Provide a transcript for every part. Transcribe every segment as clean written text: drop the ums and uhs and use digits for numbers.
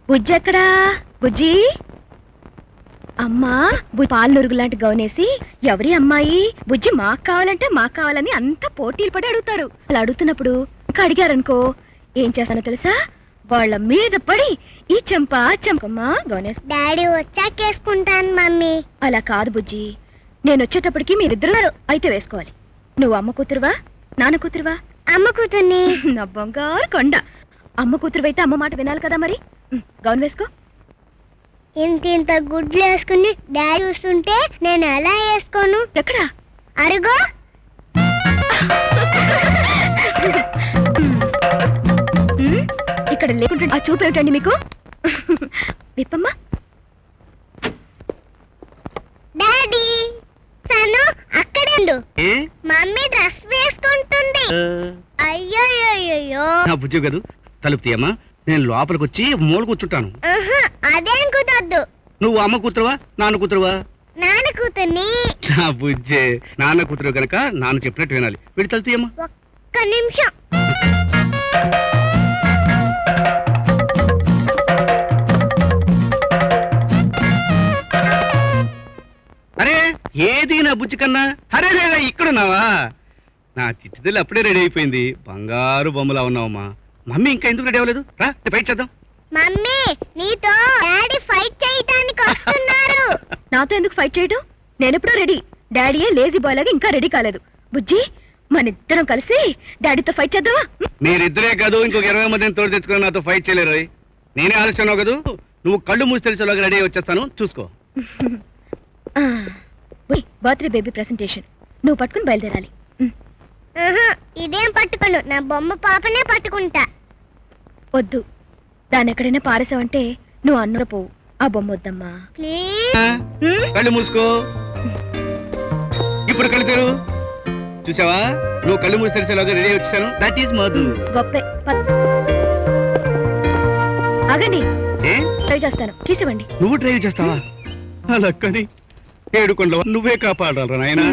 బుజ్జి ఎక్కడా? బుజ్జి అమ్మా, పాలు నురుగు లాంటి గౌనేసి ఎవరి అమ్మాయి బుజ్జి మాకు కావాలంటే మాకు కావాలని అంత పోటీలు పడి అడుగుతారు. అలా అడుగుతున్నప్పుడు ఇంకా అడిగారనుకో ఏం చేస్తానో తెలుసా? వాళ్ళ మీద పడి ఈ చెంపా చెంపమ్మా గౌనేసి డాడీ వచ్చాకేసుకుంటాను మమ్మీ. అలా కాదు బుజ్జి, నేను వచ్చేటప్పటికి మీరిద్దరు అయితే వేసుకోవాలి. నువ్వు అమ్మ కూతురువా నాన్న కూతురువా? అమ్మ కూతుర్ని. నా బంగారు కొండ. అమ్మ కూతురువైతే అమ్మ మాట వినాలి కదా మరి. గౌన్ వేసుకో. ఇంత గుడ్లు వేసుకుని డాడీ చూస్తుంటే నేను ఎలా వేసుకోను? ఎక్కడా? అరుగో. ఇక్కడ లేకుంటే ఆ చూపేమిటండి మీకు? విప్పమ్మా. డాడీ తను అక్కడే ఉండు. మమ్మీ డ్రెస్ వేసుకుంటుంది. అయ్యో నా బుజ్జి గదు తలుపు తీయమ్మా. నేను లోపలికి వచ్చి మూల కూర్చుంటాను. అదేం కుదరదు. నువ్వు అమ్మ కూతురువా నాన్న కూతురువా? నాన్న కూతుర్ని. నా బుజ్జే నాన్న కూతురు కనుక నాన్న చెప్పినట్టు వినాలి. వీడి తలుపు తీయమ్మా. ఒక్క నిమిషం. అరే ఏది నా బుజ్జి కన్నా? అరే రే ఇక్కడున్నావా? నా చిట్టిదల్లి అప్పుడే రెడీ అయిపోయింది. బంగారు బొమ్మలా ఉన్నావమ్మా. మమ్మీ ఇంకా ఎందుకు రెడీ అవ్వలేదు? రా ఫైట్ చేద్దాం. మమ్మీ నీతో డాడీ ఫైట్ చేయడానికి వస్తున్నారు. నాతో ఎందుకు ఫైట్ చేయడం? నేనెప్పుడో రెడీ. డాడీయే లేజీ బాయ్ లాగా ఇంకా రెడీ కాలేదు. బుజ్జి మనిద్దరం కలిసి డాడీతో ఫైట్ చేద్దామా? మీరిద్దరే కాదు ఇంకొక 20 మందిని తోడు తెచ్చుకుని నాతో ఫైట్ చేయలేరు. నేనే ఆలస్యం కదూ. నువ్వు కళ్ళు మూసి తెలిసేలాగా రెడీ వచ్చేస్తాను, చూసుకో. బర్త్డే బేబీ ప్రెసెంటేషన్ నువ్వు పట్టుకుని బయలుదేరాలి. ఇదేం పట్టుకోను, నా బొమ్మ పాపనే పట్టుకుంటా. వద్దు, దాన్ని ఎక్కడైనా పారేసావంటే నువ్వు అన్నర పోవు. ఆ బొమ్మ వద్దమ్మా ప్లీజ్. కళ్ళు మూసుకో. ఇప్పుడు కళ్ళు తెరు. చూసావా, నువ్వు కళ్ళు మూసి తెలిసేలాగా రెడీ వచ్చేసాను. That is Madhu. గొప్పే. ఆగండి, ట్రై చేస్తాను. తీసివ్వండి. నువ్వు డ్రైవ్ చేస్తావా? అలక్కని ఏడుకొండవా, నువ్వే కాపాడాలరా నాయనా.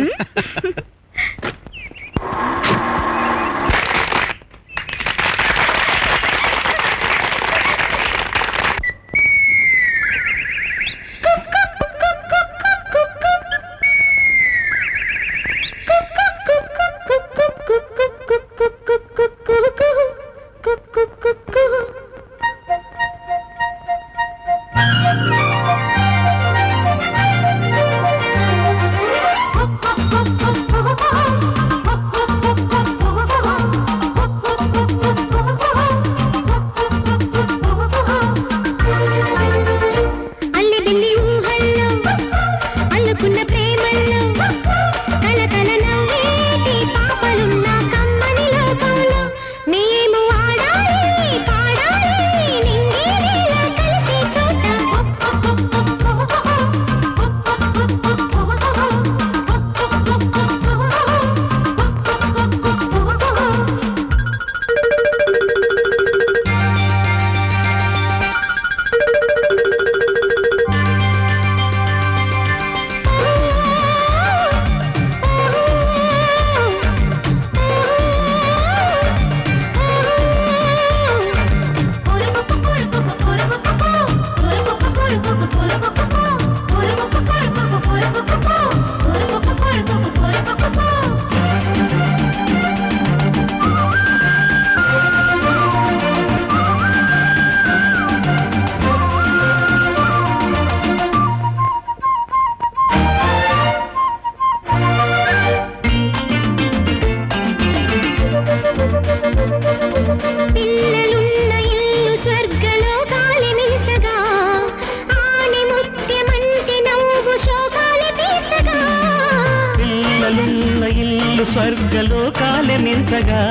స్వర్గలోకాలే మించగా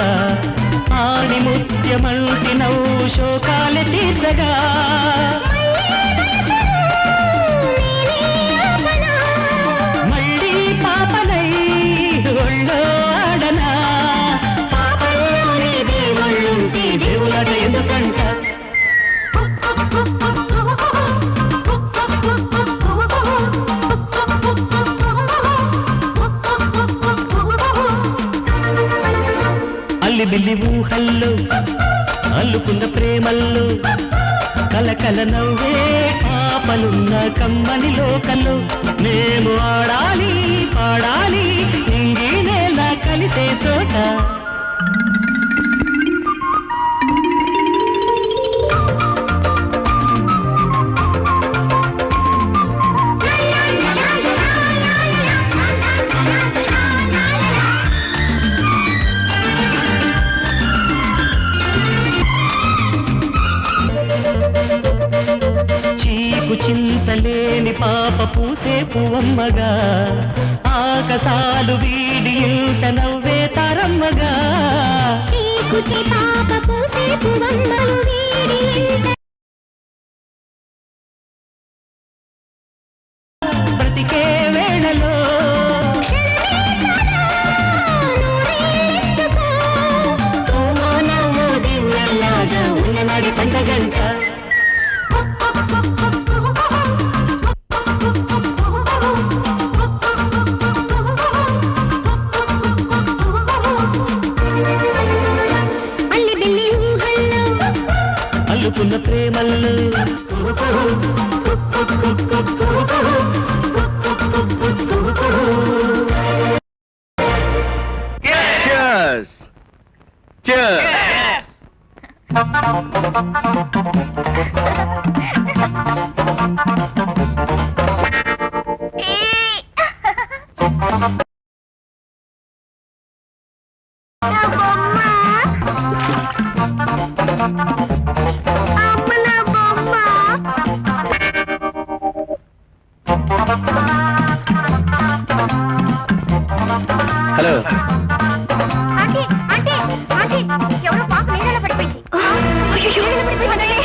ఆడి ముత్యమంటి నవ్వు శోకాలే తీర్చగా మళ్ళీ పాపలై ఒళ్ళో ఆడనా పాపలే దేవుళ్ళుంటి దేవులట ఎందుకంట అల్లి బిల్లి ఊహల్లో అల్లుకున్న ప్రేమల్లో కల కల నవ్వే పాపలున్న కమ్మని లోకంలో మేము ఆడాలి పాడాలి నింగి నేల కలిసే చోట. చీకు చింతలేని పాప పూసే పువ్వమ్మగా ఆకాశాలు వీడి ఇంట నవ్వే తారమ్మగా. చీకుచి పాప పూసే పువ్వమ్మలు వీడి ఇంట బ్రతికే వేళలో నవ్వు దివ్యలాగా ఉన్ననాడి పండగంట. అల్లుకున్న ప్రేమల్లో Cheers! Cheers! నా బొమ్మ అమ్మ నా బొమ్మ హలో ఆంటీ ఆంటీ ఆంటీ ఎవరో పాప నీళ్ళలో పడిపోయింది. నీళ్ళలో పడిపోయింది.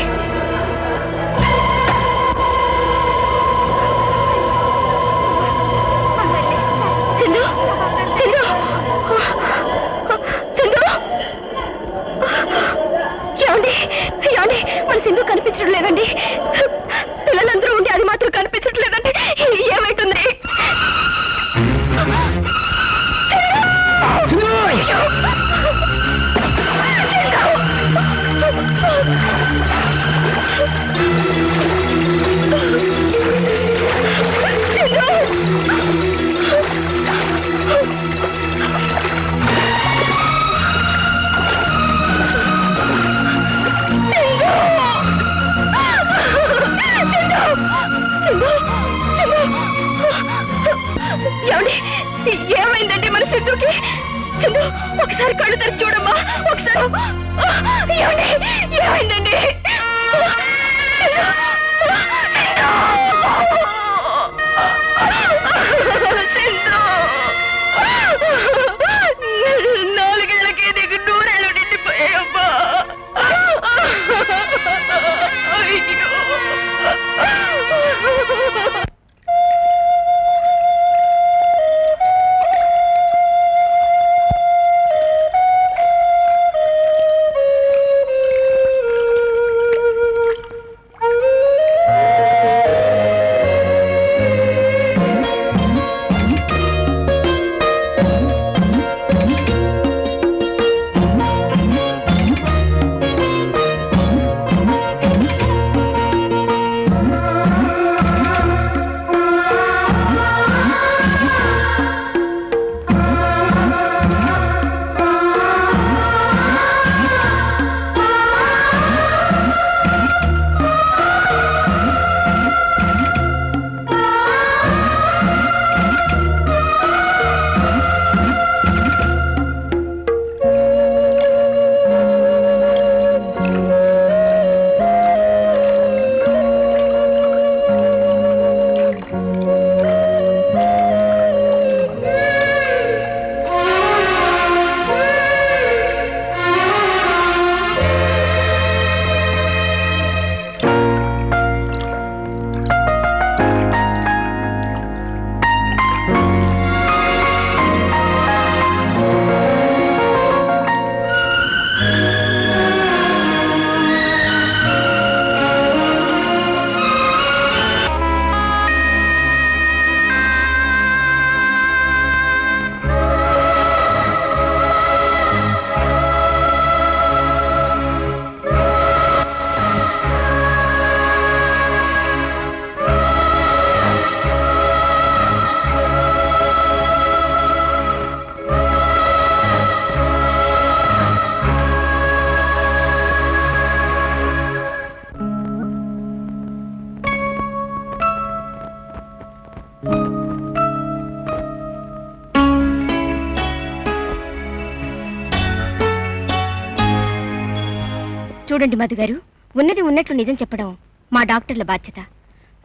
చూడండి మధు గారు, ఉన్నది ఉన్నట్లు నిజం చెప్పడం మా డాక్టర్ల బాధ్యత.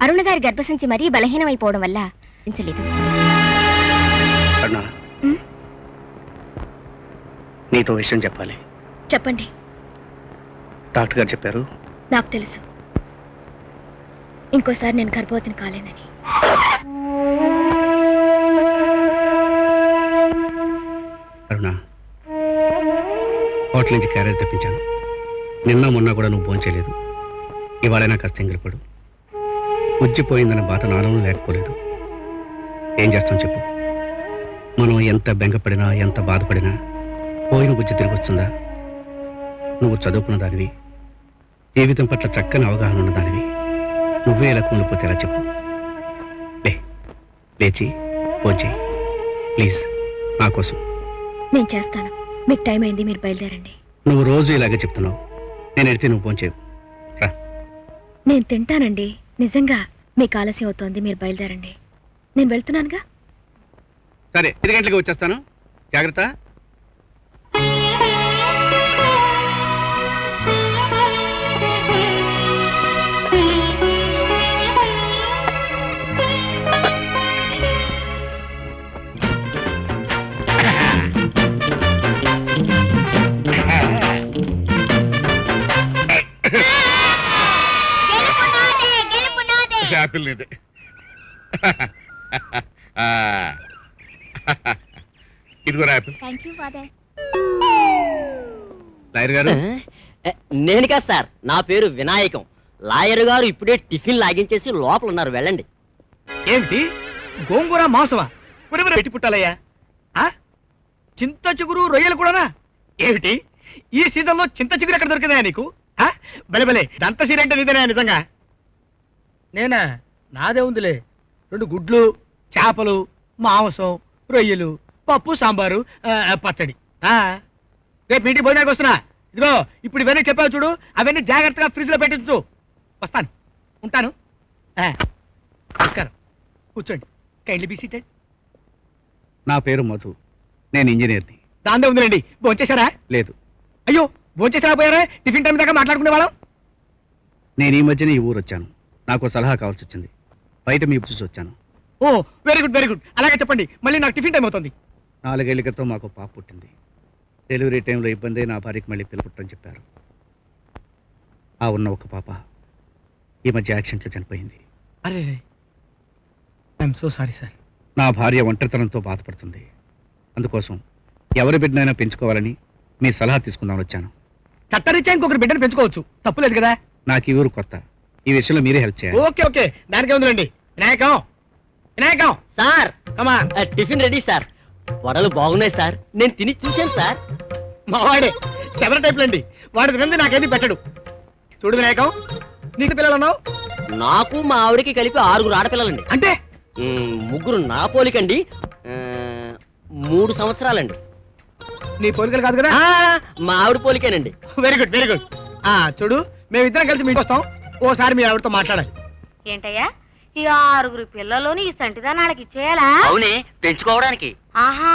అరుణ గారి గర్భసంచి మరీ బలహీనమైపోవడం వల్ల పెంచలేదు. అరుణ, ఉమ్, నీతో విషయం చెప్పాలి. చెప్పండి. డాక్టర్ గారు చెప్పారు. నాకు తెలుసు, ఇంకోసారి నేను గర్భవతిని కాలేనని. అరుణ, హోటల్ నుంచి క్యారేజ్ తెప్పించాను. నిన్న మొన్న కూడా నువ్వు భోంచేయలేదు. ఇవాళైనా కాస్త ఎంగిలిపడు. ఉజ్జిపోయిందన్న బాధ నాలో లేకపోలేదు. ఏం చేస్తాం చెప్పు? మనం ఎంత బెంగపడినా, ఎంత బాధపడినా పోయిన బుజ్జి తిరిగి వస్తుందా? నువ్వు చదువుకున్న దానివి, జీవితం పట్ల చక్కని అవగాహన ఉన్న దానివి. నువ్వే ఇలా కూలిపోతే ఎలా చెప్పు? లేచి భోంచేయి ప్లీజ్, నా కోసం. నేను చేస్తాను. మీకు టైం అయింది, మీరు బయలుదేరండి. నువ్వు రోజు ఇలాగే చెప్తున్నావు. నేను ఎడితే నువ్వు భోంచేయవు. రా. నేను తింటానండి. నిజంగా మీకు ఆలస్యం అవుతోంది, మీరు బయలుదేరండి. నేను వెళ్తున్నానుగా. సరే, 10 గంటలకు వచ్చేస్తాను. జాగ్రత్త. యాపిల్ నీదే. ఇదిగో Apple. Thank you father. Lawyer గారు, నేను కాదు సార్, నా పేరు వినాయకం. లాయర్ గారు ఇప్పుడే టిఫిన్ లాగించేసి లోపల ఉన్నారు, వెళ్ళండి. ఏమిటి గోంగూర మాంసమా? పెట్టి పుట్టాలయ్యా. చింత చిగురు రొయ్యలు కూడానా? ఏమిటి ఈ సీజన్లో చింత చిగురు ఎక్కడ దొరికిందా నీకు? భలే భలే, దంత సీరంటే నీదేనా నిజంగా? నేనా? నాదే ఉందిలే. 2 గుడ్లు, చేపలు, మాంసం, రొయ్యలు, పప్పు, సాంబారు, పచ్చడి. రేపు మీ ఇంటికి భోజనానికి వస్తున్నా. ఇదిగో ఇప్పుడు ఇవన్నీ చెప్పావు చూడు, అవన్నీ జాగ్రత్తగా ఫ్రిడ్జ్ లో పెట్టించు. వస్తాను, ఉంటాను. నమస్కారం, కూర్చోండి. Kindly be seated. నా పేరు మధు, నేను ఇంజనీర్ని. దాందే ఉందిలేండి. భోంచేశారా? లేదు. అయ్యో, భోంచేసారా పోయారా? టిఫిన్ టైం దాకా మాట్లాడుకునే వాళ్ళం. నేను ఈ మధ్యన ఈ ఊరు వచ్చాను. నాకు సలహా కావాల్సి వచ్చింది. బయట మీ చూసి వచ్చాను. ఓ వెరీ గుడ్ వెరీ గుడ్. అలాగే చెప్పండి, మళ్ళీ నాకు టిఫిన్ టైం అవుతుంది. 4 ఏళ్ల క్రితం మాకు పాప పుట్టింది. డెలివరీ టైంలో ఇబ్బంది, నా భార్యకి మళ్ళీ పిల్ల పుట్టని చెప్పారు. ఆ ఉన్న ఒక పాప ఈ మధ్య యాక్సిడెంట్లో చనిపోయింది. అరే, ఐఎమ్ సో సారీ సార్. నా భార్య ఒంటరితనంతో బాధపడుతుంది. అందుకోసం ఎవరి బిడ్డనైనా పెంచుకోవాలని మీ సలహా తీసుకుందామని వచ్చాను. చట్టరీత్యా ఇంకొకరు బిడ్డను పెంచుకోవచ్చు, తప్పులేదు కదా. నాకు ఈ ఊరు కొత్త. ఈ విషయంలో మీరే హెల్ప్ చేయాలి. ఓకే ఓకే, దానికే ఉందిలేండి. వినాయకం వినాయకం, సార్, కమా. Tiffin ready sir. వడలు బాగున్నాయి సార్, నేను తిని చూశాను సార్. మావాడే చెవర టైప్లండి. వాడి తినంది నాకేది పెట్టడు. చూడు వినాయకం, నీకు పిల్లలు అన్నావు? నాకు మా ఆవిడకి కలిపి 6 ఆడపిల్లలండి. అంటే 3 నా పోలికండి. 3 సంవత్సరాలండి. నీ పోలికలు కాదు కదా. మా ఆవిడ పోలికేనండి. Very good very good. చూడు, మేమిద్దరం కలిసి మీకు వస్తాం. ఓసారి మీ ఆవిడతో మాట్లాడాలి. ఏంటయ్యా, ఈ 6 పిల్లలోని ఈ సంటిదానాలకి ఇచ్చేయాలా? అవునే, పెంచుకోవడానికి. ఆహా,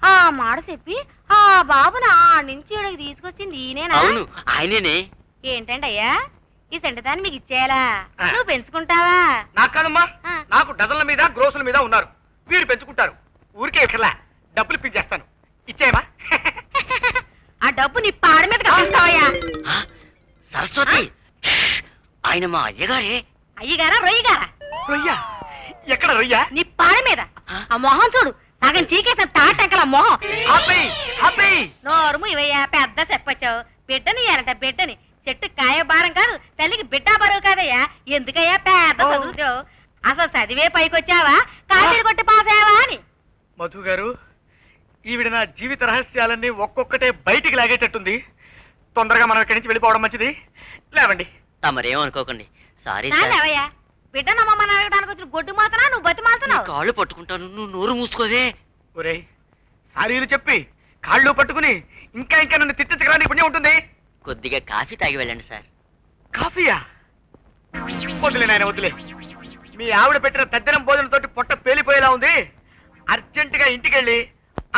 ఆ మాట చెప్పి ఆ బాబుని ఆ నుంచి ఈడకి తీసుకొచ్చింది ఈయనేనా? అవును, ఆయనేనే. ఏంటండి అయ్యా, ఈ సంటిదాన్ని మీకు ఇచ్చేయాలా? ఆ. నువ్వు పెంచుకుంటావా? నాకు కాదమ్మా, ఆ. నాకు డజన్ల మీద గ్రోసుల మీద ఉన్నారు. వీరు పెంచుకుంటారు. ఊరికే ఇక్కర్లా, డబ్బులు ఇప్పించేస్తాను. ఇచ్చేయమా? ఆ డబ్బు నీ పాడ మీద కప్పిస్తావయ్యా. సరస్వతి, ఆయన మా అయ్యగారే. అయ్యగారా రొయ్యగారా? రొయ్య? ఎక్కడ రొయ్య? నీ పాడ మీద ఆ మొహం చూడు, సగం చీకేసిన తాటంకల మొహం. Happy happy. నోరుము ఇవయ్యా, పెద్ద చెప్పొచ్చావు. బిడ్డని ఇయ్యాలంట, బిడ్డని. చెట్టు కాయ భారం కాదు, తల్లికి బిడ్డ బరువు కాదయ్యా. ఎందుకయ్యా పెద్ద చదువుతావు? అసలు చదివే పైకొచ్చావా, కాపీలు కొట్టి పాసావా అని? మధు గారు, ఈవిడ నా జీవిత రహస్యాలన్నీ ఒక్కొక్కటే బయటికి లాగేటట్టుంది. తొందరగా మనం ఇక్కడి నుంచి వెళ్ళిపోవడం మంచిది. లేవండి. తమరేమనుకోకండి. సారీ లేవయ్యా, బిడ్డ నమ్మని అడగడానికి వచ్చిన గొడ్డు మాత్రం నువ్వు బతి మాత్రం. కాళ్ళు పట్టుకుంటాను, నువ్వు నోరు మూసుకోవే. ఒరే, సారీలు చెప్పి కాళ్ళు పట్టుకుని ఇంకా ఇంకా నన్ను తిట్టించగలని పుణ్యం ఉంటుంది. కొద్దిగా కాఫీ తాగి వెళ్ళండి సార్. కాఫీయా? వదిలే నాయన వదిలే. మీ ఆవిడ పెట్టిన తద్దినం భోజనంతోటి పొట్ట పేలిపోయేలా ఉంది. అర్జెంటుగా ఇంటికి వెళ్ళి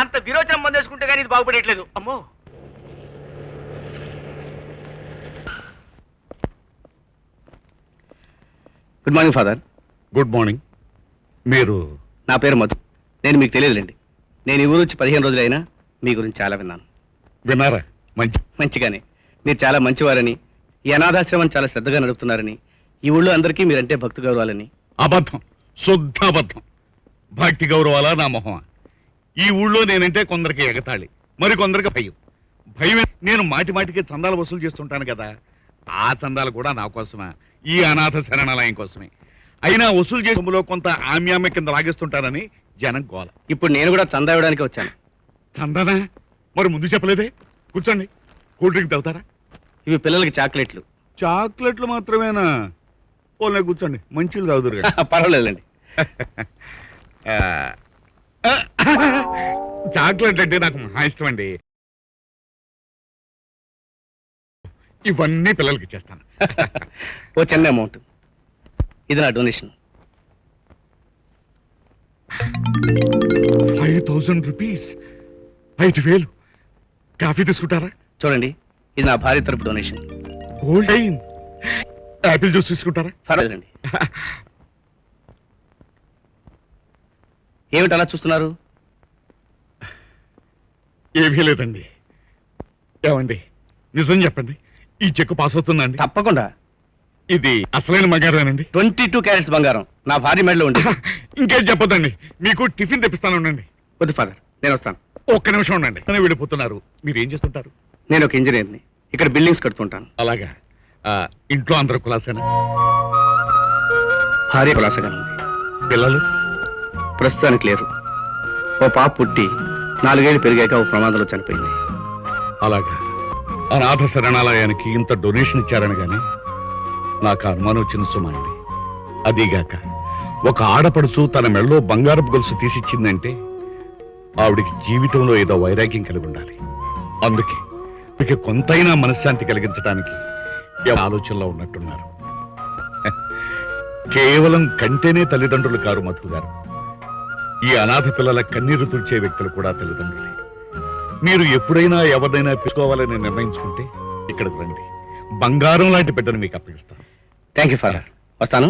అంత విరోచనం మందేసుకుంటే కానీ ఇది బాగుపడేట్లేదు. అమ్మో. Good morning father. Good morning. మీరు నా పేరు మధు. నేను మీకు తెలియదులేండి. నేను ఈ ఊరు వచ్చి 15 రోజులైనా మీ గురించి చాలా విన్నాను. విన్నారా? మంచిగానే. మీరు చాలా మంచివారని, ఈ అనాథాశ్రమం చాలా శ్రద్ధగా నడుపుతున్నారని, ఈ ఊళ్ళో అందరికీ మీరంటే భక్తి గౌరవాలని. అబద్ధం, శుద్ధ అబద్ధం. భక్తి గౌరవాలా నా మొహమా? ఈ ఊళ్ళో నేనంటే కొందరికి ఎగతాళి, మరి కొందరికి భయం. భయం నేను మాటి మాటికి చందాలు వసూలు చేస్తుంటాను కదా, ఆ చందాలు కూడా నా కోసమే, ఈ అనాథ శరణాలయం కోసమే. అయినా వసూలు చేసేలో కొంత ఆమ్యామ్య కింద లాగేస్తుంటానని జనం గోల. ఇప్పుడు నేను కూడా చందా ఇవ్వడానికి వచ్చాను. చందానా? మరి ముందు చెప్పలేదే. కూర్చోండి, కూల్ డ్రింక్ తాగుతారా? ఇవి పిల్లలకి చాక్లెట్లు. చాక్లెట్లు మాత్రమేనా? పోలే, కూర్చోండి, మంచిలు తాగుదురు. పర్వాలేదండి. చాక్లెట్ అంటే నాకు మహా ఇష్టం అండి. ఇవన్నీ పిల్లలకి ఇచ్చేస్తాను. ఓ చిన్న అమౌంట్. ఇది నా డొనేషన్. 5,000 రూపీస్. 5,000. కాఫీ తీసుకుంటారా? చూడండి, ఇది నా భార్య తరపు డొనేషన్. గోల్డ్ అయిన్. యాపిల్ జ్యూస్ తీసుకుంటారా? పర్వాలేదండి. ఏమిటి అలా చూస్తున్నారు? ఏమీ లేదండి. ఏమండి, నిజం చెప్పండి, ఈ చెక్కు పాస్ అవుతుందండి? తప్పకుండా. ఇది అసలైన బంగారమేనండి? 22 క్యారెట్స్ బంగారం నా భార్య మెడలో ఉంది. ఇంకేం చెప్పొద్దండి, మీకు టిఫిన్ తెప్పిస్తాను. ఉండండి. వద్దు ఫాదర్, నేను వస్తాను. ఒక్క నిమిషం ఉండండి. నేను వెళ్ళిపోతున్నారు. మీరు ఏం చేస్తుంటారు? నేను ఒక ఇంజనీర్ని. ఇక్కడ బిల్డింగ్స్ కడుతుంటాను. అలాగా. ఇంట్లో అందరూ కులాసేనా? భార్య కులాసగా ఉంది. పిల్లలు? ప్రస్తుతానికి లేరు. ఓ పాప పుట్టి 4 ఏళ్ళు పెరిగాక ఓ ప్రమాదంలో చనిపోయింది. అలాగా. అనాథ శరణాలయానికి ఇంత డొనేషన్ ఇచ్చారని గాని నాకు అనుమానం వచ్చిన సుమా అండి. అదీగాక ఒక ఆడపడుచు తన మెళ్ళో బంగారపు గొలుసు తీసిచ్చిందంటే ఆవిడికి జీవితంలో ఏదో వైరాగ్యం కలిగి ఉండాలి. అందుకే మీకు కొంతైనా మనశ్శాంతి కలిగించడానికి ఆలోచనలో ఉన్నట్టున్నారు. కేవలం కంటేనే తల్లిదండ్రులు కారు మధు గారు. ఈ అనాథ పిల్లల కన్నీరు తుడిచే వ్యక్తులు కూడా తల్లిదండ్రులే. మీరు ఎప్పుడైనా ఎవరినైనా పెట్టుకోవాలని నిర్ణయించుకుంటే ఇక్కడికి రండి. బంగారం లాంటి బిడ్డను మీకు అప్పగిస్తాను. Thank you father. వస్తాను.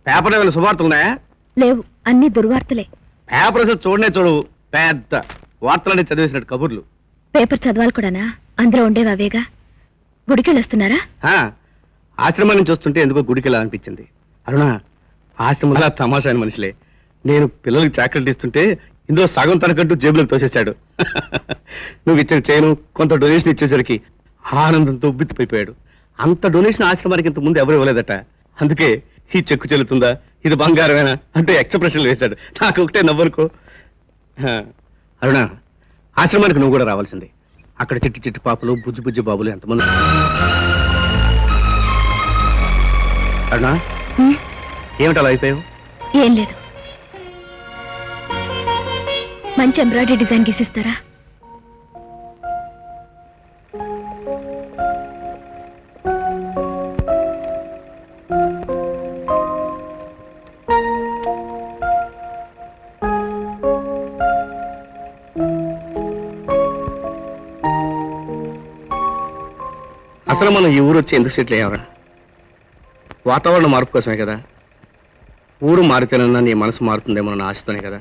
పేపర్ ఏమైనా శుభార్తలు ఉన్నాయా? లేవు, అన్ని దుర్వార్తలే. పేపర్ అసలు చూడనే చూడవు. పెద్ద వార్తలన్నీ చదివేసినట్టు కబుర్లు. పేపర్ చదవాలి కూడానా? అందులో ఉండేవి అవేగా. గుడికెళ్ళొస్తున్నారా? ఆశ్రమం నుంచి వస్తుంటే ఎందుకో గుడికి వెళ్ళాలనిపించింది. అరుణా, ఆశ్రమంలో తమాషా అయిన మనుషులే. నేను పిల్లలకి చాక్లెట్ ఇస్తుంటే ఇందులో సగం తనకంటూ జేబులకు తోసేశాడు. నువ్వు ఇచ్చిన చేయను కొంత డొనేషన్ ఇచ్చేసరికి ఆనందంతో ఉబ్బిత్తిపోయాడు. అంత డొనేషన్ ఆశ్రమానికి ఇంత ముందు ఎవరు ఇవ్వలేదట. అందుకే ఈ చెక్కు చెల్లుతుందా, ఇది బంగారమేనా అంటే ఎక్స్ప్రెషన్లు వేశాడు. నాకు ఒకటే నవ్వనుకో. అరుణా, ఆశ్రమానికి నువ్వు కూడా రావాల్సిందే. అక్కడ చిట్టి చిట్టి పాపలు, బుజ్జి బుజ్జి బాబులు ఎంతమంది. అరుణా, ఏమిటి అలా అయిపోయావు? ఏం లేదు. మంచి ఎంబ్రాయిడరీ డిజైన్ గీసిస్తారా? అసలు మనం ఈ ఊరు వచ్చి ఎందుకు సెటిల్ అయ్యావరా? వాతావరణ మార్పు కోసమే కదా. ఊరు మారితేనన్నా నీ మనసు మారుతుందేమో నా ఆశతోనే కదా.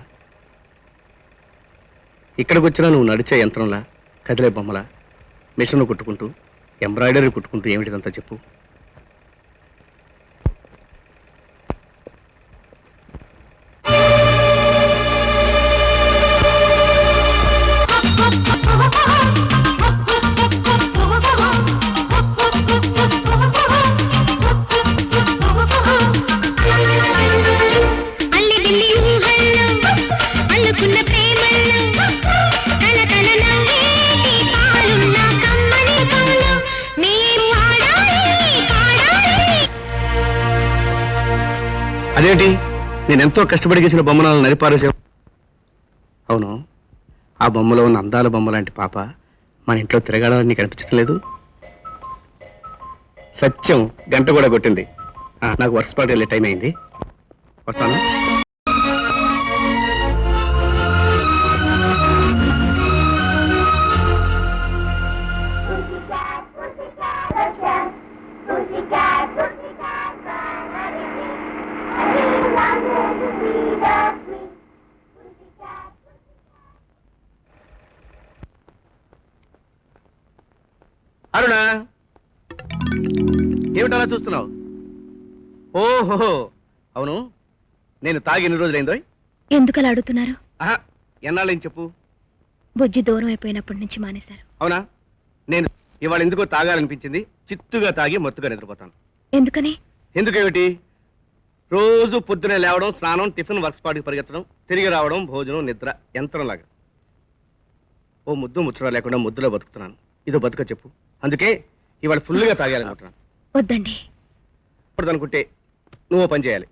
ఇక్కడికి వచ్చినా నువ్వు నడిచే యంత్రంలా, కదిలే బొమ్మలా, మిషన్ కుట్టుకుంటూ, ఎంబ్రాయిడరీ కుట్టుకుంటూ ఏమిటిదంతా చెప్పు. అదేంటి, నేనెంతో కష్టపడి గీసిన బొమ్మలను నరిపారేసావు. అవును, ఆ బొమ్మలో ఉన్న అందాల బొమ్మ లాంటి పాప మన ఇంట్లో తిరగాలని నీకు అనిపించడం లేదు? సత్యం, గంట కూడా కొట్టింది. నాకు వర్క్ స్పాట్ వెళ్ళే టైం అయింది. వస్తాను. ఏమిటలా చూస్తున్నావు? ఓహో అవును, నేను తాగి ఎన్ని రోజులైందో? ఎందుకలా అడుగుతున్నారు? ఆహా, ఎన్నాళ్ళని చెప్పు. బుజ్జి దూరం అయిపోయినప్పటి నుంచి మానేశారు. అవునా? నేను ఇవాళ ఎందుకో తాగాలనిపించింది. చిత్తుగా తాగి మత్తుగా నిద్రపోతాను. ఎందుకని? ఎందుకేమిటి? రోజు పొద్దునే లేవడం, స్నానం, టిఫిన్, వర్క్ స్పాట్కి పరిగెత్తడం, తిరిగి రావడం, భోజనం, నిద్ర, యంత్రంలాగా. ఓ ముద్దు ముచ్చడం లేకుండా ముద్దులో బతుకుతున్నాను. ఇదో బతుక చెప్పు. అందుకే ఇవాళ ఫుల్గా తాగాలనుకుంటున్నాను. వద్దండి. ఇప్పుడు అనుకుంటే నువ్వు పని చేయాలి.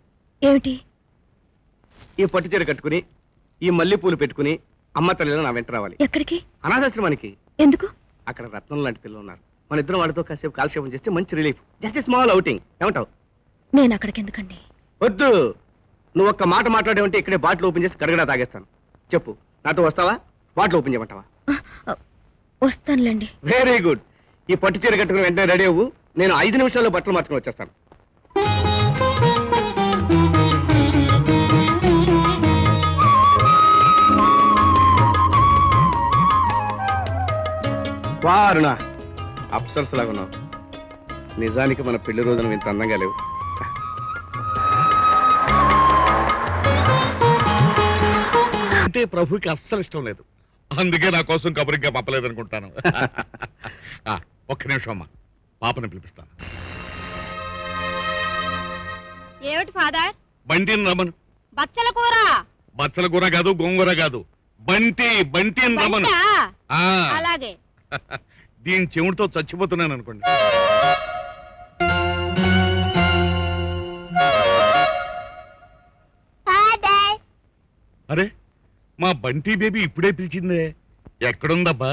ఏమిటి? ఈ పట్టు చీర కట్టుకుని, ఈ మల్లెపూలు పెట్టుకుని అమ్మ తల్లిలో నా వెంట రావాలి. ఎక్కడికి? అనాథాశ్రమానికి. ఎందుకు? అక్కడ రత్నం లాంటి పిల్లలు ఉన్నారు. మన ఇద్దరం వాళ్ళతో కాసేపు కాలక్షేపం చేస్తే మంచి రిలీఫ్. Just small outing. ఏమంటావు? నేను అక్కడికి ఎందుకండి? వద్దు. నువ్వు ఒక్క మాట మాట్లాడేవంటే ఇక్కడే బాటిల్ ఓపెన్ చేసి గడగడా తాగేస్తాను. చెప్పు, నాతో వస్తావా? బాటిల్ ఓపెన్ చేయమంటావా? వస్తానులేండి. Very good. ఈ పట్టు చీర కట్టుకుని వెంటనే రెడీ అవ్వు. నేను 5 నిమిషాల్లో బట్టలు మార్చుకుని వచ్చేస్తాను. వారుణ అప్సర్స్ లాగా ఉన్నావు. నిజానికి మన పెళ్లి రోజున ఇంత అందంగా లేవు. అంటే ప్రభుకి అస్సలు ఇష్టం లేదు. అందుకే నా కోసం కబురిగా పంపలేదనుకుంటాను. ఒక్క నిమిషం అమ్మా, పాపని పిలిపిస్తాను. ఏమిటి ఫాదర్? బంటిని రమ్మను. బచ్చల కూర. బచ్చల కూర కాదు, గోంగూర కాదు, బంటిని రమ్మను. ఆ, అలాగే. దీని చెవుడితో చచ్చిపోతున్నాను అనుకోండి. అరే, మా బంటి బేబీ ఇప్పుడే పిలిచిందే. ఎక్కడుందబ్బా?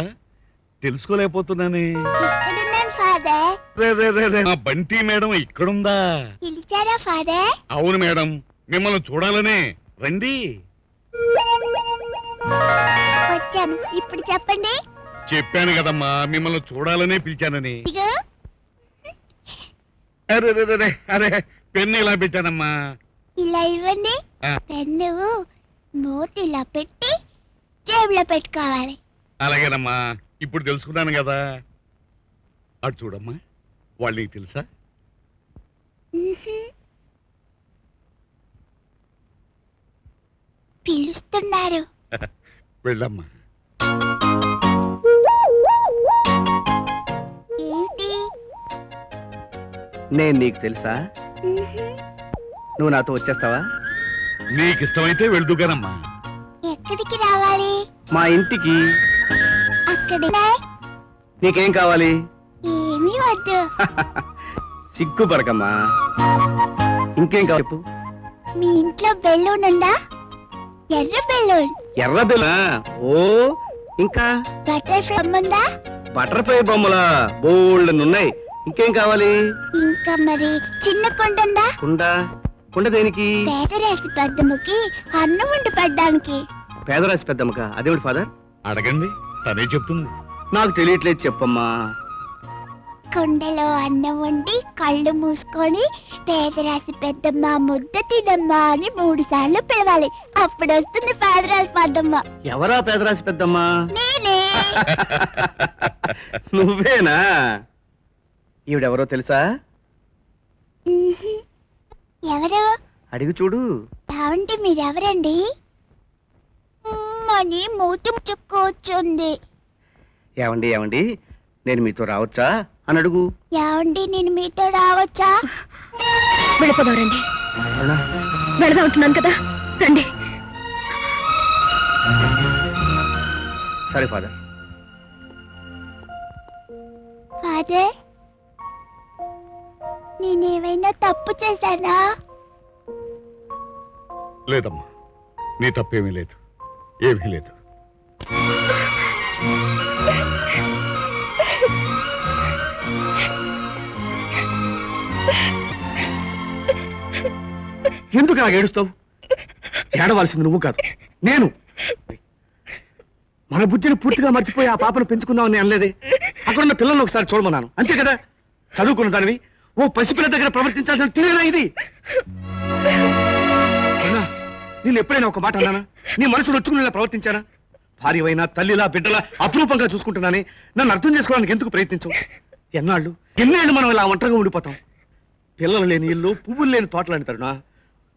తెలుసుకోలేకపోతున్నానే. మా బంటి మేడం ఇక్కడుందా? అవును మేడం, మిమ్మల్ని చూడాలనే. రండి. వచ్చాను. ఇప్పుడు చెప్పండి. చెప్పాను కదమ్మా, మిమ్మల్ని చూడాలనే పిలిచానని. అరే అరే, పెన్ను ఇలా పెట్టానమ్మా. ఇలా ఇవ్వండి. పెన్ను నోట్ ఇలా పెట్టి జేబులో పెట్టుకోవాలి. అలాగేనమ్మా, ఇప్పుడు తెలుసుకున్నాను కదా. అటు చూడమ్మా, వాళ్ళు నీకు తెలుసా? పిలుస్తున్నారు. వెళ్ళమ్మా. ఏంటి? నేను నీకు తెలుసా? నువ్వు నాతో వచ్చేస్తావా? నీకు ఇష్టమైతే వెళ్దుగానమ్మా. ఎక్కడికి రావాలి? మా ఇంటికి. అక్కడ నీకేం కావాలి? ఏమీ వద్దు. సిగ్గుపడకమ్మా. ఇంకేం కావాలి చెప్పు. మీ ఇంట్లో బెలూన్ ఉందా? ఎర్ర బెలూన్. ఎర్ర బెలూన్. ఓ, ఇంకా బటర్ఫ్లై ఉందా? బటర్ఫ్లై బొమ్మలా బోల్డ్ ఉన్నాయి. ఇంకేం కావాలి? ఇంకా మరి చిన్న కుండ ఉందా? కుండ. కుండ దేనికి? పేదరాశి పెద్దమ్మకి అన్నం వండి పడ్డానికి. పేదరాశి పెద్దమ్మక? అదేమిటి ఫాదర్? అడగండి, తనే చెప్తుంది. నాకు తెలియట్లేదు, చెప్పమ్మా. కుండలో అన్నం వండి కళ్ళు మూసుకొని పేదరాశి పెద్దమ్మ ముద్ద తినమ్మా అని 3 సార్లు పిలవాలి. అప్పుడు వస్తుంది పేదరాశి పెద్దమ్మ. ఎవరా పేదరాశి పెద్దమ్మా? నేనే. నువ్వేనా? ఈవిడెవరో తెలుసా? ఎవరు? అడిగి చూడు. ఏమంటే మీరెవరండి? అని మూతి ముచ్చుకొచ్చుంది. ఏమండి ఏమండి, నేను మీతో రావచ్చా అని అడుగు. ఏమండి, నేను మీతో రావచ్చా? వెళ్ళిపోదాం రండి. వెళదాం ఉంటున్నాను కదా, రండి. సరే ఫాదర్. ఫాదర్, నేనేమైనా తప్పు చేశానా? లేదమ్మా, నీ తప్పేమీ లేదు, ఏమీ లేదు. ఎందుకు అలా ఏడుస్తావు? ఏడవలసింది నువ్వు కాదు, నేను. మన బుద్ధిని పూర్తిగా మర్చిపోయి ఆ పాపను పెంచుకుందామని అనలేదే. అక్కడున్న పిల్లల్ని ఒకసారి చూడమన్నాను, అంతే కదా. చదువుకున్న దానివి ఓ పసిపిల్ల దగ్గర ప్రవర్తించాల్సిన తీరేనా ఇది? నేను ఎప్పుడైనా ఒక మాట అన్నానా? నీ మనసు నొచ్చుకునేలా ప్రవర్తించానా? భార్యవైనా తల్లిలా బిడ్డలా అపురూపంగా చూసుకుంటున్నానే. నన్ను అర్థం చేసుకోవడానికి ఎందుకు ప్రయత్నించవు? ఎన్నాళ్ళు ఎన్నేళ్ళు మనం ఇలా ఒంటరిగా ఉండిపోతాం? పిల్లలు లేని ఇల్లు, పువ్వులు లేని తోటలు అంటారునా.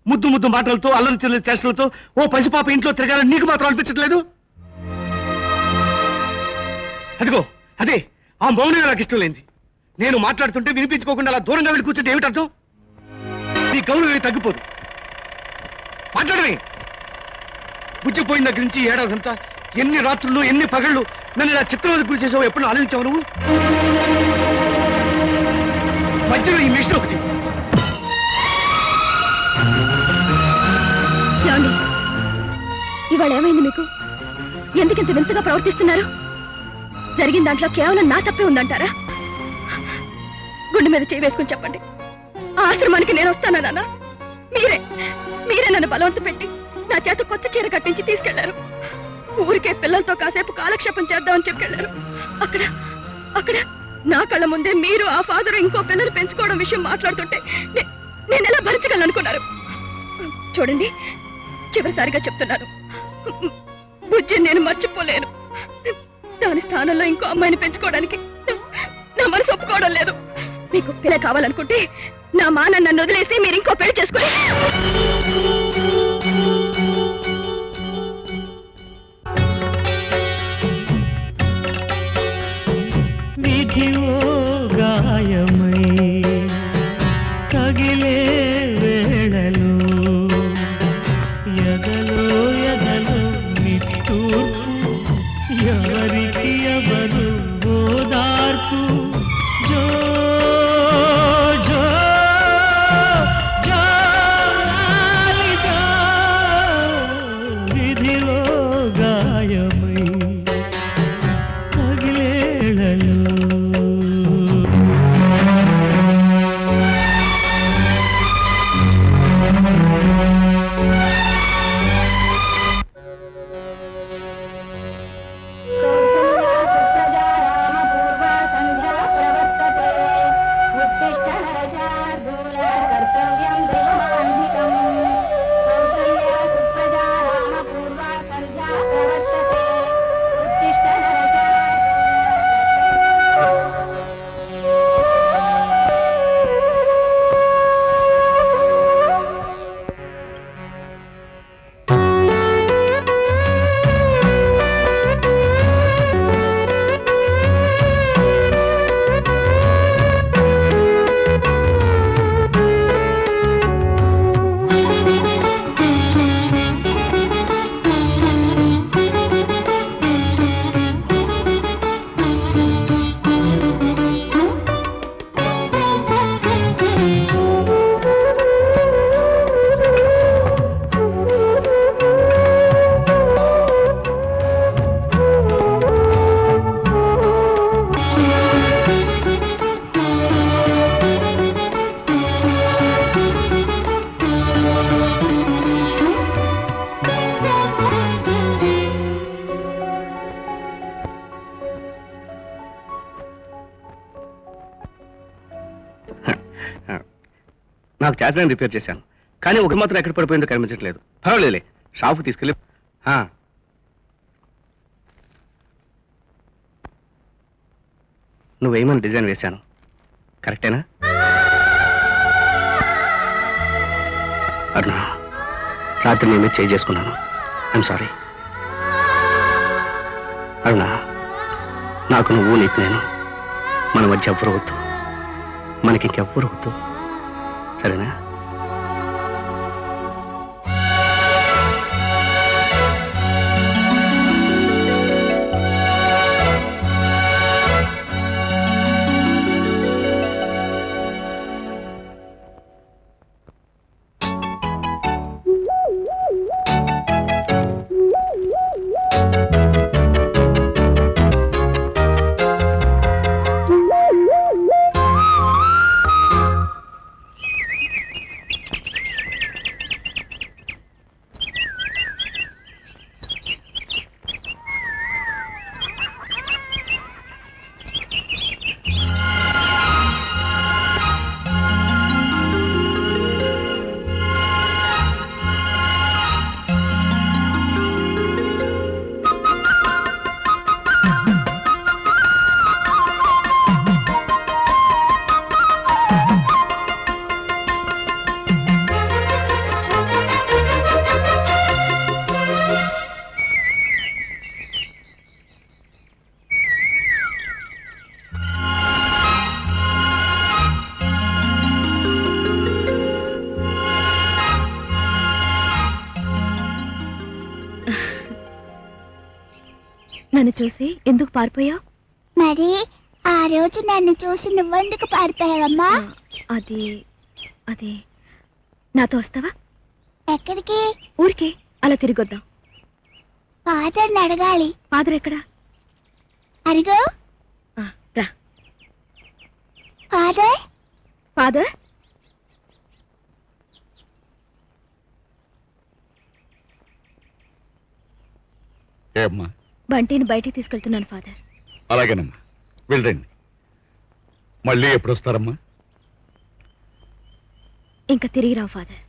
ముద్దు ముద్దు మాటలతో, అల్లరి చిల్లరి చేష్టలతో ఓ పసిపాప ఇంట్లో తిరగాలని నీకు మాత్రం అనిపించట్లేదు? అదిగో అదే ఆ మౌనంగా నాకు ఇష్టం లేనిది. నేను మాట్లాడుతుంటే వినిపించుకోకుండా అలా దూరంగా వెళ్ళి కూర్చుంటే ఏమిటర్థం? నీ గౌరవం తగ్గిపోదు. మాట్లాడమే. బుజ్జిపోయిన దగ్గర నుంచి ఏడాదంతా ఎన్ని రాత్రులు, ఎన్ని పగళ్ళు నన్ను ఇలా చిత్రవదకు గురి చేసావు ఎప్పుడు ఆలోచించావు నువ్వు? మధ్యలో ఈ మిషన్ ఒకటి. ఏమండి, ఇవాళ ఏమైంది మీకు? ఎందుకింత వింతగా ప్రవర్తిస్తున్నారు? జరిగిన దాంట్లో కేవలం నా తప్పే ఉందంటారా? గుండె మీద చేయి వేసుకుని చెప్పండి. ఆ ఆశ్రమానికి నేను వస్తానా నాన్న? మీరే నన్ను బలవంత పెట్టి నా చేత కొత్త చీర కట్టించి తీసుకెళ్లారు. ఊరికే పిల్లలతో కాసేపు కాలక్షేపం చేద్దామని చెప్పెళ్లారు. అక్కడ నా కళ్ళ ముందే మీరు ఆ ఫాదర్ ఇంకో పిల్లలు పెంచుకోవడం విషయం మాట్లాడుతుంటే నేను ఎలా భరించగలను అనుకున్నారు? చూడండి, చివరిసారిగా చెప్తున్నాను, బుజ్జి నేను మర్చిపోలేను. దాని స్థానంలో ఇంకో అమ్మాయిని పెంచుకోవడానికి నా మనసు ఒప్పుకోవడం లేదు. మీకు పిల్ల కావాలనుకుంటే నా నన్ను వదిలేసి మీరు ఇంకో పెళ్లి చేసుకుని గాయమై తగిలే వేళలో ఎదలో నిట్టూర్పు ఎవరికి ఎవరు ఓదార్పు జో జో జాలి జో విధిలో గాయమై తగిలేళలో నాకు చేతనే రిపేర్ చేశాను, కానీ ఒక మాత్రం ఎక్కడ పడిపోయిందో కనిపించట్లేదు. పర్వాలేదులే, షాపు తీసుకెళ్ళి నువ్వేమని డిజైన్ వేశాను కరెక్టేనా? అరుణ, రాత్రి నేను చేంజ్ చేసుకున్నాను. I'm sorry. అరుణ, నాకు నువ్వు, నీకు నేను, మన మధ్య ఎవ్వరు వద్దు, మనకి ఇంకెవ్వరు వద్దు, సరేనా? నన్ను చూసి ఎందుకు పారిపోయావు? మరి ఆ రోజు నన్ను చూసి నువ్వెందుకు పారిపోయావమ్మా? అది అది నాతో వస్తావా? ఎక్కడికి? ఊరికి అలా తిరిగొద్దాం. ఫాదర్ని అడగాలి. ఫాదర్ ఎక్కడా? అడిగో. రా. ఫాదర్ ఫాదర్ ఏమ్మా? బంటిని బయటికి తీసుకెళ్తున్నాను ఫాదర్. అలాగేనమ్మా, వెళ్ళండి. మళ్ళీ ఎప్పుడు వస్తారమ్మా? ఇంకా తిరిగి రావు ఫాదర్.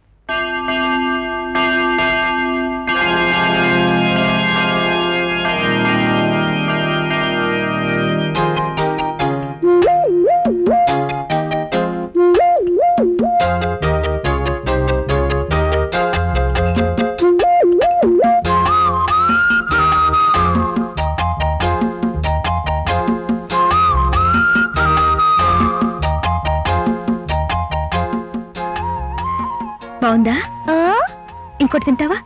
బాగుందా? ఇంకోటి తింటావా?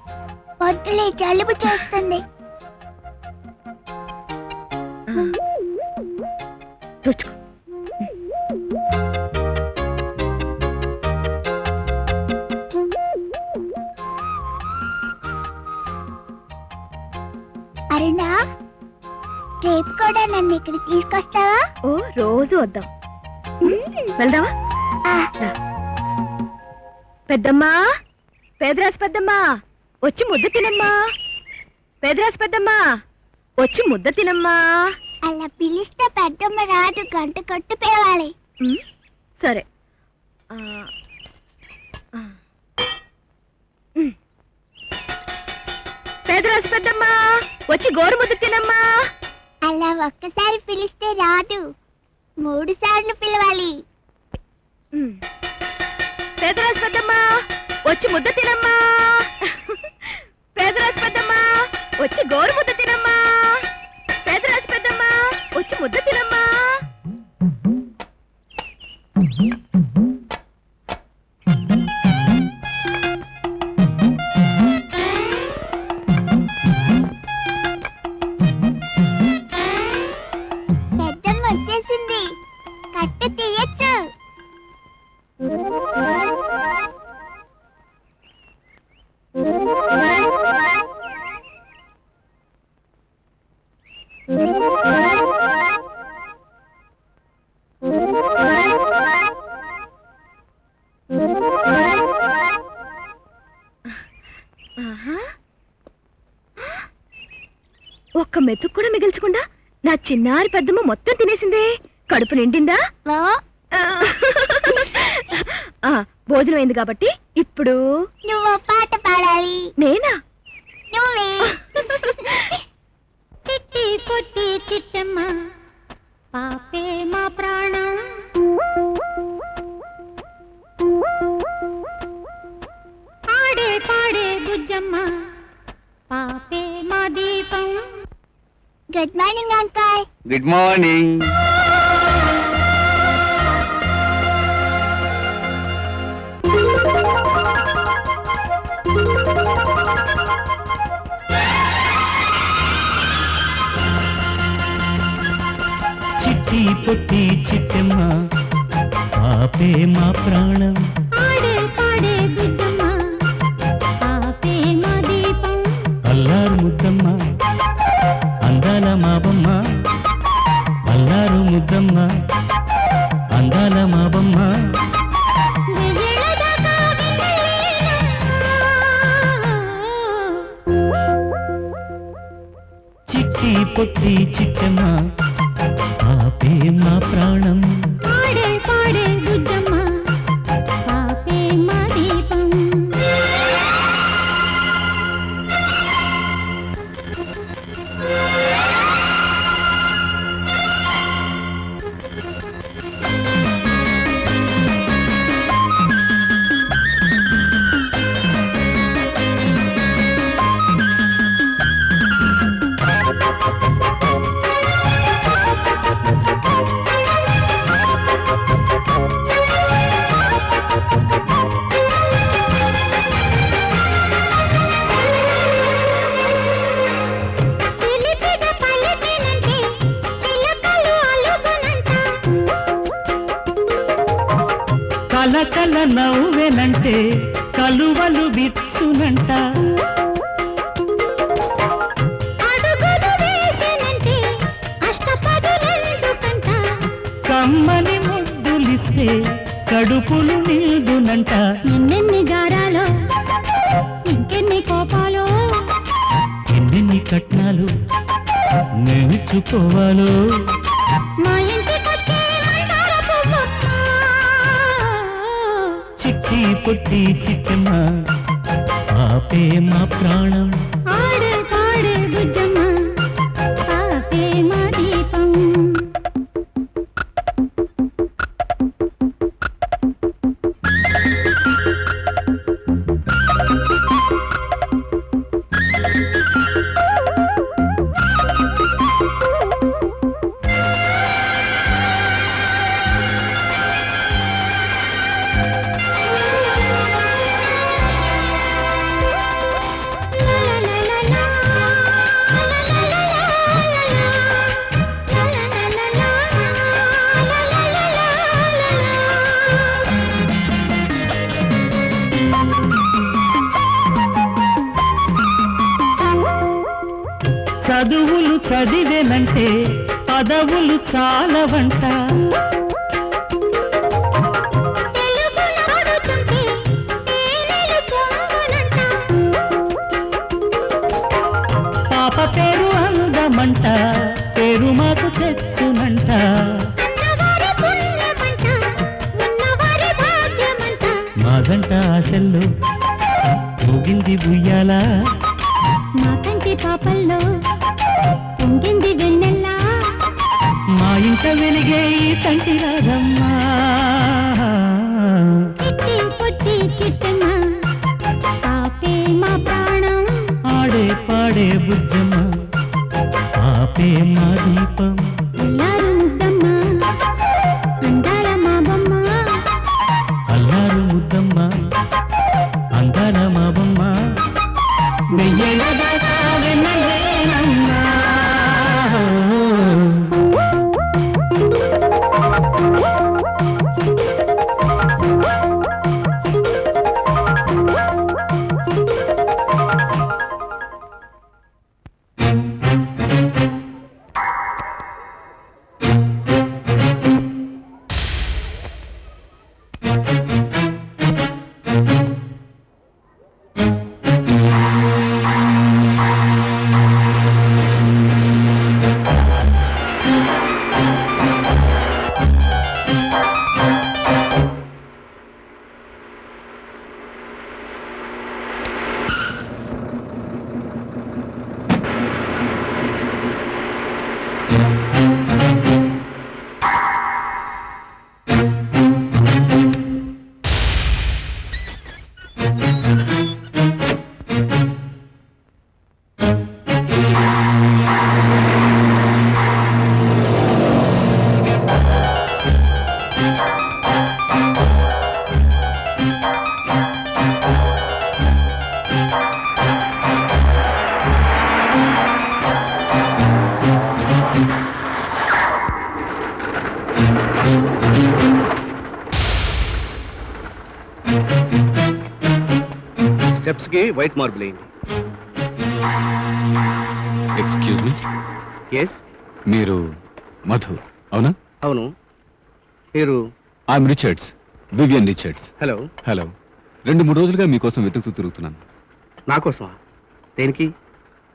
వద్దులే, జలుబు చేస్తుంది. రుచుకో. అరుణా, రేపు కూడా నన్ను ఇక్కడ తీసుకొస్తావా? ఓ, రోజు వద్దాం. వెళ్దావా? రా. పెద్దమ్మా, పేదరాశి పెద్దమ్మా, వచ్చి ముద్ద తినమ్మా. పేదరాశి పెద్దమ్మా, వచ్చి ముద్ద తినమ్మా. అలా పిలిస్తే పెద్దమ్మ రాదు, గంట కొట్టు పేవాలి. సరే. పేదరాశి పెద్దమ్మా, వచ్చి గోరు ముద్ద తినమ్మా. అలా ఒక్కసారి పిలిస్తే రాదు, 3 సార్లు పిలవాలి. పేదరాశి పెద్దమ్మా, వచ్చి ముద్ద తినమ్మా. పేదరాశి పెద్దమ్మా, వచ్చి గోరు ముద్ద తినమ్మా. పేదరాశి పెద్దమ్మా, వచ్చి ముద్ద తినమ్మా. పెద్దమ్మ వచ్చేసింది, కట్టు తీయచ్చు. ఒక్క మెతుకు కూడా మిగిల్చకుండా నా చిన్నారి పెద్దమ్మ మొత్తం తినేసిందే. కడుపు నిండిందా? భోజనం అయింది కాబట్టి ఇప్పుడు నువ్వు పాట పాడాలి. నేనా? నువ్వే. చిట్టి పొట్టి చిట్టమ్మ, పాపే మా ప్రాణం. ఆడే పాడే బుజ్జమ్మ, పాపే మా దీపం. Good morning uncle. Good morning. చిట్టి పొట్టి చిట్టమ్మ, పాపే మా ప్రాణం. ఆడే పాడే బుజ్జమ్మ, పాపే మా దీపం. అల్లారు ముద్దమ్మ, అందాల మాబమ్మ. అల్లారు ముద్దమ్మ, అందాల మాబమ్మ. చిట్టి పొట్టి చిట్టమ్మ, పాపే మా ప్రాణం. ఆడే పాడే బుజ్జమ్మ, పాపే మా దీపం. కలకల నవ్వెనంటే కలువలు విచ్చునంట అడుగులు వేసెనంటే అష్టపదులెందుకంట కమ్మని ముద్దులిస్తే కడుపులు నిండునంట ఎన్నెన్ని గారాలో ఇంకెన్ని కోపాలో ఎన్నెన్ని కట్నాలు నేర్చుకోవాలో మా ఇంటికొచ్చే మందార పువ్వమ్మ. చిట్టి పొట్టి చిట్టమ్మ పాపే మా ప్రాణం ఆడే పాడే బుజ్జమ్మ పాపే మా దీపం. చదువులు చదివేనంటే పదవులు చాలవంట తెలుగు నాడుతుంటే తేనెలు పొంగునంట. పాప పేరు అందమంట పేరు మాకు తెచ్చునంట అన్నవారి పుణ్యమంట ఉన్నవారి భాగ్యమంట. మాదంట ఆశల్లో ఊగింది ఉయ్యాల మా కంటి పాపల్లో పొంగింది వెన్నెల్లా. మా ఇంట వెలిగే ఈ తంటి రాధమ్మా చిట్టి పొట్టి చిట్టమ్మ పాపే మా ప్రాణం. ఆడే పాడే బుజ్జమ్మ పాపే మా దీపం అల్లారు ముద్దమ్మ అందాల మా బొమ్మ. అల్లారు ముద్దమ్మ అందాల మా బొమ్మ వెయ్యేళ్ళ దాకా వెన్నెలేనమ్మా. స్టెప్స్ కి వైట్ మార్బుల్ అయింది. ఎక్స్క్యూజ్ మీ, ఎస్, మీరు మధు అవునా? అవును. మీరు? I'm Richards, Vivian Richards. Hello. Hello. 2-3 రోజులుగా మీకోసం వెతుకుతూ తిరుగుతున్నాను. నా కోసమా? దేనికి?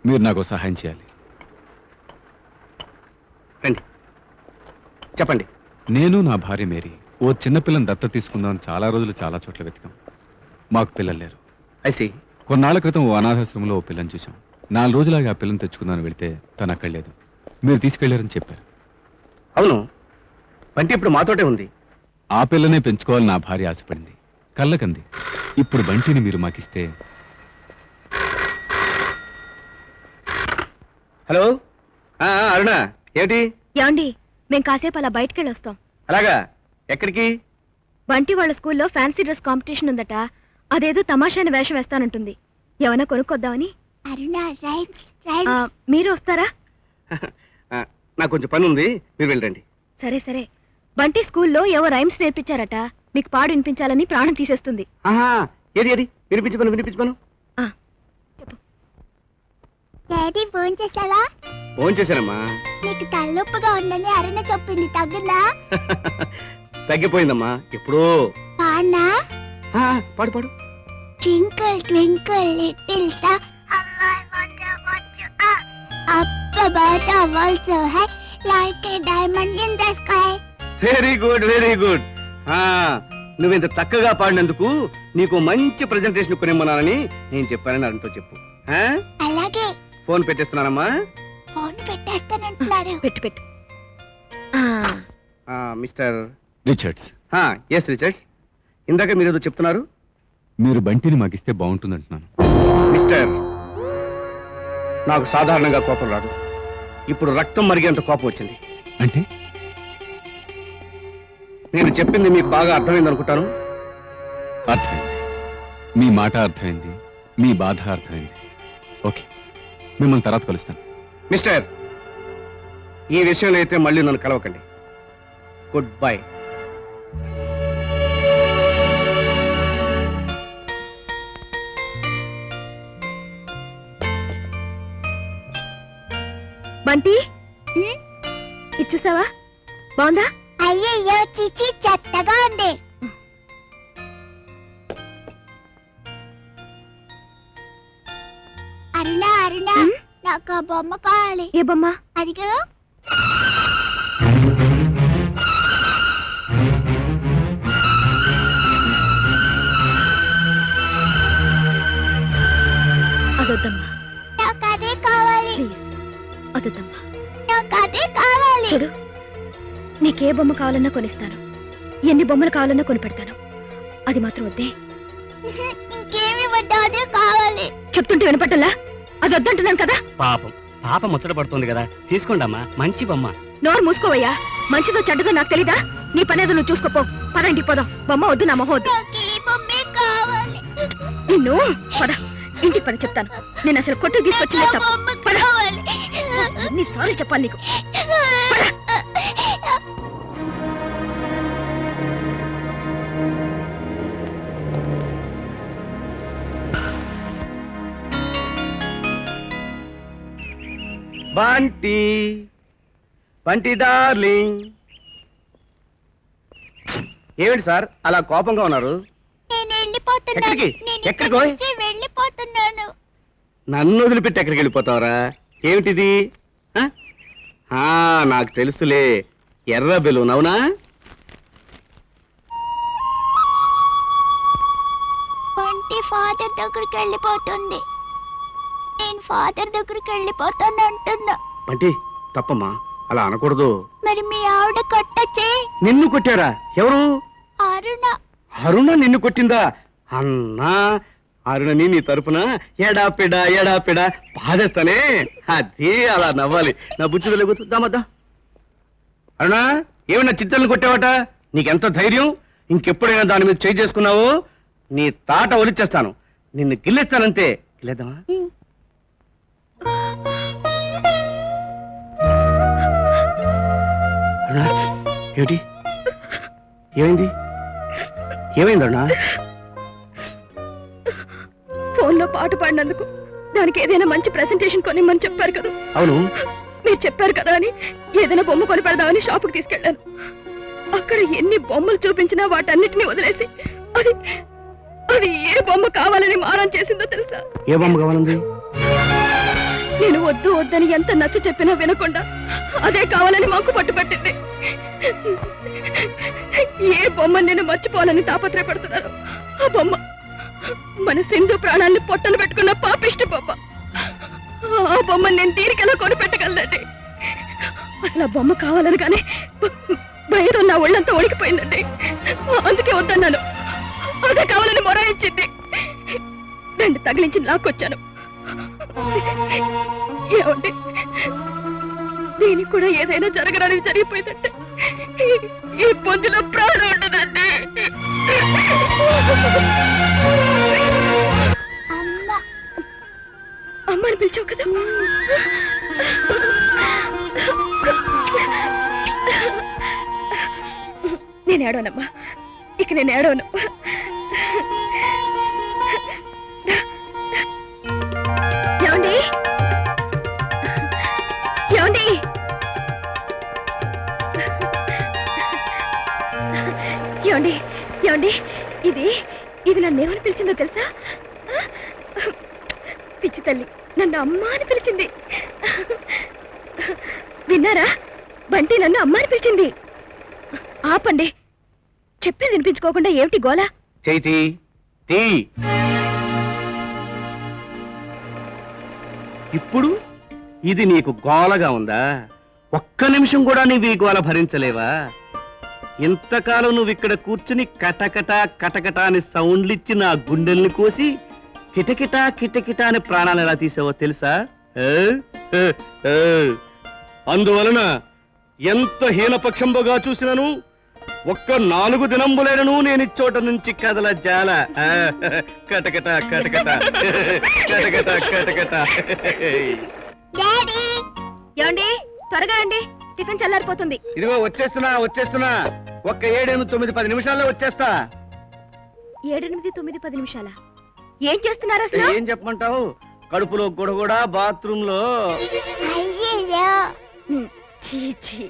మీరు నాకు సహాయం చేయాలి. రండి, చెప్పండి. నేను నా భార్య మేరీ ఓ చిన్నపిల్లని దత్త తీసుకుందామని చాలా రోజులు చాలా చోట్ల వెతికాం. మాకు పిల్లలు లేరు. ఐసి. కొన్నాళ్ల క్రితం ఓ అనాథాశ్రమంలో ఓ పిల్లని చూసాం. 4 రోజులాగా ఆ పిల్లని తెచ్చుకుందామని వెళితే తను అక్కడ లేదు. మీరు తీసుకెళ్లారని చెప్పారు. అవును, బంటి ఇప్పుడు మాతోటే ఉంది. ఆ పిల్లనే పెంచుకోవాలని నా భార్య ఆశపడింది, కళ్ళకంది. ఇప్పుడు బంటిని మీరు మాకిస్తే. హలో, అరుణ, ఏమిటి? యాండి, మేం కాసేపు అలా బయటకెళ్ళి వస్తాం. అలాగా? ఎక్కడికి? బంటి వాళ్ళ స్కూల్లో ఫ్యాన్సీ డ్రెస్ కాంపిటీషన్ ఉందట. అదేదో తమాషాని వేషం వేస్తానంటుంది. ఏమైనా కొనుక్కొద్దామని. అరుణ రైమ్స్ ఆ, రైమ్స్. మీరు వస్తారా? నాకు కొంచెం పని ఉంది, మీరు వెళ్ళండి. సరే సరే. బంటి స్కూల్లో ఏవో రైమ్స్ నేర్పించారట. మీకు పాడు వినిపించాలని ప్రాణం తీసేస్తుంది. ఆహా, ఏది ఏది వినిపించమను. చెప్పు. డాడీ ఫోన్ చేసావా? ఫోన్ చేశానమ్మా. నీకు తలనొప్పిగా ఉందని అరుణ చెప్పింది, తగ్గునా? తగ్గిపోయిందమ్మా ఎప్పుడో. పాడినా? పాడు. Twinkle twinkle little star, how I wonder what you are. Up above the world so high, like a diamond in the sky. Very good. నువ్వింత చక్కగా పాడినందుకు నీకు మంచి ప్రెజెంటేషన్ కొనిమ్మన్నానని నేను చెప్పానని అంటూ చెప్పు. అలాగే. ఫోన్ పెట్టేస్తున్నానమ్మా. ఫోన్ పెట్టేస్తానంటున్నారు. పెట్టు. మిస్టర్ రిచర్డ్స్, ఎస్ రిచర్డ్స్, ఇందాక మీరు ఏదో చెప్తున్నారు. మీరు బంటిని మాకిస్తే బాగుంటుందంటున్నాను. మిస్టర్, నాకు సాధారణంగా కోపం రాదు. ఇప్పుడు రక్తం మరిగేంత కోపం వచ్చింది. అంటే నేను చెప్పింది మీకు బాగా అర్థమైంది అనుకుంటాను. అర్థమైంది. మీ మాట అర్థమైంది, మీ బాధ అర్థమైంది. ఓకే, మిమ్మల్ని తర్వాత కలుస్తాను. మిస్టర్, ఈ విషయంలో అయితే మళ్ళీ నన్ను కలవకండి. Good bye. బంటి, ఇది చూసావా? బాగుందా? అయ్యయ్యో చిచి, చెత్తగా ఉంది. అరుణ, నాకు ఆ బొమ్మ కావాలి. ఏ బొమ్మ? అదిగో. అదొద్దమ్మా. నాకు అదే కావాలి. అదొద్దమ్మా. నాకు అదే కావాలి. చూడు, నీకే బొమ్మ కావాలన్నా కొనిస్తాను, ఎన్ని బొమ్మలు కావాలన్నా కొని పెడతాను. అది మాత్రం వద్దే. ఇంకేమి వద్దా, అదే కావాలి. చెప్తుంటే వినపట్టల్లా? అది వద్దంటున్నాను కదా. పాప ముచ్చట పడుతుంది కదా, తీసుకోండమ్మా, మంచి బొమ్మ. నోరు మూసుకోవయ్యా. మంచిదో చెడ్డదో నాకు తెలీదా? నీ పనేదో నువ్వు చూసుకోపో. పదండి పోదాం. బొమ్మ వద్దు, నా మొహం వద్దు. నాకు ఈ బొమ్మే కావాలి. నిన్ను పద, ఇంటికి పని చెప్తాను. నేను అసలు కొట్టు తీసుకొచ్చిందే నా తప్పు. బొమ్మ పద. కావాలి. ఎన్నిసార్లు చెప్పాలి నీకు? పద. బంటి డార్లింగ్, ఏమిటి సార్ అలా కోపంగా ఉన్నారు? నేను వెళ్ళిపోతున్నాను. ఎక్కడికి? నేను ఎక్కడికి? ఇక్కడి నుంచి వెళ్ళిపోతున్నాను. నన్ను వదిలిపెట్టి ఎక్కడికి వెళ్ళిపోతావరా? ఏమిటిది? నాకు తెలుసులే, ఎర్ర బెలూన్, అవునా? బంటి ఫాదర్ దగ్గరికి వెళ్ళిపోతుంది. నేను ఫాదర్ దగ్గరికి వెళ్ళిపోతాను అంటున్నా. బంటి, తప్పమ్మా, అలా అనకూడదు. మరి మీ ఆవిడ కొట్టచ్చే? నిన్ను కొట్టారా? ఎవరు? అరుణ. అరుణ నిన్ను కొట్టిందా? అన్నా, అరుణని నీ తరపున ఎడాపెడా బాధేస్తానే. అది అలా నవ్వాలి. నా బుచ్చి వెలుగుతూ దామద్దా. అరుణ, ఏమన్నా చిత్తలను కొట్టావట? నీకెంత ధైర్యం? ఇంకెప్పుడైనా దాని మీద చేయి చేసుకున్నావో నీ తాట ఒలిచేస్తాను. నిన్ను గిల్లేస్తానంతే. గిల్లేద్దామా? అరుణ, ఏమిటి? ఏమైంది? అరుణ? ఫోన్లో పాట పాడినందుకు దానికి ఏదైనా మంచి ప్రెసెంటేషన్ కొనిమ్మని చెప్పారు కదా. అవును, మీరు చెప్పారు కదా అని ఏదైనా బొమ్మ కొని పెడదామని షాపుకి తీసుకెళ్లాను. అక్కడ ఎన్ని బొమ్మలు చూపించినా వాటన్నిటిని వదిలేసి అది అది ఏ బొమ్మ కావాలని మారం చేసిందో తెలుసా? ఏ బొమ్మ కావాలండి? నేను వద్దు వద్దని ఎంత నచ్చ చెప్పినా వినకుండా అదే కావాలని మాకు పట్టుబట్టింది. ఏ బొమ్మ నేను మర్చిపోవాలని తాపత్రయపడుతున్నాను ఆ బొమ్మ మన సింధు ప్రాణాలను పొట్టలు పెట్టుకున్న పాపిష్టి బొమ్మ. ఆ బొమ్మ నేను దీనికెలా కొని పెట్టగలనండి? అసలు ఆ బొమ్మ కావాలని కానీ భయంతో నా ఒళ్ళంతా ఒడికిపోయిందండి. అందుకే వద్దన్నాను. అదే కావాలని మొరాయించింది. రెండు తగిలించి లాక్కొచ్చాను. ఏమండి, దీనికి కూడా ఏదైనా జరగడానికి జరిగిపోయిందంటే ఈ పొందులో ప్రాణం ఉండదండి. అమ్మని పిలిచావు కదా. నేను ఏడోనమ్మా, ఇక నేను ఏడవను. ఏమండి ఏమండి ఏమండి ఏమండి ఇది ఇది నన్ను ఏమని పిలిచిందో తెలుసా? పిచ్చి తల్లి నన్ను అమ్మ అని పిలిచింది. విన్నారా? బంటి నన్ను అమ్మ అని పిలిచింది. ఆపండి, చెప్పేది వినిపించుకోకుండా ఏమిటి గోలా? చైతి తీ. ఇప్పుడు ఇది నీకు గోలగా ఉందా? ఒక్క నిమిషం కూడా నీవు ఈ గోల భరించలేవా? ఇంతకాలం నువ్వు ఇక్కడ కూర్చుని కటకట కటకట అని సౌండ్లిచ్చి నా గుండెల్ని కోసి కిటకిట కిటకిట అని ప్రాణాలు ఎలా తీసావో తెలుసా? అందువలన ఎంత హీనపక్షంబుగా చూసినను ఒక్క 4 దినంబులైనను నేను చోట నుంచి కదల జాల. కటకట కటకట కటకట కటకట. ఏమండి త్వరగా అండి, టిఫిన్ చల్లారిపోతుంది. ఇదిగో వచ్చేస్తున్నా వచ్చేస్తున్నా. ఒక్క 7, 8, 9, 10 నిమిషాల్లో వచ్చేస్తా. 7, 8, 9, 10 నిమిషాల ఏం చేస్తున్నారు అసలు? ఏం చెప్పమంటావు? కడుపులో గొడగొడ, బాత్రూమ్ లో. చీ, చీ.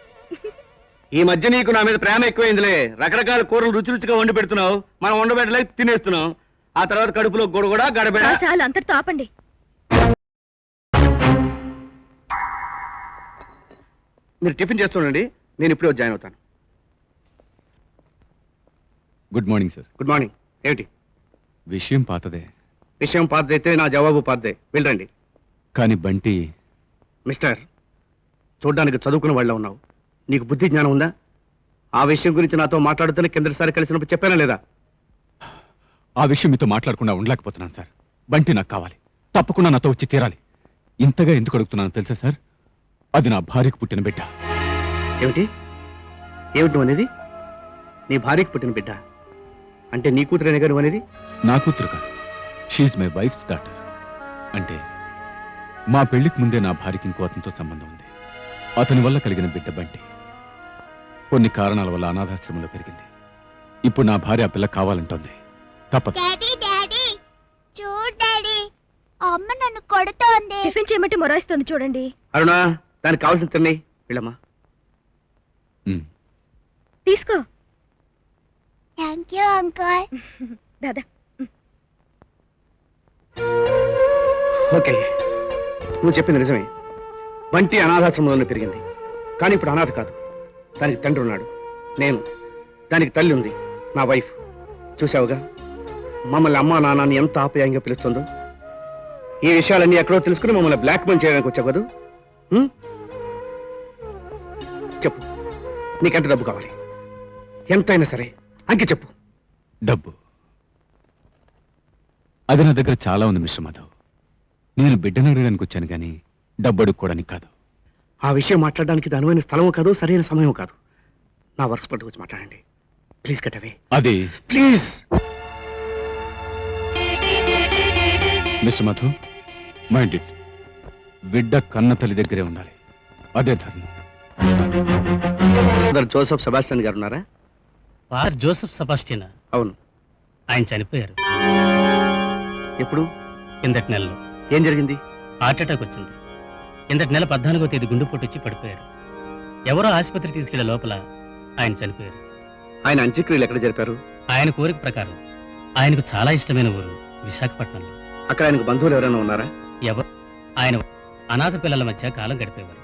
ఈ మధ్య నీకు నా మీద ప్రేమ ఎక్కువైందిలే. రకరకాల కూరలు రుచి రుచిగా వండి పెడుతున్నావు, మనం వండబెట్టలేక తినేస్తున్నావు. ఆ తర్వాత కడుపులో గొడగొడ, గడబెడ. చాలు అంతటితో ఆపండి. మీరు టిఫిన్ చేస్తుండండి, నేను ఇప్పుడే జాయిన్ అవుతాను. Good morning sir. Good morning. ఏమిటి విషయం పాతదే, విషయం పాతదైతే నా జవాబు పాతదే. వెళ్ళండి. కానీ బంటి మిస్టర్, చూడ్డానికి చదువుకున్న వాళ్ళ ఉన్నావు, నీకు బుద్ధి జ్ఞానం ఉందా? ఆ విషయం గురించి నాతో మాట్లాడుతూనే కిందసారి కలిసినప్పుడు చెప్పానా లేదా? ఆ విషయం మీతో మాట్లాడకుండా ఉండలేకపోతున్నాను సార్. బంటి నాకు కావాలి, తప్పకుండా నాతో వచ్చి తీరాలి. ఇంతగా ఎందుకు అడుగుతున్నాను తెలుసా సార్? అది నా భార్యకు పుట్టిన బిడ్డ. ఏమిటి ఏమిటి అనేది? నీ భార్యకు పుట్టిన బిడ్డ అంటే నీ కూతురనే గారు అనేది? నా కూతురు కాదు, షీఈ్ మై వైఫ్స్ డాటర్. అంటే మా పెళ్లికి ముందే నా భార్యకి ఇంకో అతనితో సంబంధం ఉంది. అతని వల్ల కలిగిన బిడ్డ బంటి కొన్ని కారణాల వల్ల అనాథాశ్రమంలో పెరిగింది. ఇప్పుడు నా భార్య ఆ పిల్ల కావాలంటోంది. తప్పదు. చూడండి, అమ్మ నన్ను కొడుతోంది. టిఫిన్ చేయమంటే మొరాయిస్తుంది చూడండి. అరుణా, దానికి కావాల్సిన తిన్నాయి. వెళ్ళమ్మా. తీసుకో. Thank you uncle. Dada. Okay, నువ్వు చెప్పింది నిజమే. బంటి అనాథాశ్రమంలోనే పెరిగింది. కానీ ఇప్పుడు అనాథ కాదు, దానికి తండ్రి ఉన్నాడు, నేను. దానికి తల్లి ఉంది, నా వైఫ్. చూసావుగా మమ్మల్ని అమ్మా నాన్నని ఎంత ఆప్యాయంగా పిలుస్తుందో. ఈ విషయాలన్నీ ఎక్కడో తెలుసుకుని మమ్మల్ని బ్లాక్మెయిల్ చేయడానికి వచ్చావు కదా? చెప్పు, నీకెంత డబ్బు కావాలి? ఎంతైనా సరే అంకి చెప్పు. డబ్బు అది నా దగ్గర చాలా ఉంది మిస్టర్ మాధవ్. నేను బిడ్డను అడగడానికి వచ్చాను కానీ డబ్బు అడుక్కోవడానికి కాదు. ఆ విషయం మాట్లాడడానికి ఇది అనువైన స్థలము కాదు, సరైన సమయం కాదు. నా వర్క్స్ పట్టు వచ్చి మాట్లాడండి ప్లీజ్. గెట్ అవే అది please. Mister Madhav, mind it. బిడ్డ కన్న తల్లి దగ్గరే ఉండాలి, అదే ధర్మం. జోసెఫ్ సెబాస్టియన్ గారు ఉన్నారా? Father Joseph Sebastian. అవును. ఆయన చనిపోయారు. ఎప్పుడు? కిందటి నెలలో. ఏం జరిగింది? హార్ట్ అటాక్ వచ్చింది. కిందటి నెల 14వ తేదీ గుండెపోటు వచ్చి పడిపోయారు. ఎవరో ఆసుపత్రి తీసుకెళ్లే లోపల ఆయన చనిపోయారు. ఆయన అంత్యక్రియలు ఎక్కడ జరిపారు? ఆయన కోరిక ప్రకారం ఆయనకు చాలా ఇష్టమైన ఊరు విశాఖపట్నంలో. అక్కడ ఆయనకు బంధువులు ఎవరైనా ఉన్నారా? ఎవరు? ఆయన అనాథ పిల్లల మధ్య కాలం గడిపేవారు.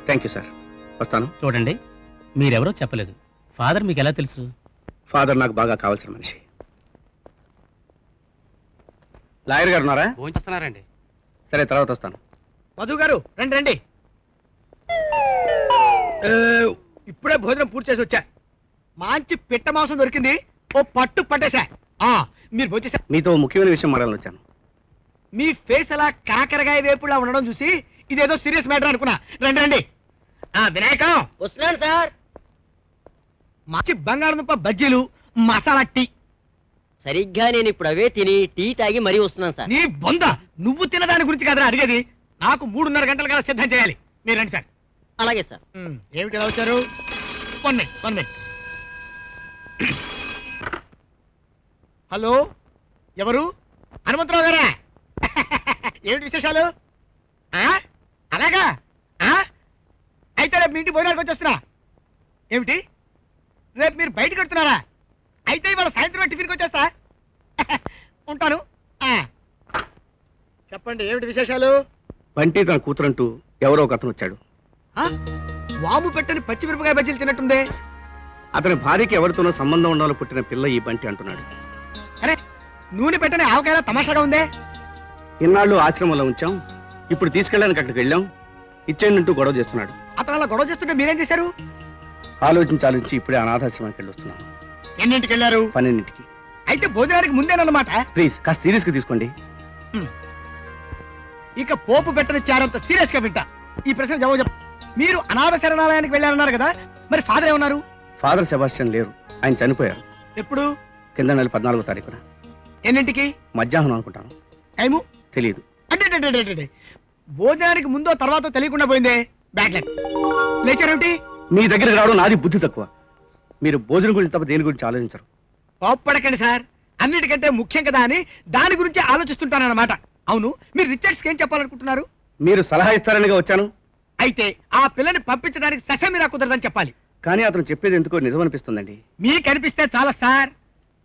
థ్యాంక్ యూ సార్, వస్తాను. చూడండి, మీరెవరో చెప్పలేదు. ఫాదర్ మీకు ఎలా తెలుసు? ఫాదర్ నాకు బాగా కావాల్సిన మనిషి. లాయర్ గారు ఉన్నారా? భోంచేస్తున్నారండి. సరే, తర్వాత వస్తాను. మధు గారు రండి రండి. ఇప్పుడే భోజనం పూర్తి చేసి వచ్చా. మంచి పిట్ట మాంసం దొరికింది, ఓ పట్టు పట్టేశా. మీరు భోజేసా? మీతో ముఖ్యమైన విషయం మాట్లాడాలని వచ్చాను. మీ ఫేస్ అలా కాకరకాయ వేపులా ఉండడం చూసి ఇదేదో సీరియస్ మ్యాటర్ అనుకున్నా. రండి రండి. వినాయకం వస్తున్నాను సార్. మంచి బంగాళదుంప బజ్జీలు, మసాలా టీ. సరిగ్గా నేను ఇప్పుడు అవే తిని టీ తాగి మరీ వస్తున్నాను సార్. నీ బొంద, నువ్వు తినదాని గురించి కదరా అడిగేది. నాకు 3:30 గంటల కల్లా సిద్ధం చేయాలి. మీరు రండి సార్. అలాగే సార్. ఏమిటి ఎలా వచ్చారు? 1 minute. హలో, ఎవరు? హనుమంతరావు గారా? ఏమిటి విశేషాలు? అలాగా? అయితే రేపు మీ ఇంటి భోజనానికి వచ్చేస్తున్నా. ఏమిటి, రేపు మీరు బయటకు వెళ్తున్నారా? అయితే ఇవాళ సాయంత్రం టిఫిన్కి వచ్చేస్తా. ఉంటాను. చెప్పండి, ఏమిటి విశేషాలు? బంటి తన కూతురంటూ ఎవరో ఒక అతను వచ్చాడు. వాము పెట్టని పచ్చిమిరపకాయ బజ్జీలు తిన్నట్టుందే. అతని భార్యకి ఎవరితోనో సంబంధం ఉండాలో పుట్టిన పిల్ల ఈ బంటి అంటున్నాడు. అరే, నూనె పెట్టని ఆవకాయ తమాషాగా ఉందే. ఇన్నాళ్ళు ఆశ్రమంలో ఉంచాం, ఇప్పుడు తీసుకెళ్ళడానికి అక్కడికి వెళ్ళాం, ఇచ్చేయండి గొడవ చేస్తున్నాడు. అతను అలా గొడవ చేస్తుంటే మీరేం చేశారు? ఆలోచించి ఇప్పుడే అనాథాశ్రమానికి వెళ్ళొస్తున్నాను. ఎన్నింటికి వెళ్ళారు? 12ంటికి. అయితే భోజనానికి ముందేనన్నమాట. ప్లీజ్ కాస్త సీరియస్ గా తీసుకోండి. ఇక పోపు పెట్టని చారంత సీరియస్ గా వింటా. ఈ ప్రశ్న జవాబు చెప్పు. మీరు అనాథ శరణాలయానికి వెళ్ళారన్నారు కదా, మరి ఫాదర్ ఏమన్నారు? ఫాదర్ సెబాస్టియన్ లేరు, ఆయన చనిపోయారు. ఎప్పుడు? కింద నెల 14వ తారీఖున. ఎన్నింటికి? మధ్యాహ్నం అనుకుంటాను. టైము తెలియదు. అంటే భోజనానికి ముందో తర్వాతో తెలియకుండా పోయిందే. Bad luck. లేచారేమిటి? మీ దగ్గరికి రావడం నాది బుద్ధి తక్కువ. మీరు భోజనం గురించి తప్ప దేని గురించి ఆలోచించరు. కోప్పడకండి సార్, అన్నిటికంటే ముఖ్యం కదా అని దాని గురించి ఆలోచిస్తుంటానన్నమాట. అవును, మీరు రిచర్డ్స్కి ఏం చెప్పాలనుకుంటున్నారు? మీరు సలహా ఇస్తారనిగా వచ్చాను. అయితే ఆ పిల్లని పంపించడానికి సశమిరా కుదరదని చెప్పాలి. కానీ అతను చెప్పేది ఎందుకో నిజమనిపిస్తుందండి. మీకు అనిపిస్తే చాలా సార్.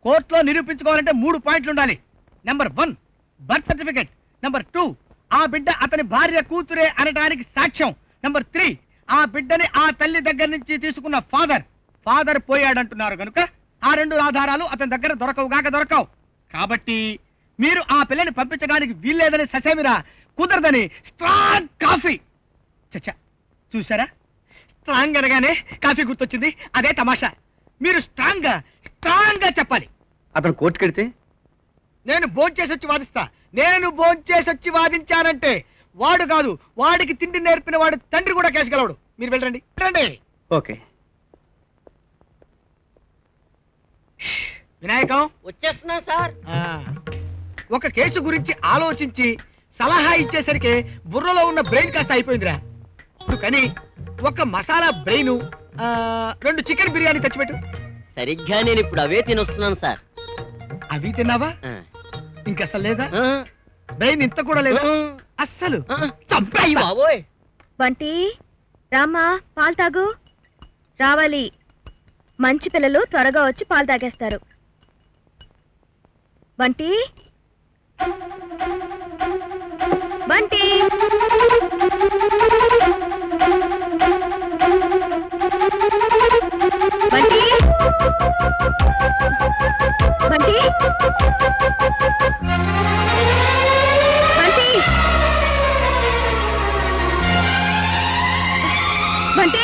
కోర్టులో నిరూపించుకోవాలంటే 3 పాయింట్లు ఉండాలి. Number 1 birth certificate. నెంబర్ 2 ఆ బిడ్డ అతని భార్య కూతురే అనడానికి సాక్ష్యం. నెంబర్ 3 ఆ బిడ్డని ఆ తల్లి దగ్గర నుంచి తీసుకున్న ఫాదర్ పోయాడంటున్నారు కనుక ఆ 2 ఆధారాలు అతని దగ్గర దొరకవు. కాబట్టి మీరు ఆ పిల్లని పంపించడానికి వీల్లేదని ససేమిరా కుదరదని స్ట్రాంగ్ కాఫీ. చచ్చా, చూసారా, స్ట్రాంగ్ అనగానే కాఫీ గుర్తొచ్చింది. అదే తమాషా. మీరు స్ట్రాంగ్ గా చెప్పాలి. అతను కోర్టుకెడితే నేను భోంచేసి వచ్చి వాదించానంటే వాడు కాదు, వాడికి తిండి నేర్పిన వాడు తండ్రి కూడా కేసు గెలవడు. మీరు వెళ్ళండి. ఓకే. వినాయకం, వచ్చేస్తున్నా సార్. ఒక కేసు గురించి ఆలోచించి సలహా ఇచ్చేసరికి బుర్రలో ఉన్న బ్రెయిన్ కాస్త అయిపోయిందిరా. ఇప్పుడు కానీ ఒక మసాలా బ్రెయిన్, 2 చికెన్ బిర్యానీ తెచ్చిపెట్టు. సరిగ్గా నేను ఇప్పుడు అవే తినొస్తున్నాను సార్. అవి తిన్నావా? ఇంకసలు లేదా? బ్రెయిన్ ఇంత కూడా లేదా? అస్సలు చంపాయి బాబోయ్. బంటి, రామ్మా, పాలు తాగు. రావాలి, మంచి పిల్లలు త్వరగా వచ్చి పాలు తాగేస్తారు. బంటి, బంటి, బంటి, బంటి, బంటి, బంటి.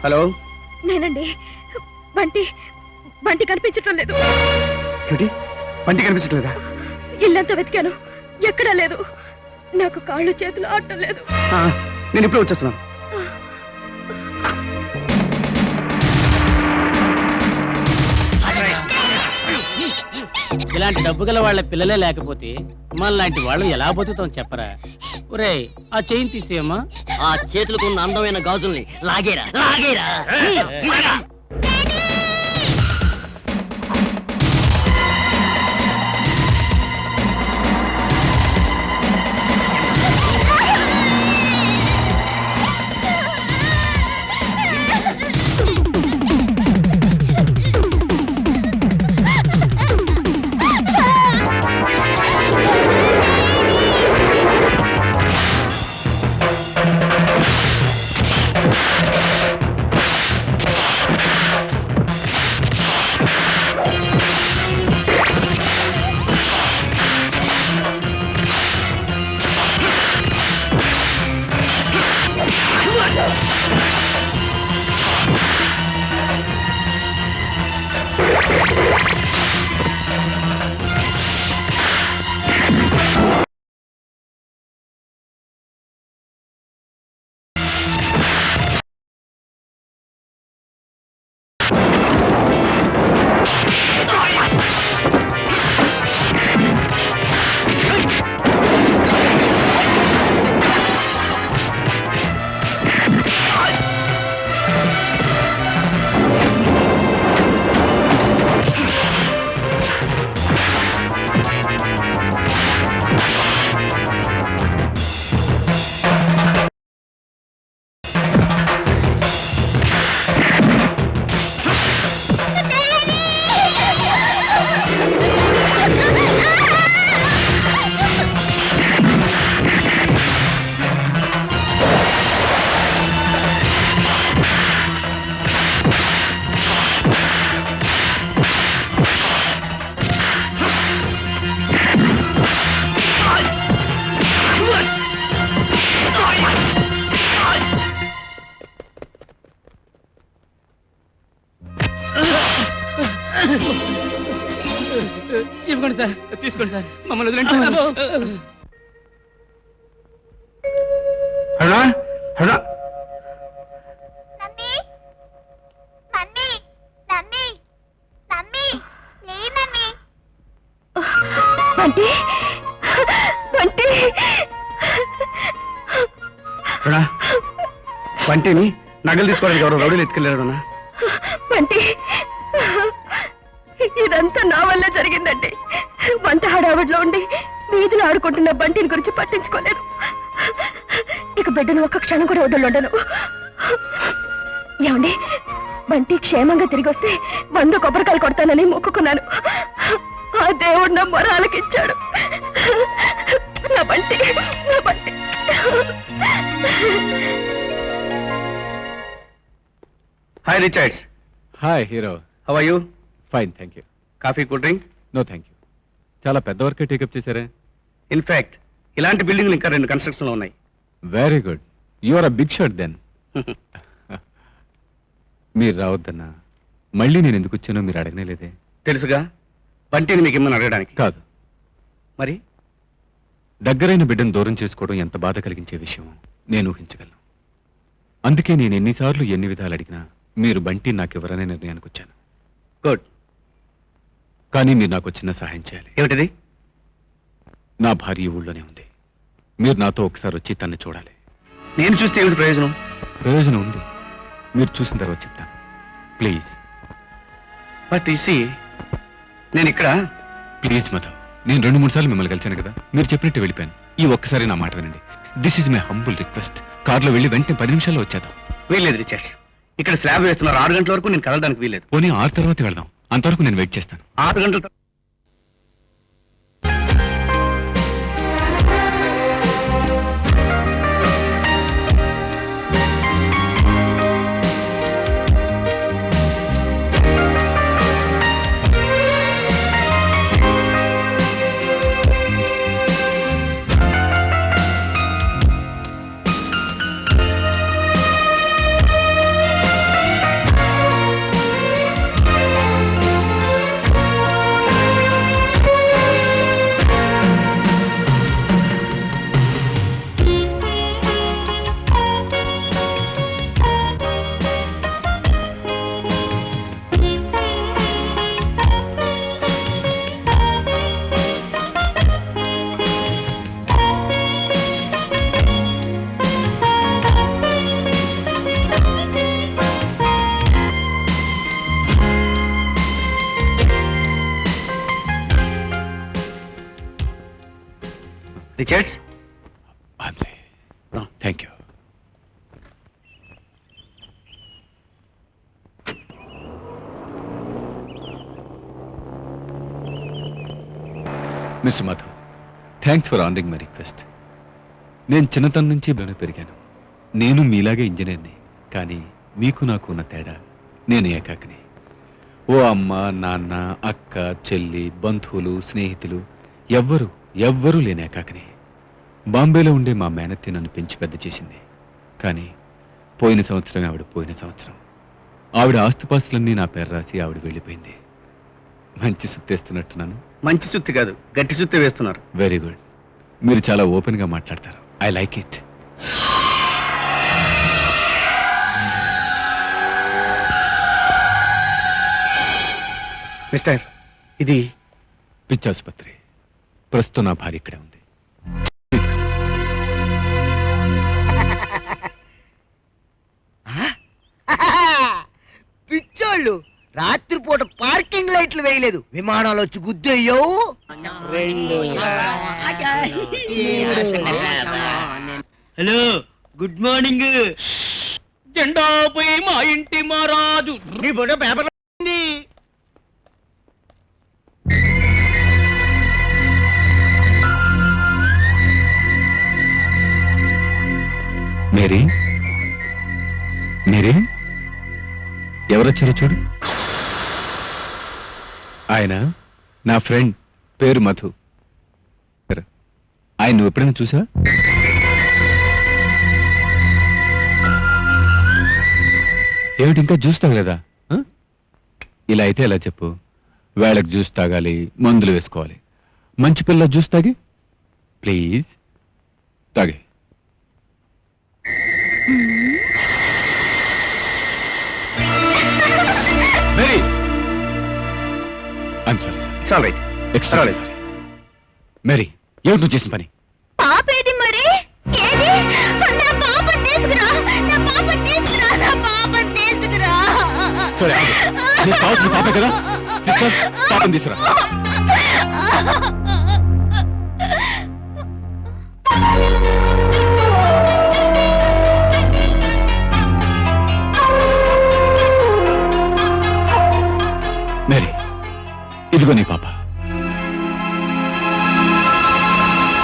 హలో, నేనండి. బంటి కనిపించటం లేదు. బంటి కనిపించట్లేదా? ఇల్లంతా వెతికాను, ఎక్కడా లేదు. నాకు కాళ్ళు చేతులు ఆడటం లేదు. నేను ఇప్పుడే వచ్చేస్తున్నాను. ఇలాంటి డబ్బు గల వాళ్ళ పిల్లలే లేకపోతే మనలాంటి వాళ్ళు ఎలా బతుకుతాం చెప్పరా? ఒరే, ఆ చైన్ తీసేయమ్మా. ఆ చేతులకున్న అందమైన గాజుల్ని లాగేరా. ఇవ్వండి సార్, తీసుకోండి సార్, మమ్మల్ని వదిలేండి. Hello hello mummy mummy mummy mummy లే మమ్మీ బంటి బంటి హలో వంటిని నగలు తీసుకోవడానికి ఎవరు రౌడీలు ఎత్తుకెళ్ళారు అన్నా. బంటి ఇదంతా నా వల్ల జరిగిందండి. వంట హడావుడిలో ఉండి వీధిలో ఆడుకుంటున్న బంటిని గురించి పట్టించుకోలేదు. ఇక బిడ్డను ఒక్క క్షణం కూడా వదలొండను. ఏమండి, బంటి క్షేమంగా తిరిగి వస్తే 100 కొబ్బరికాయలు కొడతానని మొక్కుకున్నాను. ఆ దేవుడు నా మొరాలకిచ్చాడు. నా బంటి, నా Bunty. Hi Richards, hi hero. How are you? Fine, thank you. Coffee, cool drink? No thank you. చాలా పెద్ద వర్కే టేకప్ చేశారే. ఇన్ఫాక్ట్ ఇలాంటి బిల్డింగ్లు ఇంకా 2 కన్స్ట్రక్షన్ లో ఉన్నాయి. Very good, you are a big shot then. మీరు రావద్దన్నా మళ్ళీ నేను ఎందుకు వచ్చానో మీరు అడగనేలేదే. తెలుసుగా, బంటిని మీకు ఇమ్మని అడగడానికి కాదు, మరి. దగ్గరైన బిడ్డను దూరం చేసుకోవడం ఎంత బాధ కలిగించే విషయం నేను ఊహించగలను. అందుకే నేను ఎన్నిసార్లు ఎన్ని విధాలు అడిగినా మీరు బంటి నాకు ఇవ్వరనే నిర్ణయానికి వచ్చాను. గుడ్. కానీ మీరు నాకు చిన్న సహాయం చేయాలి. ఏమిటిది? నా భార్య ఊళ్ళోనే ఉంది. మీరు నాతో ఒకసారి వచ్చి తన్ని చూడాలి. నేను చూస్తే ఏమిటి ప్రయోజనం? ప్రయోజనం ఉంది, మీరు చూసిన తర్వాత చెప్తాను. ప్లీజ్. బట్ ఈసి నేను ఇక్కడ. ప్లీజ్ మధు, నేను 2-3 సార్లు మిమ్మల్ని కలిశాను కదా, మీరు చెప్పినట్టు వెళ్ళిపోయాను. ఈ ఒక్కసారి నా మాట వినండి. This is my humble request. కార్లో వెళ్ళి వెంటనే 10 నిమిషాల్లో వచ్చేద్దాం. వీల్లేదు రిచర్డ్, ఇక్కడ స్లాబ్ వేస్తున్నారు. 6 గంటల వరకు నేను కదలడానికి వీల్లేదు. పోనీ 6 తర్వాత వెళ్దాం, అంతవరకు నేను వెయిట్ చేస్తాను. 6 గంటల Richards. Thank you. Mister Madhu, thanks for honouring my request. నేను చిన్నతనం నుంచి లోనే పెరిగాను. నేను మీలాగే ఇంజనీర్ని. కానీ మీకు నాకు ఉన్న తేడా, నేను ఏకాకిని. ఓ అమ్మ, నాన్న, అక్క, చెల్లి, బంధువులు, స్నేహితులు ఎవ్వరూ లేని ఏకాకిని. బాంబేలో ఉండే మా మేనత్తి నన్ను పెంచి పెద్ద చేసింది. కానీ పోయిన సంవత్సరం ఆవిడ ఆస్తుపాస్తులన్నీ నా పేరు రాసి ఆవిడ వెళ్ళిపోయింది. మంచి సుత్తేస్తున్నట్టున్నాను. మంచి సుత్తి కాదు, గట్టి సుత్తి వేస్తున్నారు. Very good. మీరు చాలా ఓపెన్ గా మాట్లాడతారు. I like it. మిస్టర్, ఇది పిచ్చాసుపత్రి. ప్రస్తుతం నా భార్య ఇక్కడే ఉంది. పిచ్చోళ్ళు రాత్రిపూట పార్కింగ్ లైట్లు వేయలేదు, విమానాలు వచ్చి గుద్దయ్యో. Hello, good morning. జెండాపై మా ఇంటి మహారాజు. నీ ఫోటో పేపర్లో ఉంది. మేరీ, ఎవరొచ్చారో చూడు. ఆయన నా ఫ్రెండ్, పేరు మధు. ఆయన నువ్వు ఎప్పుడైనా చూసా? ఏమిటి ఇంకా చూస్తావు కదా? ఇలా అయితే ఎలా చెప్పు, వేళకు జ్యూస్ తాగాలి, మందులు వేసుకోవాలి. మంచి పిల్ల జ్యూస్ తాగి ప్లీజ్ తాగే. Mary, I'm sorry sir. చాలా రైట్. Extra sorry. మేరీ, ఏమిటి నువ్వు చేసిన పని? పాపేది మరి ఏది? నా పాపని తీసుకురా, నా పాపని తీసుకురా, నా పాపని తీసుకురా. సరే ఆగు. నీకు కావాల్సిన పాపే కదా, సిస్టర్, పాపని తీసుకురా. మేరీ, ఇదిగో నీ పాప.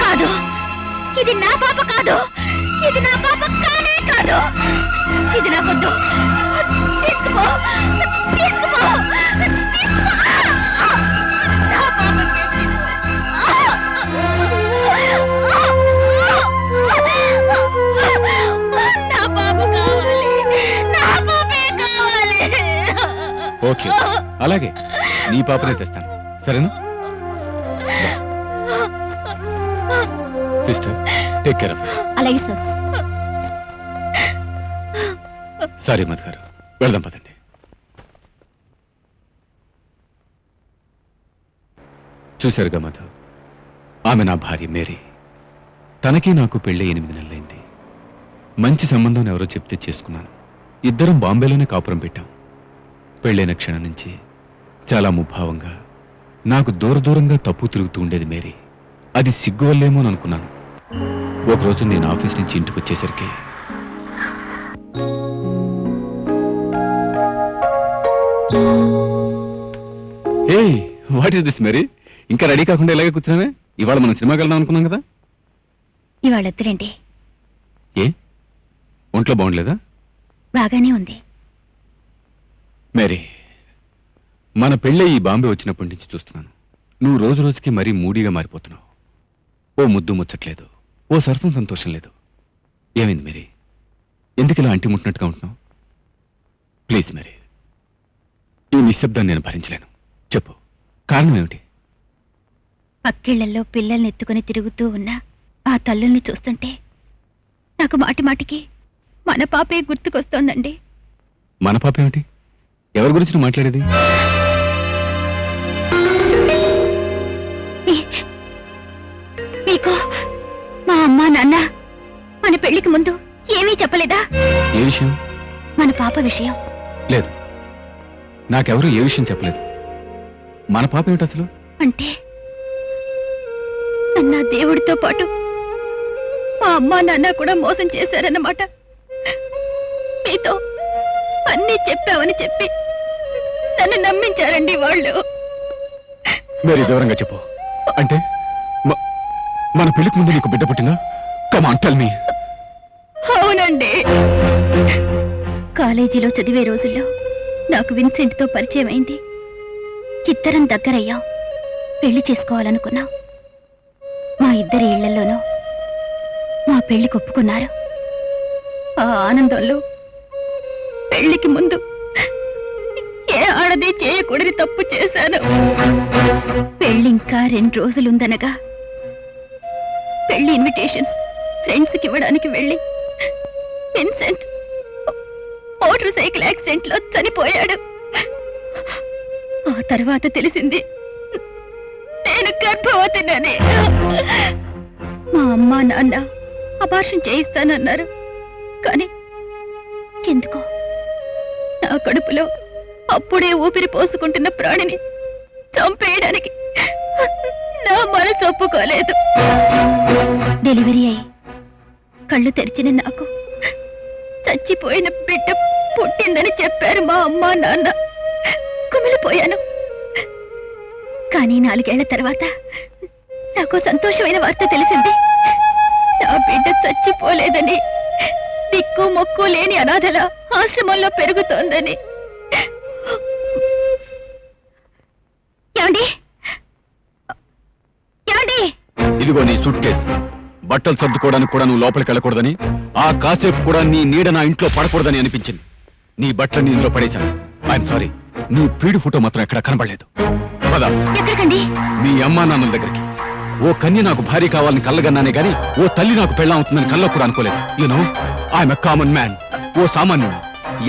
కాదు, ఇది నా పాప కాదు, ఇది నా పాప కానే కాదు. ఇది నాకొద్దు. తీసుకుపో, తీసుకుపో, తీసుకుపో. నా పాప నా పాప కావాలి, నా పాపే కావాలి. ఓకే, అలాగే నీ పాపనే తెస్తాను, సరేనా? Sister, take care of. అలాగే సార్. సారీ మధు గారు, వెళ్దాం పదండి. చూశారుగా మధు, ఆమె నా భార్య మేరీ. తనకి నాకు పెళ్ళి 8 నెలలైంది. మంచి సంబంధం ఎవరో చెప్తే చేసుకున్నాను. ఇద్దరం బాంబేలోనే కాపురం పెట్టాం. పెళ్ళైన క్షణం నుంచి చాలా ముభావంగా నాకు దూరంగా తప్పు తిరుగుతూ ఉండేది మేరీ. అది సిగ్గు వల్లేమో అని అనుకున్నాను. ఒకరోజు నేను ఆఫీస్ నుంచి ఇంటికి వచ్చేసరికి ఏయ్, వాట్ ఇస్ దిస్ మేరీ? ఇంకా రెడీ కాకుండా ఇలాగే కూర్చున్నావే? ఇవాళ మనం సినిమాకి వెళ్దాం అనుకున్నాం కదా. ఇవాళ వద్దులేండి, ఏ, ఒంట్లో బాగుండలేదా? బాగానే ఉంది. మేరీ, మన పెళ్ళే ఈ బాంబే వచ్చినప్పటి నుంచి చూస్తున్నాను. నువ్వు రోజు రోజుకి మరీ మూడీగా మారిపోతున్నావు. ఓ ముద్దు ముచ్చట్లేదు, ఓ సరసం సంతోషం లేదు. ఏమైంది మేరీ? ఎందుకు ఇలా అంటిముట్టినట్టుగా ఉంటున్నావు? ప్లీజ్ మేరీ, ఈ నిశ్శబ్దాన్ని నేను భరించలేను. చెప్పు, కారణం ఏమిటి? పక్కిళ్లలో పిల్లల్ని ఎత్తుకుని తిరుగుతూ ఉన్న ఆ తల్లుల్ని చూస్తుంటే నాకు మాటి మాటికి మన పాపే గుర్తుకొస్తోందండి. మన పాప ఏమిటి? ఎవరి గురించి నువ్వు మాట్లాడేది? మీకు మా అమ్మా నాన్న మన పెళ్లికి ముందు ఏమీ చెప్పలేదా? ఏ విషయం? మన పాప విషయం. లేదు, నాకెవరూ ఏ విషయం చెప్పలేదు. మన పాప ఏమిటి అసలు? అంటే అన్న దేవుడితో పాటు మా అమ్మా నాన్న కూడా మోసం చేశారన్నమాట. మీతో అన్నీ చెప్పావని చెప్పి నన్ను నమ్మించారండి వాళ్ళు. మీరు వివరంగా చెప్పు. అంటే మన పెళ్లికి ముందు నీకు బిడ్డ పుట్టిందా? Come on tell me. అవునండి, కాలేజీలో చదివే రోజుల్లో నాకు విన్సెంట్తో పరిచయం అయింది. ఇద్దరం దగ్గరయ్యాం. పెళ్లి చేసుకోవాలనుకున్నాం. మా ఇద్దరి ఇళ్లలోనూ మా పెళ్లి ఒప్పుకున్నారు. ఆ ఆనందంలో పెళ్లికి ముందు ఏ ఆడది చేయకూడని తప్పు చేశాను. పెళ్లి ఇంకా 2 రోజులుందనగా పెళ్లి ఇన్విటేషన్స్ ఫ్రెండ్స్కి ఇవ్వడానికి వెళ్ళి విన్సెంట్ మోటార్ సైకిల్ యాక్సిడెంట్ లో చనిపోయాడు. ఆ తర్వాత తెలిసింది నేను గర్భవతినని. మా అమ్మా నాన్న అబార్షన్ చేయిస్తానన్నారు. కానీ ఎందుకో నా కడుపులో అప్పుడే ఊపిరి పోసుకుంటున్న ప్రాణిని చంపేయడానికి నా మనసు ఒప్పుకోలేదు. డెలివరీ అయి కళ్ళు తెరిచిన నాకు చచ్చిపోయిన బిడ్డ పుట్టిందని చెప్పారు మా అమ్మా నాన్న. కుమిలిపోయాను. కానీ 4 ఏళ్ల తర్వాత నాకు సంతోషమైన వార్త తెలిసింది. నా బిడ్డ చచ్చిపోలేదని, దిక్కు మొక్కు లేని అనాథల ఆశ్రమంలో పెరుగుతోందని. ఏమండి? ఏమండి? ఇదిగో నీ సూట్ కేసు. బట్టలు సర్దుకోవడానికి కూడా నువ్వు లోపలికి వెళ్ళకూడదని, ఆ కాసేపు కూడా నీ నీడ నా ఇంట్లో పడకూడదని అనిపించింది. నీ బట్టలు ఇందులో పడేశాను. ఐఎమ్ సారీ, నీ ప్రీడి ఫోటో మాత్రం ఎక్కడ కనబడలేదు. పద. ఎక్కడికండి? మీ అమ్మా నాన్నల దగ్గరికి. ఓ కన్య నాకు భార్య కావాలని కళ్ళగన్నానే గాని ఓ తల్లి నాకు పెళ్ళం అవుతుందని కళ్ళకు కూడా అనుకోలేదు. You know I'm a common man. ఓ సామాన్యుడు.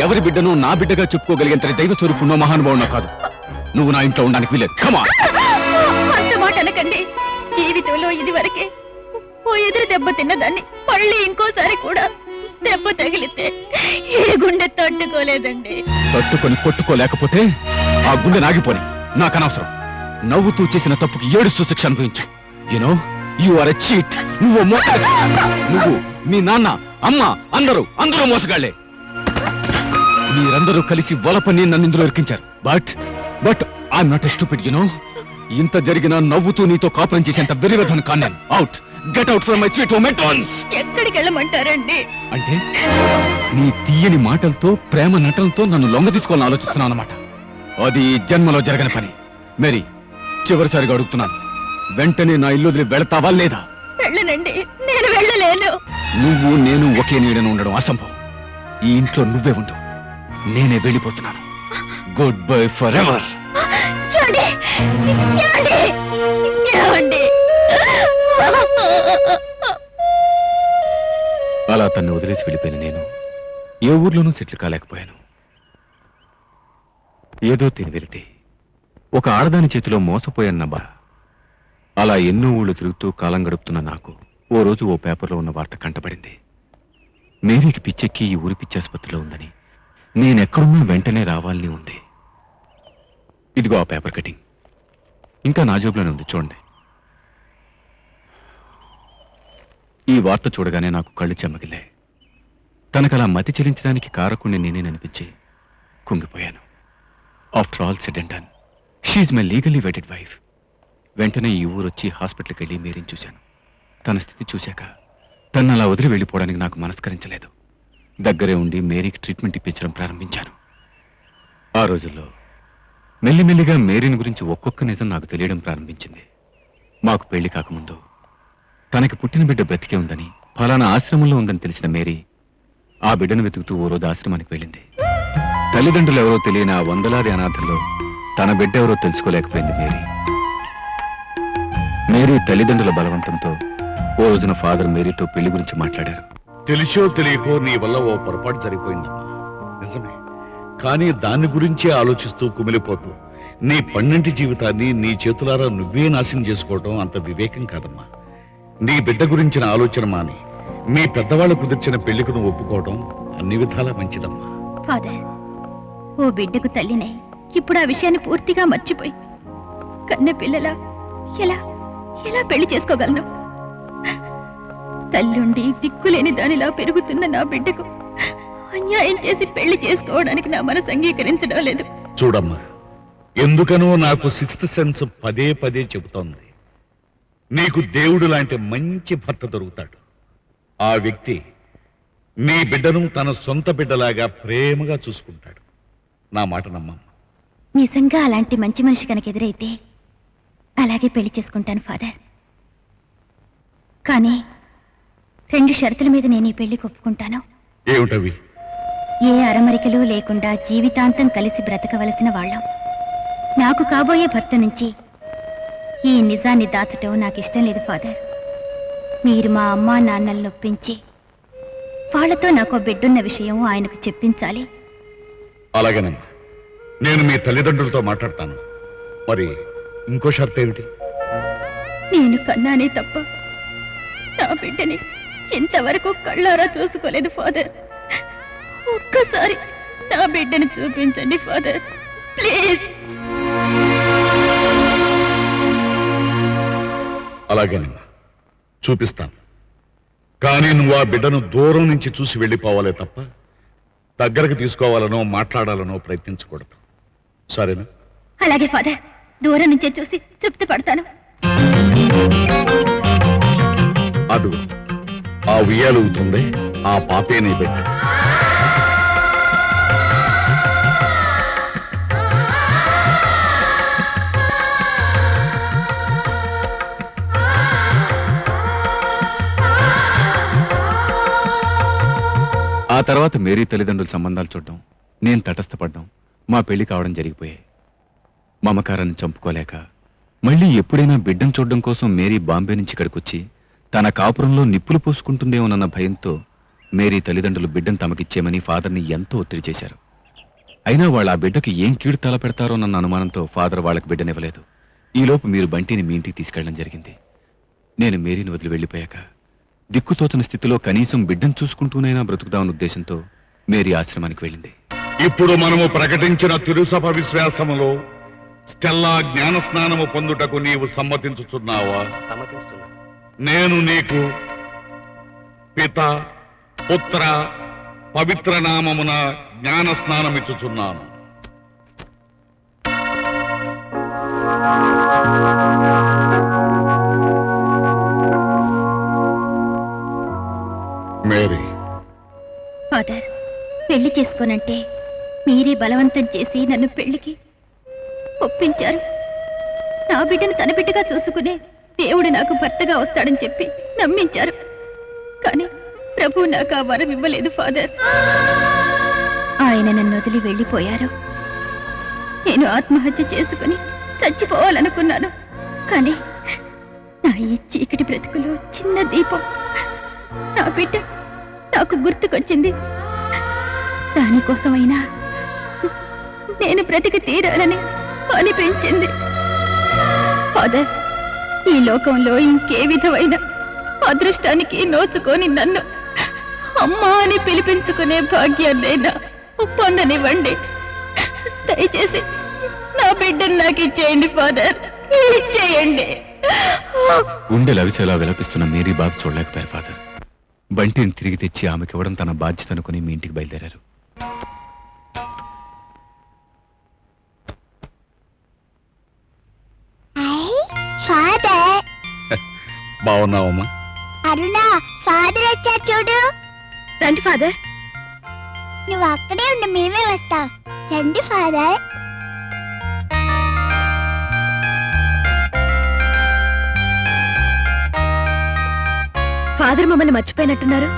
ఎవరి బిడ్డను నా బిడ్డగా చెప్పుకోగలిగేంత దైవ స్వరూపున్నో మహానుభావునో కాదు. నువ్వు నా ఇంట్లో ఉండడానికి వీలేదు. కమా అంత మాట అనకండి. జీవితంలో ఇది వరకే ఓ ఎదురు దెబ్బ తిన్నదాన్ని మళ్ళీ ఇంకోసారి కూడా దెబ్బ తగిలితే ఏ గుండె తట్టుకోలేదండి. తట్టుకొని కొట్టుకోలేకపోతే ఆ గుండె నాగిపోని. నాకు అనవసరం. నవ్వుతూ చేసిన తప్పుకి ఏడుస్తూ శిక్ష అనుభవించు. You know you are a cheat. నువ్వు మీ నాన్న అమ్మ అందరూ మోసగాళ్లే. మీరందరూ కలిసి వలపని నన్ను ఇందులో ఇరికించారు. But I'm not a stupid. You know ఇంత జరిగినా నవ్వుతూ నీతో కాపురం చేసేంత వెర్రివెధను కాను నేను. Out. Get out from my sweet home at once. ఎక్కడికి వెళ్ళమంటారండి? అంటే నీ తీయని మాటలతో ప్రేమ నటనతో నన్ను లొంగ తీసుకోవాలని ఆలోచిస్తున్నావు అన్నమాట. అది జన్మలో జరగని పని. మేరీ, చివరిసారిగా అడుగుతున్నాను, వెంటనే నా ఇల్లు వదిలి వెళతావా లేదా? వెళ్ళనండి, నేను వెళ్ళలేను. నువ్వు నేను ఒకే నీడను ఉండడం అసంభవం. ఈ ఇంట్లో నువ్వే ఉండు, నేనే వెళ్ళిపోతున్నాను. Good bye for ever. అలా తన్ని వదిలేసి వెళ్ళిపోయిన నేను ఏ ఊర్లోనూ సెటిల్ కాలేకపోయాను. ఏదో తెలివిరిటి ఒక ఆడదాని చేతిలో మోసపోయాన్నబ్బా. అలా ఎన్నో ఊళ్ళు తిరుగుతూ కాలం గడుపుతున్న నాకు ఓ రోజు ఓ పేపర్లో ఉన్న వార్త కంటపడింది. మేరీకి పిచ్చెక్కి ఈ ఊరి పిచ్చాసుపత్రిలో ఉందని, నేనెక్కడున్నా వెంటనే రావాలని ఉంది. ఇదిగో ఆ పేపర్ కటింగ్. ఇంకా నా జోబులోనే ఉంది, చూడండి. ఈ వార్త చూడగానే నాకు కళ్ళు చెమ్మగిల్లాయి. తనకలా మతి చెలించడానికి కారకుణ్ణి నేనేననిపించి కుంగిపోయాను. After all said and done, she's my legally wedded wife. వెంటనే ఈ ఊరొచ్చి హాస్పిటల్కి వెళ్ళి మేరీని చూశాను. తన స్థితి చూశాక తను అలా వదిలి వెళ్ళిపోవడానికి నాకు మనస్కరించలేదు. దగ్గరే ఉండి మేరీకి ట్రీట్మెంట్ ఇప్పించడం ప్రారంభించాను. ఆ రోజుల్లో మెల్లిమెల్లిగా మేరీని గురించి ఒక్కొక్క నిజం నాకు తెలియడం ప్రారంభించింది. మాకు పెళ్లి కాకముందు తనకి పుట్టిన బిడ్డ బ్రతికే ఉందని, ఫలానా ఆశ్రమంలో ఉందని తెలిసిన మేరీ ఆ బిడ్డను వెతుకుతూ ఓ రోజు ఆశ్రమానికి వెళ్ళింది. తల్లిదండ్రులు ఎవరో తెలియని ఆ వందలాది అనాథల్లో తన బిడ్డ ఎవరో తెలుసుకోలేకపోయింది మేరీ తల్లిదండ్రుల బలవంతంతో ఓ రోజున ఫాదర్ మేరీతో పెళ్లి గురించి మాట్లాడారు. తెలిసో తెలియకో నీ వల్ల ఓ పొరపాటు జరిగిపోయిందమ్మా, నిజమే. కానీ దాని గురించే ఆలోచిస్తూ కుమిలిపోతూ నీ పన్నెంటి జీవితాన్ని నీ చేతులారా నువ్వే నాశనం చేసుకోవడం అంత వివేకం కాదమ్మా. నీ బిడ్డ గురించిన ఆలోచన మాని మీ పెద్దవాళ్ళు కుదిర్చిన పెళ్లికి నువ్వు ఒప్పుకోవడం అన్ని విధాలా మంచిదమ్మా. ఫాదర్, ఓ బిడ్డకు తల్లినే ఇప్పుడు ఆ విషయాన్ని పూర్తిగా మర్చిపోయి కన్న పిల్లల ఎలా ఎలా పెళ్లి చేసుకోగలను? తల్లుండి దిక్కులేని దానిలా పెరుగుతున్న నా బిడ్డకు అన్యాయం చేసి పెళ్లి చేసుకోవడానికి నా మనసు అంగీకరించడం లేదు. చూడమ్మా, ఎందుకనో నాకు సిక్స్త్ సెన్స్ పదే పదే చెబుతోంది, నీకు దేవుడు లాంటి మంచి భర్త దొరుకుతాడు. ఆ వ్యక్తి నీ బిడ్డను తన సొంత బిడ్డలాగా ప్రేమగా చూసుకుంటాడు. నా మాట నమ్మమ్మా. నిజంగా అలాంటి మంచి మనిషి కనుక ఎదురైతే అలాగే పెళ్లి చేసుకుంటాను ఫాదర్. కానీ 2 షరతుల మీద నేను ఈ పెళ్లికి ఒప్పుకుంటాను. ఏమిటవి? ఏ అరమరికలు లేకుండా జీవితాంతం కలిసి బ్రతకవలసిన వాళ్ళం. నాకు కాబోయే భర్త నుంచి ఈ నిజాన్ని దాచటం నాకు ఇష్టం లేదు ఫాదర్. మీరు మా అమ్మా నాన్నల్ని నొప్పించి వాళ్ళతో నాకు బిడ్డున్న విషయం ఆయనకు చెప్పించాలి. అలాగేనమ్మా, నేను మీ తల్లిదండ్రులతో మాట్లాడతాను. మరి ఇంకో షరతు ఏమిటి? నేను కన్నానే తప్ప నా బిడ్డని ఇంతవరకు కళ్ళారా చూసుకోలేదు ఫాదర్. ఒక్కసారి నా బిడ్డని చూపించండి ఫాదర్, ప్లీజ్. అలాగేనమ్మా, చూపిస్తాను. కానీ నువ్వు ఆ బిడ్డను దూరం నుంచి చూసి వెళ్ళిపోవాలే తప్ప దగ్గరకు తీసుకోవాలనో మాట్లాడాలనో ప్రయత్నించకూడదు, సరేనా? అలాగే ఫాదర్, దూరం నుంచే చూసి తృప్తి పడతాను. అదుగు, ఆ ఉయ్యాలుగుతుంది, ఆ పాపే నీ బిడ్డ. ఆ తర్వాత మేరీ తల్లిదండ్రుల సంబంధాలు చూడడం, నేను తటస్థపడ్డం, మా పెళ్లి కావడం జరిగిపోయాయి. మమకారాన్ని చంపుకోలేక మళ్ళీ ఎప్పుడైనా బిడ్డను చూడడం కోసం మేరీ బాంబే నుంచి ఇక్కడికొచ్చి తన కాపురంలో నిప్పులు పోసుకుంటుందేమోనన్న భయంతో మేరీ తల్లిదండ్రులు బిడ్డను తమకిచ్చేయమని ఫాదర్ని ఎంతో ఒత్తిడి చేశారు. అయినా వాళ్ళు ఆ బిడ్డకి ఏం కీడు తల పెడతారోనన్న అనుమానంతో ఫాదర్ వాళ్ళకి బిడ్డనివ్వలేదు. ఈలోపు మీరు బంటిని మీ ఇంటికి తీసుకెళ్ళడం జరిగింది. నేను మేరీని వదిలి వెళ్ళిపోయాక దిక్కుతోచని స్థితిలో కనీసం బిడ్డను చూసుకుంటూనైనా బ్రతుకుదామన్న ఉద్దేశంతో మేరీ ఆశ్రమానికి వెళ్ళింది. ఇప్పుడు మనము ప్రకటించిన తిరుసభ విశ్వాసములో స్టెల్లా జ్ఞాన స్నానము పొందుటకు నీవు సమ్మతించుచున్నావా? సమ్మతిస్తున్నా. నేను నీకు పిత పుత్ర పవిత్ర నామమున జ్ఞాన స్నానమిచ్చుచున్నాను. మేరీ, ఫాదర్, పెళ్లి చేసుకోనంటే మీరే బలవంతం చేసి నన్ను పెళ్లికి ఒప్పించారు. నా బిడ్డను తన బిడ్డగా చూసుకునే దేవుడు నాకు భర్తగా వస్తాడని చెప్పి నమ్మించారు. కానీ ప్రభు నాకు ఆ వరం ఇవ్వలేదు ఫాదర్. ఆయన నన్ను వదిలి వెళ్ళిపోయారు. నేను ఆత్మహత్య చేసుకుని చచ్చిపోవాలనుకున్నాను. కానీ నా ఈ చీకటి బ్రతుకులో చిన్న దీపం, నా బిడ్డ నాకు గుర్తుకొచ్చింది. దానికోసమైనా నేను బ్రతికి తీరాలని అనిపించింది. ఫాదర్, ఈ లోకంలో ఇంకే విధమైన అదృష్టానికి నోచుకొని నన్ను అమ్మా అని పిలిపించుకునే భాగ్యాన్నైనా పొందనివ్వండి. దయచేసి నా బిడ్డను నాకు ఇచ్చేయండి ఫాదర్, ఇచ్చేయండి. గుండెలు అవిసేలా విలపిస్తున్న మేరీ బాధ చూడలేకపోయారు ఫాదర్. బంటిని తిరిగి తెచ్చి ఆమెకి ఇవ్వడం తన బాధ్యత అనుకుని మీ ఇంటికి బయలుదేరారు. ఫాదర్, బాగున్నావమ్మా? అరుణ, ఫాదర్ వచ్చా చూడు. రండి ఫాదర్. నువ్వు అక్కడే ఉండి మేమే వస్తాం. రండి ఫాదర్. ఫాదర్ మమ్మల్ని మర్చిపోయినట్టున్నారు.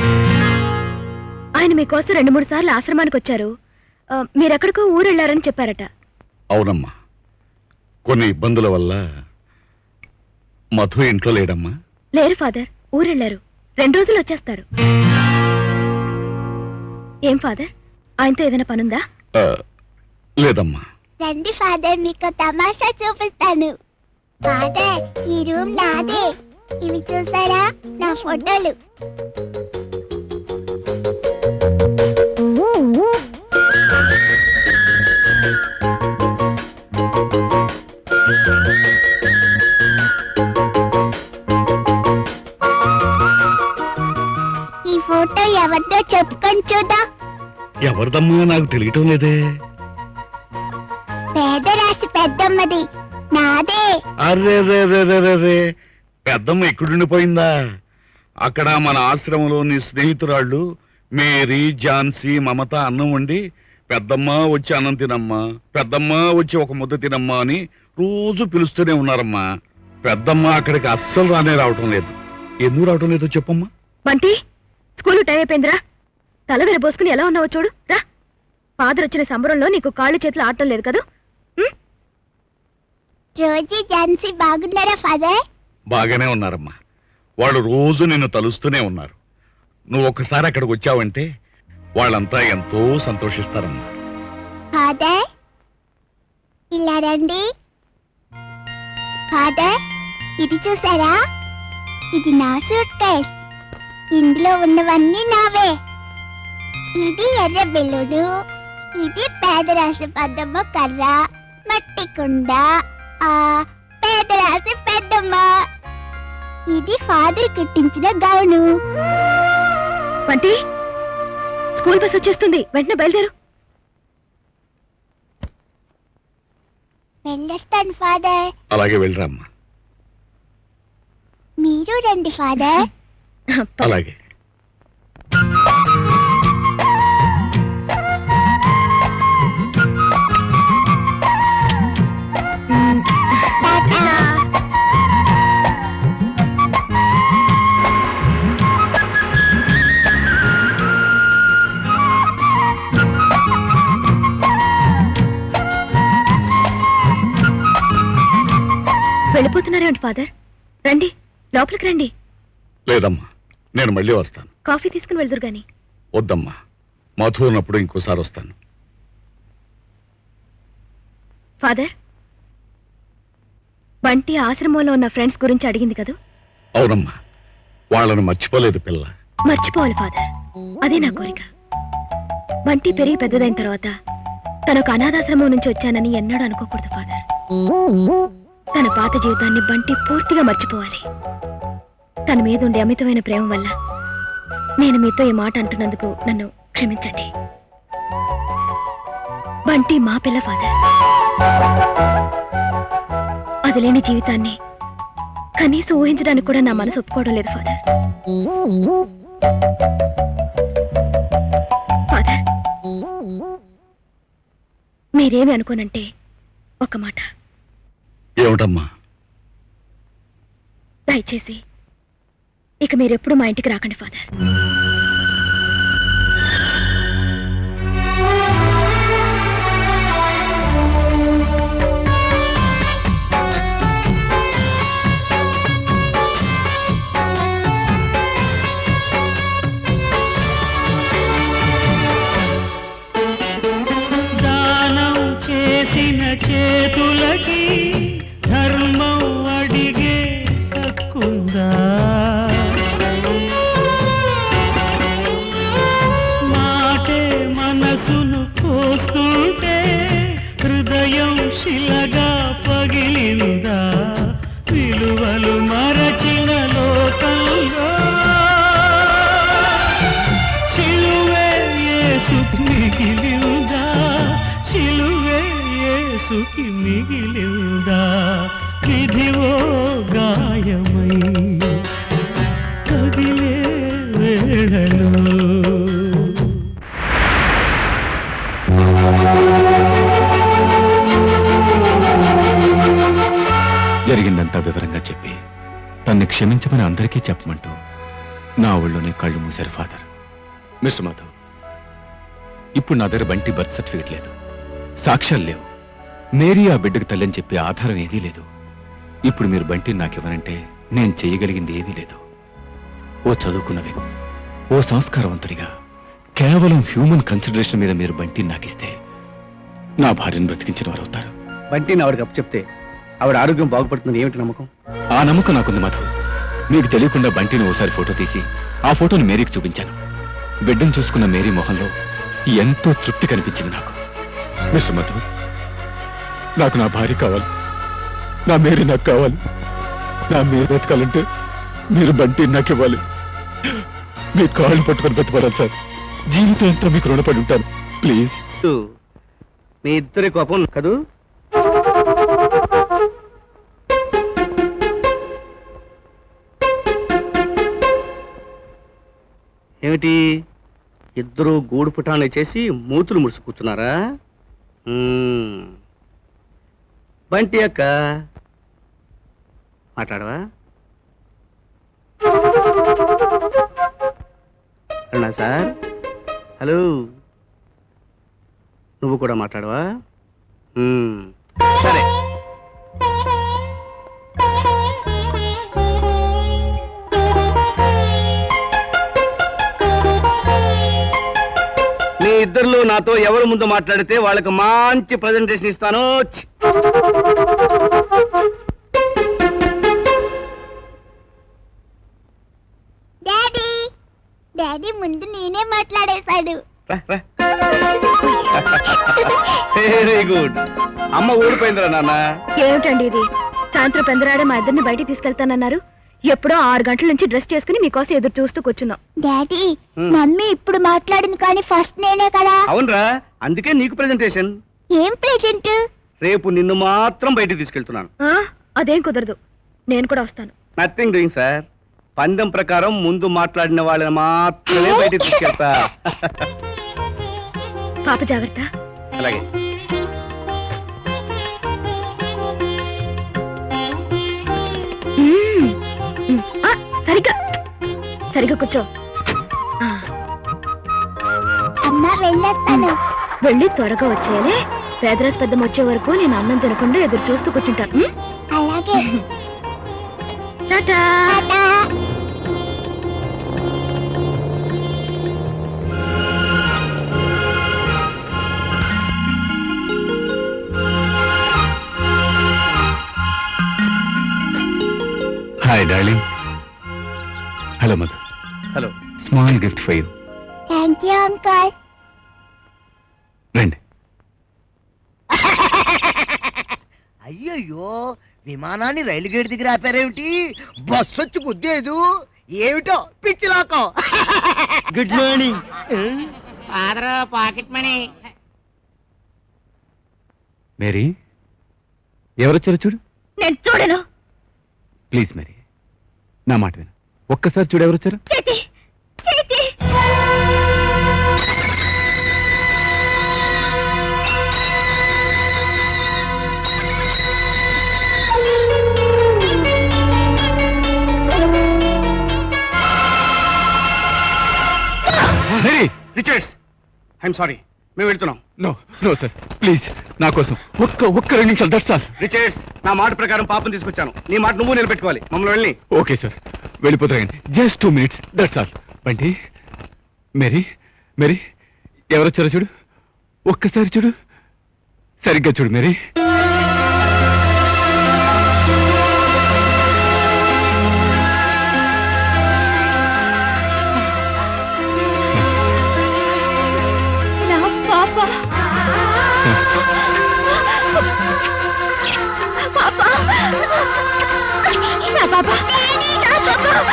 ఆయన మీకోసం 2-3 సార్లు ఆశ్రమానికి వచ్చారు. మీరెక్కడికో ఊరెళ్ళారని చెప్పారట. అవునమ్మా, కొన్ని ఇబ్బందుల వల్ల మధు ఇంట్లో లేడమ్మా. లేరు ఫాదర్, ఊరెళ్ళారు. 2 రోజులు వచ్చేస్తారు. ఏం ఫాదర్, ఆయనతో ఏదైనా పనుందా? లేదమ్మా. రండి ఫాదర్, మీకు తమాషా చూపిస్తాను. ఫాదర్, ఈ రూమ్ నాదే. ఇవి చూసారా, నా ఫోటోలు. ఈ ఫోటో ఎవరిదో చెప్పుకొని చూద్దాం. ఎవరిదమ్మా నాకు తెలియటం లేదే. పేదరాశి పెద్దమ్మది, నాదే. అరే, పెద్దమ్మ ఎక్కడుండిపోయిందా? అక్కడ మన ఆశ్రమంలో నీ స్నేహితురాళ్ళు మేరీ, ఝాన్సీ, మమత అన్నం వండి పెద్దమ్మ వచ్చి అన్నం తినమ్మా, పెద్దమ్మ వచ్చి ఒక ముద్ద తినమ్మా అని రోజు పిలుస్తూనే ఉన్నారమ్మా. పెద్దమ్మ అక్కడికి అస్సలు రావటం లేదు. ఎందుకు రావటం లేదో చెప్పమ్మా. బంటి, స్కూలు టైం అయిపోయిందిరా. తల విరబోసుకుని ఎలా ఉన్నావో చూడు రా. ఫాదర్ వచ్చిన సంబరంలో నీకు కాళ్ళు చేతులు ఆడటం లేదు కదా. రోజీ, ఝాన్సీ బాగున్నారా ఫాదర్? బాగానే ఉన్నారమ్మా. వాళ్ళు రోజు నిన్ను తలుస్తూనే ఉన్నారు. నువ్వు ఒక్కసారి అక్కడికి వచ్చావంటే వాళ్ళంతా ఎంతో సంతోషిస్తారమ్మా. ఫాదర్, ఇలా రండి. ఫాదర్, ఇది చూసారా? ఇది నా సూట్ కేస్. ఇందులో ఉన్నవన్నీ నావే. ఇది ఎర్ర బెలూను, ఇది పేదరాశి పెద్దమ్మ కర్ర, మట్టి కుండ, పేదరాశి పెద్దమ్మ. ఇది ఫాదర్ కుట్టించిన గౌను. బంటి, స్కూల్ బస్ వచ్చేస్తుంది, వెంటనే బయలుదేరు. వెళ్ళొస్తాను ఫాదర్. అలాగే వెళ్ళరామ్మా. మీరు రండి ఫాదర్. అలాగే. వెళ్ళిపోతున్నారేంటి ఫాదర్? రండి, లోపలికి రండి. లేదమ్మా, నేను మళ్ళీ వస్తాను. కాఫీ తీసుకుని వెళ్దురు గాని. వద్దమ్మా, మధు ఉన్నప్పుడు ఇంకోసారి వస్తాను. ఫాదర్, బంటి ఆశ్రమంలో ఉన్న ఫ్రెండ్స్ గురించి అడిగింది కదా? అవునమ్మా, వాళ్ళను మర్చిపోలేదు పిల్ల. మర్చిపోవాలి ఫాదర్, అదే నా కోరిక. బంటి పెరిగి పెద్దదైన తర్వాత తనొక అనాథాశ్రమం నుంచి వచ్చానని ఎన్నడూ అనుకోకూడదు ఫాదర్. తన పాత జీవితాన్ని బంటి పూర్తిగా మర్చిపోవాలి. తన మీద ఉండే అమితమైన ప్రేమ వల్ల నేను మీతో ఈ మాట అంటున్నందుకు నన్ను క్షమించండి. బంటి మా పిల్ల ఫాదర్. అది లేని జీవితాన్ని కనీసం ఊహించడానికి కూడా నా మనసు ఒప్పుకోవడం లేదు ఫాదర్. ఫాదర్, మీరేమి అనుకోనంటే ఒక మాట. ఏమిటమ్మా? దయచేసి ఇక మీరెప్పుడు మా ఇంటికి రాకండి ఫాదర్. దానం చేసిన చేతులకి ధర్మం అడిగే హక్కుందా? మాటే మనసును కోస్తుంటే హృదయం శిలగా పగిలిందా? విలువలు మరచిన లోకంలో శిలువే యేసుకి మిగిలిందా? శిలువే యేసుకి మిగిలిందా? విధివో గాయమై కదిలే వేళలో జరిగిందంతా వివరంగా చెప్పి తన్ని క్షమించమని అందరికీ చెప్పమంటూ నా ఊళ్ళోనే కళ్ళు మూశారు ఫాదర్. మిస్టర్ మాధవ్, ఇప్పుడు నా దగ్గర బంటి బర్త్ సర్టిఫికెట్ లేదు, సాక్ష్యాలు లేవు, మేరీ ఆ బిడ్డకు తల్లని చెప్పే ఆధారం ఏదీ లేదు. ఇప్పుడు మీరు బంటిని నాకివ్వనంటే నేను చేయగలిగింది ఏదీ లేదు. ఓ చదువుకున్న వ్యక్తి, ఓ సంస్కారవంతుడిగా కేవలం హ్యూమన్ కన్సిడరేషన్ మీద మీరు బంటిని నాకిస్తే నా భార్యను బ్రతికించిన వారు అవుతారు. బంటిని ఆవిడకి అప్పు చెప్తే ఆవిడ ఆరోగ్యం బాగుపడుతుంది. ఏమిటి నమ్మకం? ఆ నమ్మకం నాకుంది మాధవ్. మీకు తెలియకుండా బంటిని ఓసారి ఫోటో తీసి ఆ ఫోటోని మేరీకి చూపించాను. బిడ్డను చూసుకున్న మేరీ మొహంలో ఎంతో తృప్తి కనిపించింది నాకు. మిస్టర్ మాధవ్, నాకు నా భార్య కావాలి, నా మేరీ నాకు కావాలి. నా మీరు బ్రతకాలంటే మీరు బంటిని నాకు ఇవ్వాలి. మీ కాళ్ళు పట్టుకొని బ్రతపడాలి సార్. జీవితం ఎంతో మీకు రుణపడి ఉంటాను. ప్లీజ్. మీ ఇద్దరి కోపం కదూ? ఏమిటి, ఇద్దరు గూడు పుటాన్ని చేసి మూతులు ముడుచు కూర్చున్నారా? బంటి అక్క మాట్లాడవా? అన్నా సార్, హలో, నువ్వు కూడా మాట్లాడవా? సరే, మీ ఇద్దరిలో నాతో ఎవరు ముందు మాట్లాడితే వాళ్ళకి మంచి ప్రజెంటేషన్ ఇస్తాను. డాడీ, డాడీ ముందు నేనే మాట్లాడేశాడు. Very good. అమ్మ ఊడిపోయిందిరా నాన్న. ఏమిటండి ఇది? సాయంత్రం పెందరాడే మా ఇద్దరిని బయటికి తీసుకెళ్తానన్నారు. ఎప్పుడో 6 గంటల నుంచి డ్రెస్ చేసుకుని మీకోసం ఎదురు చూస్తూ కూర్చున్నాం. డాడీ, మమ్మీ ఇప్పుడు మాట్లాడింది కానీ ఫస్ట్ నేనే కదా. అవునరా, అందుకే నీకు ప్రెజెంటేషన్. ఏం ప్రెజెంట్? రేపు నిన్ను మాత్రం బయటికి తీసుకెళ్తున్నాను. అదేం కుదరదు, నేను కూడా వస్తాను. Nothing doing sir. పందెం ప్రకారం ముందు మాట్లాడిన వాళ్ళని మాత్రమే బయటికి తీసుకెళ్తా. పాప జాగ్రత్త. అలాగే. సరిగ్గా సరిగ్గా కూర్చో. అమ్మా వెళ్ళొస్తాను. వెళ్ళి త్వరగా వచ్చేయాలి. పేదరాజు పెద్దం వచ్చే వరకు నేను అన్నం తినకుండా ఎదురు చూస్తూ కూర్చుంటాను. అలాగే. Tata. Tata. Hi darling. Hello Madhu. Hello. Small gift for you. Thank you uncle. రండి. అయ్యయ్యో, విమానాన్ని రైలు గేట్ దగ్గర ఆపారేమిటి? బస్సు వచ్చి గుద్దేదు ఏమిటో పిచ్చిలాకం. Good morning. Father pocket money. Mary, ఎవరొచ్చారో చూడు. నేను చూడను. ప్లీజ్ మేరీ, నా మాట విను. ఒక్కసారి చూడు ఎవరొచ్చారు. చేతి చేతి. మేరీ, రిచర్డ్స్, ఐఎమ్ సారీ, మేము వెళ్తున్నాం. నో నో సార్, ప్లీజ్ నా కోసం ఒక్క 2 నిమిషాలు, దట్స్ ఆల్. రిచర్డ్స్, నా మాట ప్రకారం పాపం తీసుకొచ్చాను. నీ మాట నువ్వు నిలబెట్టుకోవాలి. మమ్మల్ని వెళ్ళి. ఓకే సార్, వెళ్ళిపోతారండి. Just 2 minutes, that's all. Bunty, Mary, Mary, ఎవరొచ్చారో చూడు. ఒక్కసారి చూడు, సరిగ్గా చూడు మేరీ. నా పాప. పాప. నా పాప. నా పాప.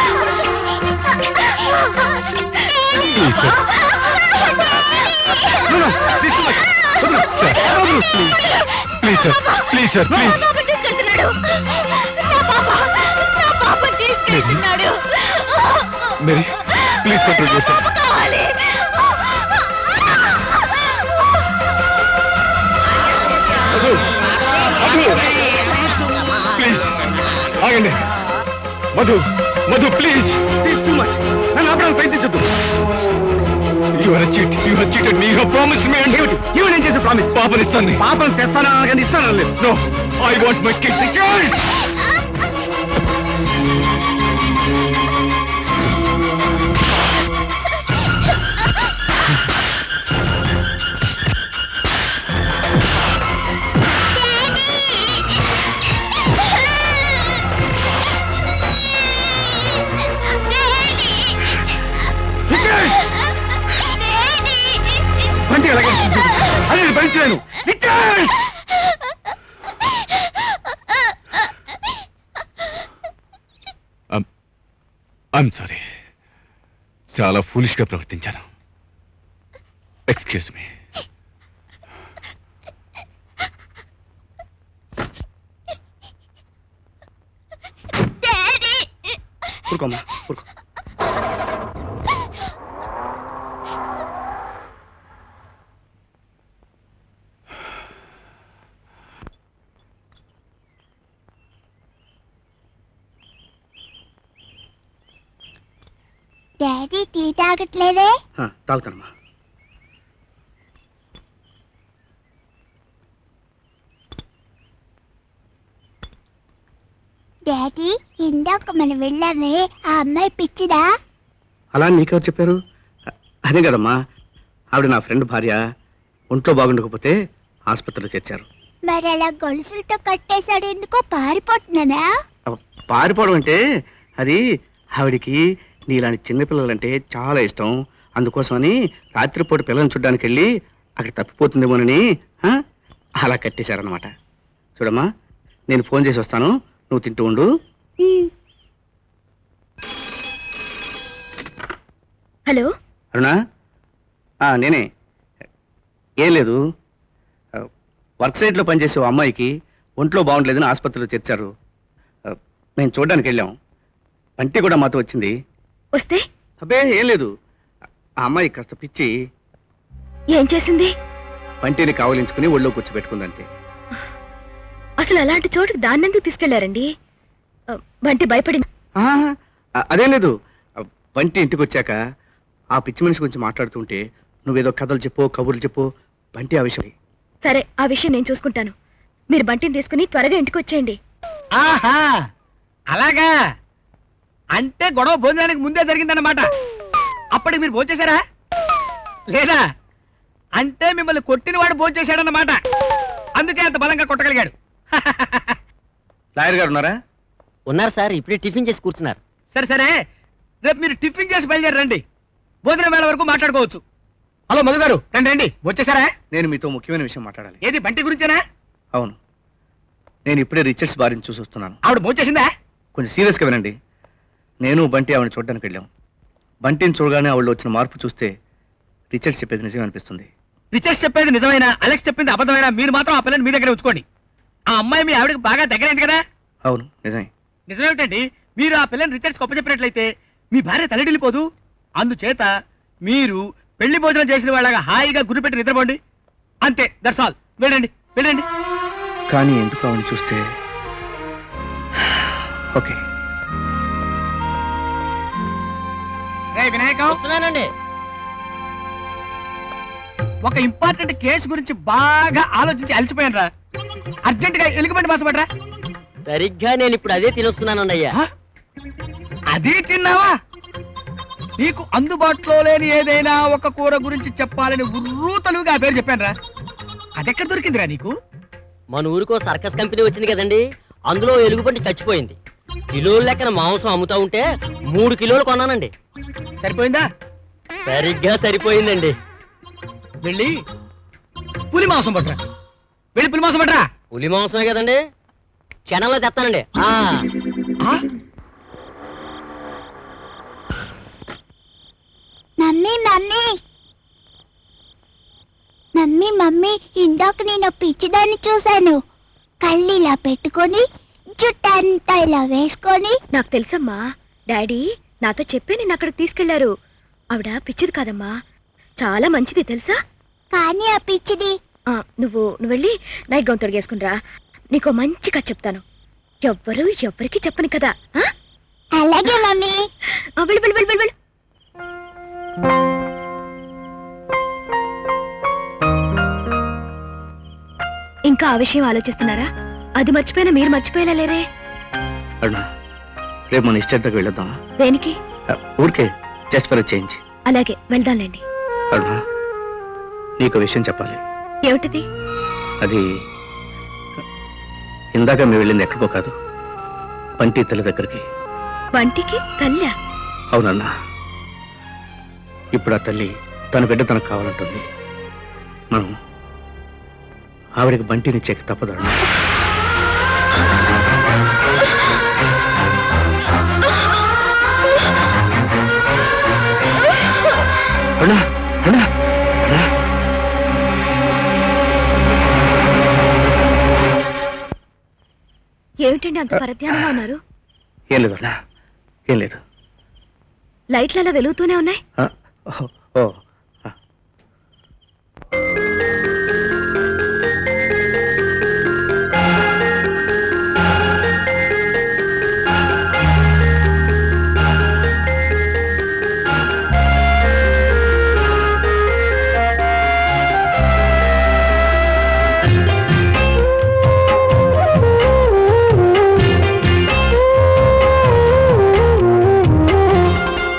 Please sir, please sir, please sir, please. నా పాప తీసుకెళ్తున్నాడు. నా పాప. నా పాప తీసుకెళ్తున్నాడు. మేరీ, ప్లీజ్ కంట్రోల్ చేస్తాను. కావాలి. మధు, మధు, ప్లీజ్ ఆగండి. Madhu, Madhu, please. Too much. నన్ను ఆపడానికి ప్రయత్నించొద్దు. You are a cheat. You have cheated me. You have promised me. And ఇవి నేను చేసే ప్రామిస్. పాపనిస్తాను. పాపం తెస్తానా కానీ ఇస్తానా లేదు. No, I want my kid. Richard! Bunty అలాగే అదే భరించలేను. రిచర్డ్స్! I'm sorry. చాలా ఫూలిష్ గా ప్రవర్తించాను. Excuse me. ఊరుకోమ్మా, ఊరుకో. డాడీ టీ తాగట్లేదే? తాగుతానమ్మా. డాడీ, ఇందాక మనం వెళ్ళామే, ఆ అమ్మాయి పిచ్చిదా? అలా నీకెవరు చెప్పారు? అదే కదమ్మా, ఆవిడ నా ఫ్రెండ్ భార్య. ఒంట్లో బాగుండకపోతే ఆసుపత్రిలో చేర్చారు. మరి అలా గొలుసులతో కట్టేశాడు ఎందుకో? పారిపోతున్నానా? పారిపోవడం అంటే అది ఆవిడికి నీలాంటి చిన్నపిల్లలంటే చాలా ఇష్టం. అందుకోసమని రాత్రిపూట పిల్లల్ని చూడ్డానికి వెళ్ళి అక్కడ తప్పిపోతుందేమోనని అలా కట్టేశారనమాట. చూడమ్మా, నేను ఫోన్ చేసి వస్తాను, నువ్వు తింటూ ఉండు. హలో అరుణా, నేనే. ఏం లేదు, వర్క్ సైట్లో పనిచేసే ఓ అమ్మాయికి ఒంట్లో బాగుండలేదని ఆసుపత్రిలో చేర్చారు. మేము చూడడానికి వెళ్ళాం. బంటి కూడా మాతో వచ్చింది. వస్తే అబ్బే ఏం లేదు, ఆ అమ్మాయి కాస్త పిచ్చి. ఏం చేసింది? బంటిని కావలించుకుని ఒళ్ళో కూర్చోబెట్టుకుందంతే. అసలు అలాంటి చోటుకు దాన్నెందుకు తీసుకెళ్లారండి? బంటి భయపడి. అదేం లేదు, బంటి ఇంటికి వచ్చాక ఆ పిచ్చి మనిషి గురించి మాట్లాడుతుంటే నువ్వేదో కథలు చెప్పు, కబుర్లు చెప్పు. బంటి ఆ విషయం. సరే, ఆ విషయం నేను చూసుకుంటాను. మీరు బంటిని తీసుకుని త్వరగా ఇంటికి వచ్చేయండి. ఆహా, అలాగా. అంటే గొడవ భోజనానికి ముందే జరిగిందన్నమాట. అప్పటికి మీరు భోంచేశారా లేదా? అంటే మిమ్మల్ని కొట్టిన వాడు భోంచేశాడన్నమాట. అందుకే అంత బలంగా కొట్టగలిగాడు. లాయర్ గారు ఉన్నారా? ఉన్నారు సార్, ఇప్పుడే టిఫిన్ చేసి కూర్చున్నారు. సరే సరే, రేపు మీరు టిఫిన్ చేసి బయలుదేరండి. భోజనం వేళ వరకు మాట్లాడుకోవచ్చు. హలో మధు గారు, రండి రండి. వచ్చేసారా? నేను మీతో ముఖ్యమైన విషయం మాట్లాడాలి. ఏది, బంటి గురించేనా? అవును, నేను ఇప్పుడే రిచర్డ్స్ భార్యను చూసి వస్తున్నాను. ఆవిడ భోంచేసిందా? కొంచెం సీరియస్గా వినండి. నేను బంటి ఆవిడ చూడడానికి వెళ్ళాం. బంటిని చూడగానే ఆవిడలో వచ్చిన మార్పు చూస్తే రిచర్డ్స్ చెప్పేది నిజం అనిపిస్తుంది. రిచర్డ్స్ చెప్పేది నిజమైనా, అలెక్స్ చెప్పింది అబద్ధమైనా మీరు మాత్రం ఆ పిల్లని మీ దగ్గర ఉంచుకోండి. ఆ అమ్మాయి మీ ఆవిడకి బాగా దగ్గరైంది కదా? అవును, నిజమే. నిజమేమిటండి, మీరు ఆ పిల్లని రిచర్డ్స్ చెప్పినట్లయితే మీ భార్య తలడిల్లిపోదు. అందుచేత మీరు పెళ్లి భోజనం చేసిన వాళ్ళగా హాయిగా గురిపెట్టి నిద్రపోండి. అంతే, దట్స్ ఆల్. వెళ్ళండి వెళ్ళండి. కానీ ఎందుకు ఆవిడ చూస్తే ఓకే. రే వినాయకం, వస్తున్నానండి. ఒక ఇంపార్టెంట్ కేసు గురించి బాగా ఆలోచించి అలసిపోయాను రా. అర్జెంట్ గా ఎలుగుబంటి మాసపడరా. సరిగ్గా నేను ఇప్పుడు అదే తినొస్తున్నానండి అయ్యా. అది తిన్నావా? నీకు అందుబాటులో లేని ఏదైనా ఒక కూర గురించి చెప్పాలని ఉర్రూతలుగా ఆ పేరు చెప్పాను రా. అదెక్కడ దొరికిందిరా నీకు? మన ఊరికో సర్కస్ కంపెనీ వచ్చింది కదండి, అందులో ఎలుగుబంటి చచ్చిపోయింది. కిలోల లెక్కన మాంసం అమ్ముతా ఉంటే 3 కిలోలు కొన్నానండి. సరిపోయిందా? సరిగ్గా సరిపోయిందండి. వెళ్ళి పులి మాంసం పట్టరా. వెళ్ళి పులి మాంసం పట్టరా. పులి మాంసమే కదండి, క్షణంలో తెస్తానండి. మమ్మీ మమ్మీ మమ్మీ మమ్మీ, ఇందాక నేను పిచ్చిదాన్ని చూశాను. కళ్ళు ఇలా పెట్టుకొని జుట్టంతా ఇలా వేసుకొని. నాకు తెలుసమ్మా, డాడీ నాతో చెప్పి నిన్ను అక్కడికి తీసుకెళ్లారు. ఆవిడ పిచ్చిది కాదమ్మా, చాలా మంచిది తెలుసా. కానీ ఆ పిచ్చిది. నువ్వు వెళ్ళి నైట్ గౌన్ తొడిగేసుకునిరా. నీకు మంచి కథ చెప్తాను, ఎవ్వరికి చెప్పను కదా. అలాగే మమ్మీ. వెళ్ళు వెళ్ళు వెళ్ళు వెళ్ళు. ఇంకా ఆ విషయం ఆలోచిస్తున్నారా? అది మర్చిపోయినా మీరు మర్చిపోయేలా లేరే. అరుణ, రేపు మన ఇష్టంతకు వెళ్ళొద్దాం. దేనికి? ఊరికే, జస్ట్ ఫర్ చేంజ్. అలాగే వెళ్దాంలేండి. అరుణ, నీకు విషయం చెప్పాలి. ఏమిటిది? అది ఇందాక మేము వెళ్ళింది ఎక్కడికో కాదు, బంటి తల్లి దగ్గరికి. బంటికి తల్లి? అవునన్నా, ఇప్పుడు ఆ తల్లి తన బిడ్డ తనకు కావాలంటుంది. మనం ఆవిడకి బంటిని చెక్ తప్పదు. అన్నా అన్నా అన్నా, ఏమిటండి అంత పరధ్యానంగా ఉన్నారు? ఏం లేదు అన్నా, ఏం లేదు. లైట్లు అలా వెలుగుతూనే ఉన్నాయి. ఓ,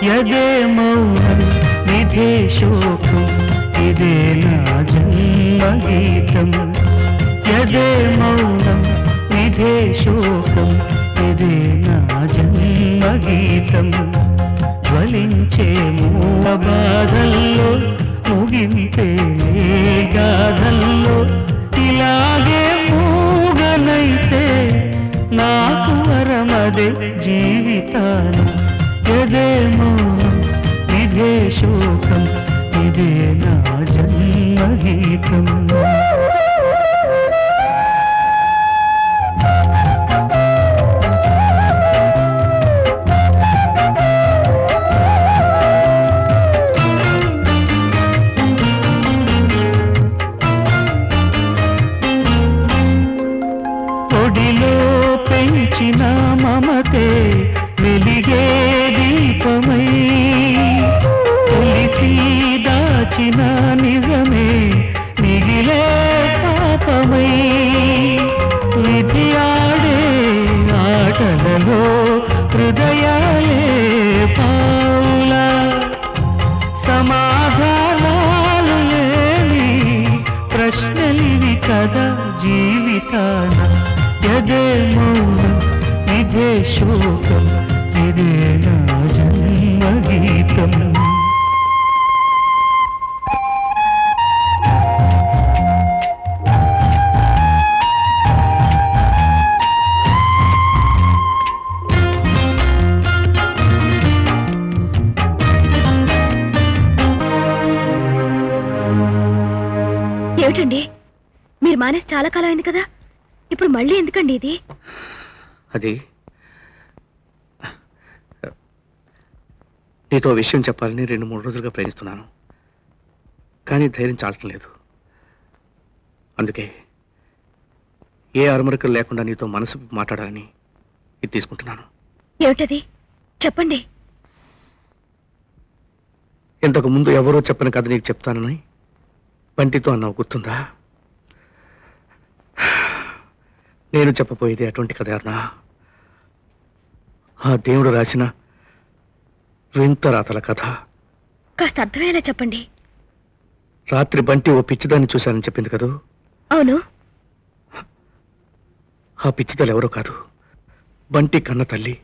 యదే మౌనం నిధే శోకం, ఇదే నా జన్మగీతం. యదే మౌనం నిధే శోకం, ఇదే నా జన్మగీతం. జ్వలించే మూల బాధల్లో ముగింపే గాథల్లో, ఇలాగే మూగనైతే నాకు వరమదే జీవితాలు. యదే మౌనం నిధే శోకం, ఇదే నా జన్మగీతం. ఒడిలో పెంచిన మమతే వెలిగే దీపమై, ఒలిసి దాచిన నిజమే మిగిలే పాపమై. విధి ఆడే ఆటలలో హృదయాలే తాన యదే మౌనం ఇదే శోకం ఇదే నా జన్మ గీతం. ఏమిటండి మీరు మానేసి చాలా కాలం అయింది కదా, ఇప్పుడు మళ్ళీ ఎందుకండి ఇది? అది నీతో విషయం చెప్పాలని 2-3 రోజులుగా ప్రయత్నిస్తున్నాను, కానీ ధైర్యం చాలటం లేదు. అందుకే ఏ అరమరికలు లేకుండా నీతో మనసు మాట్లాడాలని ఇది తీసుకుంటున్నాను. ఏమిటది చెప్పండి. ఇంతకు ముందు ఎవరో చెప్పని కథ నీకు చెప్తానని బంటితో అన్నావు, గుర్తుందా? నేను చెప్పబోయేది అటువంటి కథ అన్నా. ఆ దేవుడు రాసిన వింత రాతల కథ. కాస్త అర్థమయ్యేలా చెప్పండి. రాత్రి బంటి ఓ పిచ్చిదాన్ని చూశానని చెప్పింది కదూ? అవును. ఆ పిచ్చిదలు ఎవరో కాదు, బంటి కన్న తల్లి.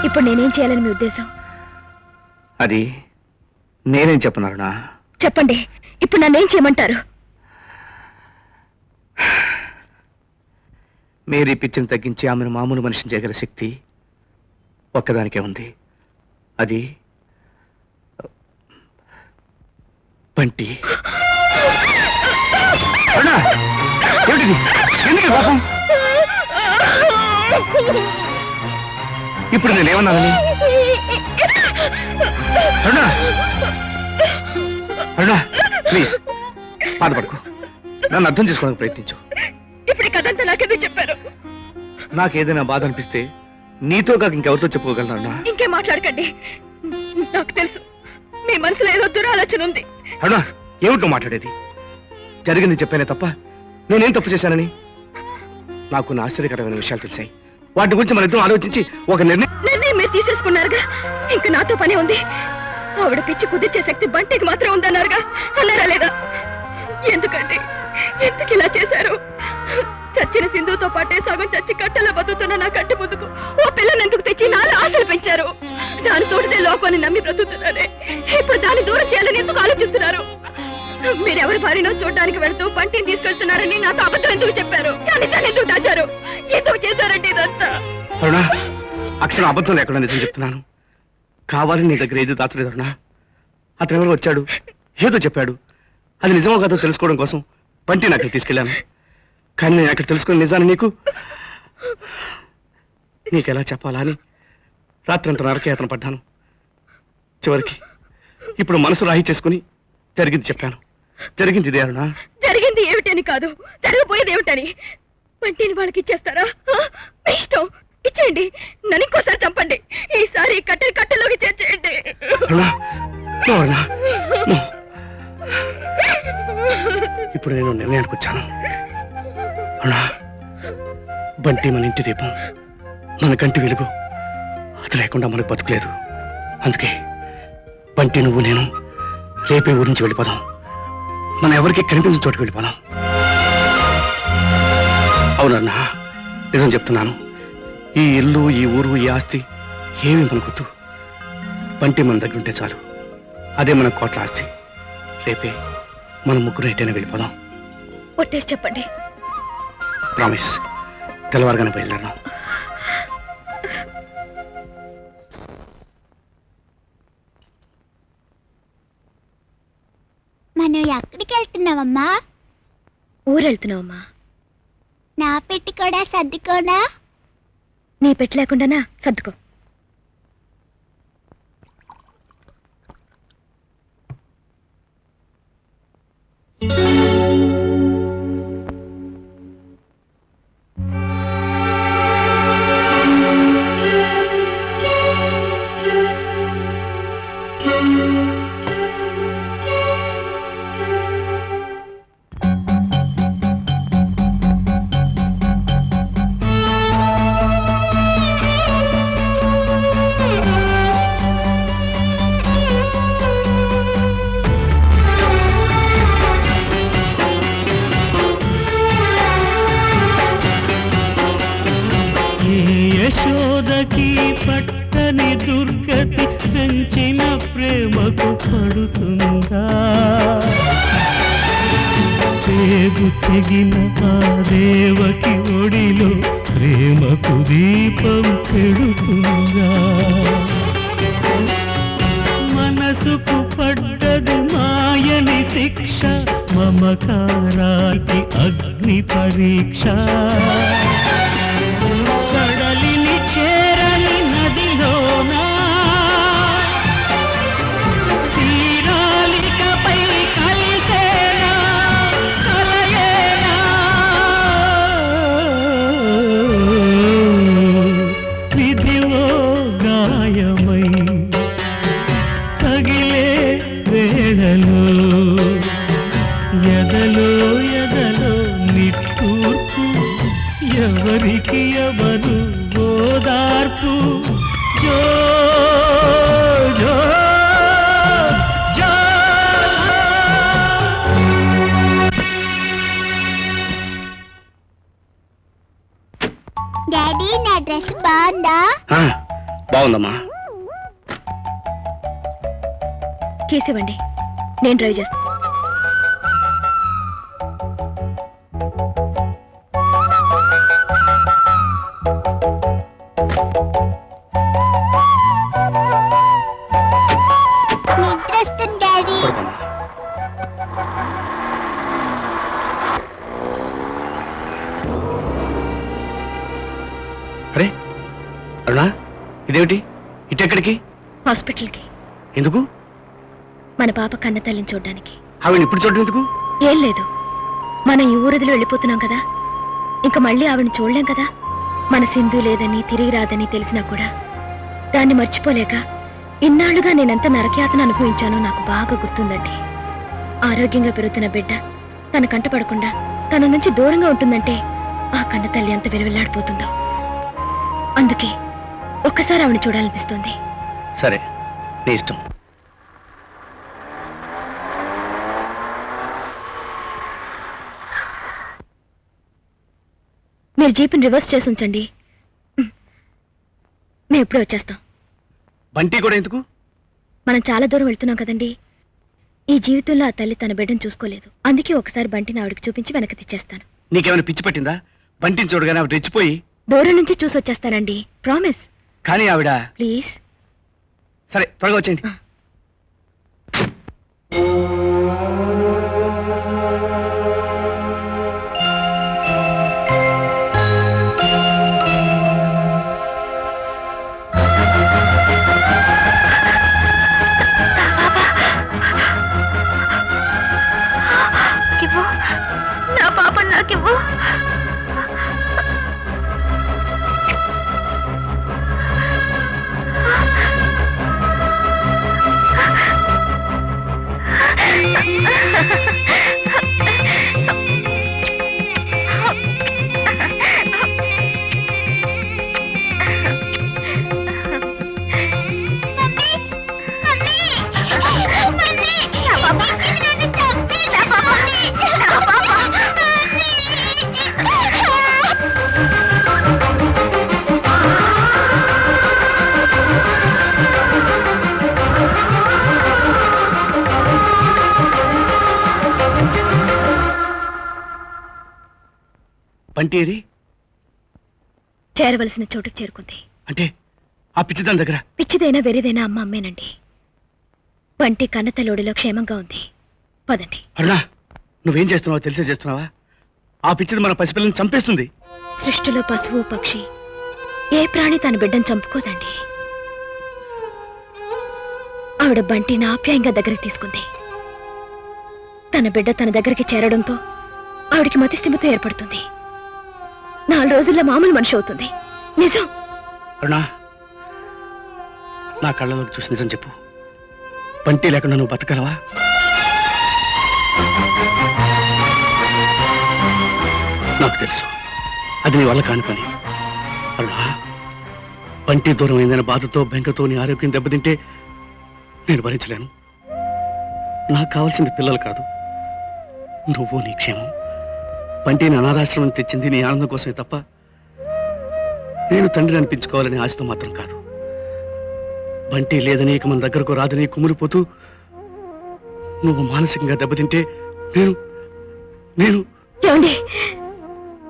ఇప్పుడు నేనేం చేయాలని మీ ఉద్దేశం? అది నేనేం చెప్పనరునా? చెప్పండి, ఇప్పుడు నన్నేం చేయమంటారు? మేరీ పిచ్చిని తగ్గించి ఆమెను మామూలు మనిషిని చేయగల శక్తి ఒక్కదానికే ఉంది. అది బంటి. ఏమిటిది? ఎందుకు కోపం? ఇప్పుడు నేనేమన్నానని? అరుణా, అరుణా, ప్లీజ్ బాధపడకు, నన్ను అర్థం చేసుకోవడానికి ప్రయత్నించు. ఇప్పుడు కథంతా నాకెందుకు చెప్పారు? నాకేదైనా బాధ అనిపిస్తే నీతో కాక ఇంకెవరితో చెప్పుకోగలను అరుణా. ఇంకేం మాట్లాడకండి, నాకు తెలుసు మీ మనసులో ఏదో దురాలోచన ఉంది. అరుణా, ఏమిటో మాట్లాడేది? జరిగింది చెప్పానే తప్ప నేనేం తప్పు చేశానని? నాకు నా ఆశ్చర్యకరమైన విషయాలు తెలిసాయి. వాటి గురించి మన ఇద్దరం ఆలోచించి ఒక నిర్ణయం మీరు తీసేసుకున్నారుగా, ఇంకా నాతో పని ఉంది. ఆవిడ పిచ్చి కుదిర్చే శక్తి బంటికి మాత్రం ఉందన్నారుగా, అన్నారా లేదా? ఎందుకండి ఎందుకు ఇలా చేశారు? చచ్చిన సింధుతో పాటే సగం చచ్చి కట్టెలా బతుకుతున్న నా కంటి ముందుకు ఓ పిల్లని ఎందుకు తెచ్చి నాలో ఆశలు పెంచారు? దాని తోటిదే లోకాన్ని నమ్మి బ్రతుకుతున్నారే, ఇప్పుడు దాన్ని దూరం చేయాలని ఎందుకు ఆలోచిస్తున్నారు? మీరెవరి భార్యనో చూడడానికి వెళ్తూ బంటిని తీసుకెళ్తున్నారని నాతో అబద్ధం ఎందుకు చెప్పారు? కానీ దాన్ని ఎందుకు దాచారు? ఎందుకు చేశారండి ఇదంతా? అరుణా, అక్షరం అబద్ధం లేకుండా నిజం చెప్తున్నాను. కావాలని నీ దగ్గర ఏది దాచలేదు అరుణా. అతను ఎవరు వచ్చాడు, ఏదో చెప్పాడు. అది నిజమో కాదో తెలుసుకోవడం కోసం బంటిని అక్కడికి తీసుకెళ్ళాను. కానీ నేను అక్కడ తెలుసుకున్న నిజాన్ని నీకెలా చెప్పాలా అని రాత్రంతా నరకయాతన పడ్డాను. చివరికి ఇప్పుడు మనసు రాయి చేసుకుని జరిగింది చెప్పాను. జరిగింది ఇదే అరుణా. జరిగింది ఏమిటని కాదు, జరగబోయేది ఏమిటని. బంటిని వాళ్ళకి ఇచ్చేస్తారా? మీ ఇష్టం, ఇచ్చేయండి. నన్ను ఇంకోసారి చంపండి. ఈసారి కట్టెలోకి చేర్చేయండి. Aruna, no Aruna, no. ఇప్పుడు నేను నిర్ణయానికి వచ్చాను. అరుణా, బంటి మన ఇంటి దీపం, మన కంటి వెలుగు. అది లేకుండా మనకు బతుకులేదు. అందుకే బంటి, నువ్వు, నేను రేపే ఊరి నుంచి వెళ్ళిపోదాం. మనం ఎవరికి కనిపించిన చోటుకి వెళ్ళిపోదాం. అవునన్నా, నిజం చెప్తున్నాను. ఈ ఇల్లు, ఈ ఊరు, ఈ ఆస్తి ఏమీ మనకొద్దు. బంటి మన దగ్గర ఉంటే చాలు. అదే మన కోట్ల ఆస్తి. రేపే మనం ముగ్గురు ఎటైనా వెళ్ళిపోదాం. ఒట్టేసి చెప్పండి. ప్రామిస్. తెల్లవారుగానే బయలుదేరదాం. మనం ఎక్కడికి వెళ్తున్నావమ్మా? ఊరెళ్తున్నావమ్మా. నా పెట్టి కూడా సర్దుకోనా? నీ పెట్టి లేకుండానా? సర్దుకో. యశోదకి పట్టని దుర్గతి పెంచిన ప్రేమకు పడుతుందా? పేగు తెగిన ఆ దేవకి ఒడిలో ప్రేమకు దీపం పెడుతుందా? మనసుకు పడ్డది మాయని శిక్ష, మమకారాకి అగ్ని పరీక్ష. కడలిని చేరని నదిలోనా తీరాలికపై కలిసేనా కలయేనా? విధివో గాయమై తగిలే వేళలో ఎదలో నిట్టూర్పు, ఎవరికి ఎవరు ఓదార్పు? జో జో జో. డాడీ నా డ్రెస్ బాగుందా? బాగుందమ్మా. కేసివ్వండి, నేను డ్రైవ్ చేస్తాను. నిద్ర వస్తుంది డాడీ. అరే అరుణా, ఇదేమిటి ఇటెక్కడికి? హాస్పిటల్కి. ఎందుకు? మన పాప కన్న తల్లిని చూడ్డానికి. ఆవిడ ఇప్పుడు చూడడం ఎందుకు? ఏం లేదు, మనం ఈ ఊరదిలో వెళ్ళిపోతున్నాం కదా, ఇంకా మళ్ళీ ఆవిడని చూడలేం కదా. మన సింధు లేదని తిరిగి రాదని తెలిసినా కూడా దాన్ని మర్చిపోలేక ఇన్నాళ్లుగా నేనెంత నరకయాతన అనుభవించానో నాకు బాగా గుర్తుందండి. ఆరోగ్యంగా పెరుగుతున్న బిడ్డ తన కంట పడకుండా తన నుంచి దూరంగా ఉంటుందంటే ఆ కన్న తల్లి ఎంత విలువెల్లాడిపోతుందో. అందుకే ఒక్కసారి ఆవిడని చూడాలనిపిస్తుంది. సరే, నీ ఇష్టం. మీరు జీపుని రివర్స్ చేసి ఉంచండి, మేము ఎప్పుడూ వచ్చేస్తాం. బంటి కూడా ఎందుకు? మనం చాలా దూరం వెళ్తున్నాం కదండి. ఈ జీవితంలో ఆ తల్లి తన బిడ్డను చూసుకోలేదు, అందుకే ఒకసారి బంటిని ఆవిడకి చూపించి వెనక్కి తెచ్చేస్తాను. నీకేమైనా పిచ్చి పట్టిందా? బంటిని చూడగానే ఆవిడ రెచ్చిపోయి దూరం నుంచి చూసి వచ్చేస్తానండి, ప్రామిస్. కానీ ఆవిడ ప్లీజ్. సరే, త్వరగా వచ్చేయండి. నా పాప నాకివ్వు. బంటి ఏది? చేరవలసిన చోటుకు చేరుకుంది. అంటే ఆ పిచ్చిదాని దగ్గర? పిచ్చిదైనా వేరేదైనా అమ్మ అమ్మేనండి. బంటి కన్నతలోడిలో క్షేమంగా ఉంది. పదండి. అరుణా, నువ్వేం చేస్తున్నావో తెలిసే చేస్తున్నావా? ఆ పిచ్చిది మన పసిపిల్లని చంపేస్తుంది. సృష్టిలో పశువు పక్షి ఏ ప్రాణి తన బిడ్డను చంపుకోదండి. ఆవిడ బంటిని ఆప్యాయంగా దగ్గరికి తీసుకుంది. తన బిడ్డ తన దగ్గరికి చేరడంతో ఆవిడికి మతిస్థిమితం ఏర్పడుతుంది. 4 రోజుల్లో మామూలు మనిషి అవుతుంది. నిజం. అరుణా, నా కళ్ళలోకి చూసి నిజం చెప్పు. బంటి లేకుండా నువ్వు బతకగలవా? నాకు తెలుసు, అది నీ వల్ల కాని పని. అరుణా, బంటి దూరం అయిందన్న బాధతో బెంకతో నీ ఆరోగ్యం దెబ్బతింటే నేను భరించలేను. నాకు కావాల్సింది పిల్లలు కాదు, నువ్వు నీ క్షేమం. బంటిని అనాథాశ్రమం తెచ్చింది నీ ఆనందం కోసమే తప్ప నేను తండ్రిని అనిపించుకోవాలని ఆశతో మాత్రం కాదు. బంటి లేదని ఇక మన దగ్గరకు రాదని కుమిలిపోతూ నువ్వు మానసికంగా దెబ్బతింటే నేను ఏమండి,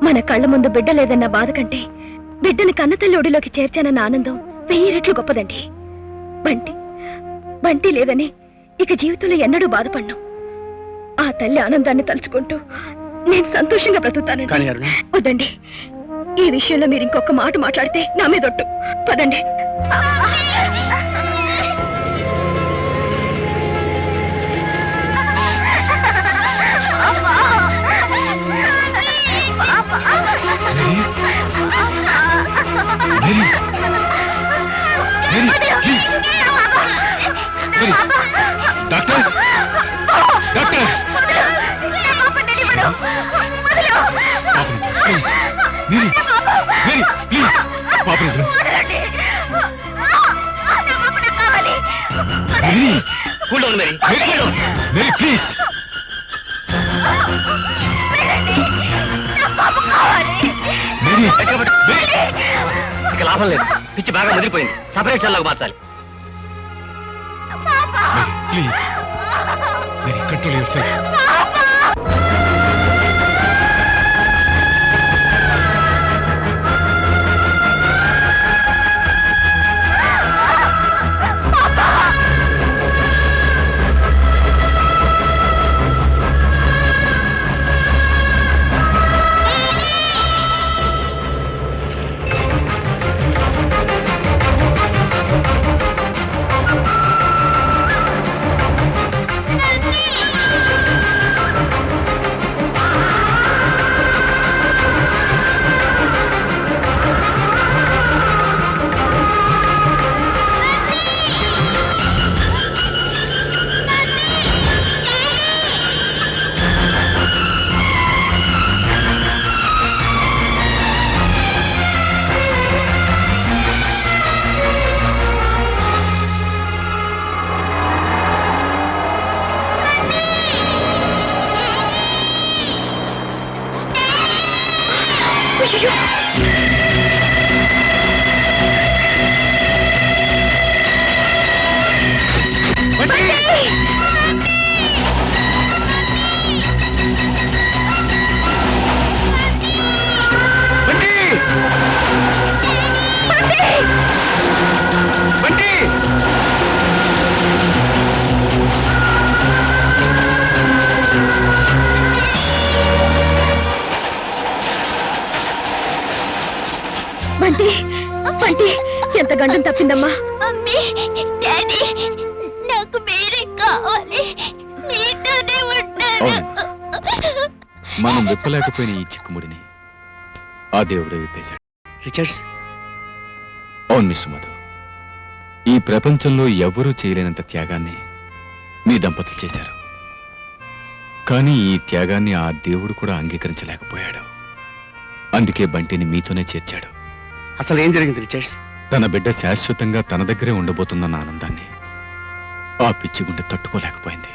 మన కళ్ళ ముందు బిడ్డ లేదన్న బాధ కంటే బిడ్డని కన్నతల్లి ఒడిలోకి చేర్చానన్న ఆనందం 1000 రెట్లు గొప్పదండి. బంటి లేదని ఇక జీవితంలో ఎన్నడూ బాధపడ్ను. ఆ తల్లి ఆనందాన్ని తలుచుకుంటూ నేను సంతోషంగా బ్రతుకుతానండి. కానీ అరుణ, వద్దండి, ఈ విషయంలో మీరు ఇంకొక మాట మాట్లాడితే నా మీదొట్టు. పదండి. డాక్టర్ డాక్టర్ ప్లీజ్ ఇక లాభం లేదు. పిచ్చి బాగా ముదిరిపోయింది. సపరేట్ సెల్లోకి మార్చాలి. Please very control your self. Bunty, ఎంత గండం తప్పిందమ్మా. మమ్మీ, డాడీ, నాకు మీరే కావాలి. మీతోనే ఉంటాను. మనం విప్పలేకపోయిన ఈ చిక్కుముడిని ఆ దేవుడే విప్పేశాడు. రిచర్డ్స్, అవును మిస్టర్ మధు, ఈ ప్రపంచంలో ఎవరూ చేయలేనంత త్యాగాన్ని మీ దంపతులు చేశారు. కానీ ఈ త్యాగాన్ని ఆ దేవుడు కూడా అంగీకరించలేకపోయాడు. అందుకే బంటిని మీతోనే చేర్చాడు. అసలు ఏం జరిగింది రిచర్డ్స్? తన బిడ్డ శాశ్వతంగా తన దగ్గరే ఉండబోతున్న ఆనందాన్ని ఆ పిచ్చి గుండె తట్టుకోలేకపోయింది.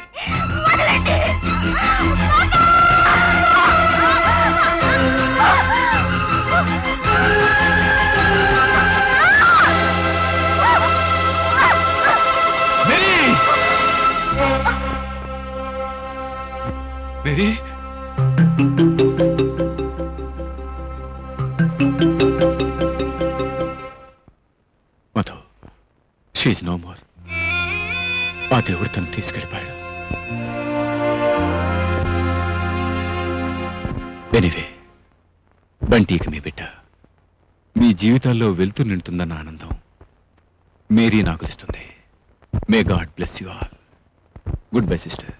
Mary, Madhu, she's no more. ఆ దేవుడు తను తీసుకెళ్ళిపోయాడు. ఎనీవే, బంటీకి మీ బిడ్డ మీ జీవితాల్లో వెళ్తూ నిండుతుందన్న ఆనందం మేరీ నాకు ఇస్తుంది. May God bless you all. Good bye sister.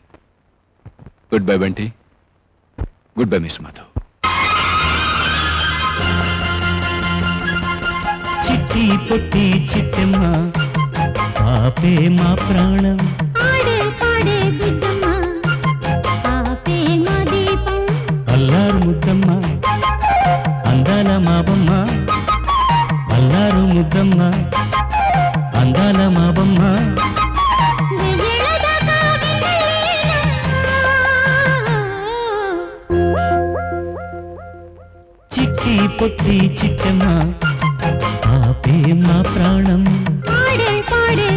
Good bye Bunty. Good bye mister Madhav. చిట్టి పొట్టి చిట్టమ్మ ఆపే మా ప్రాణం, ఆడే పాడే బిడ్డమ్మ, ఆపే మా దీపం. అల్లారు ముద్దమ్మ అందాల మాబమ్మ, అల్లారు ముద్దమ్మ అందాల మాబమ్మ. చిట్టి పొట్టి చిట్టమ్మ నీవే మా ప్రాణం పాడే పాడే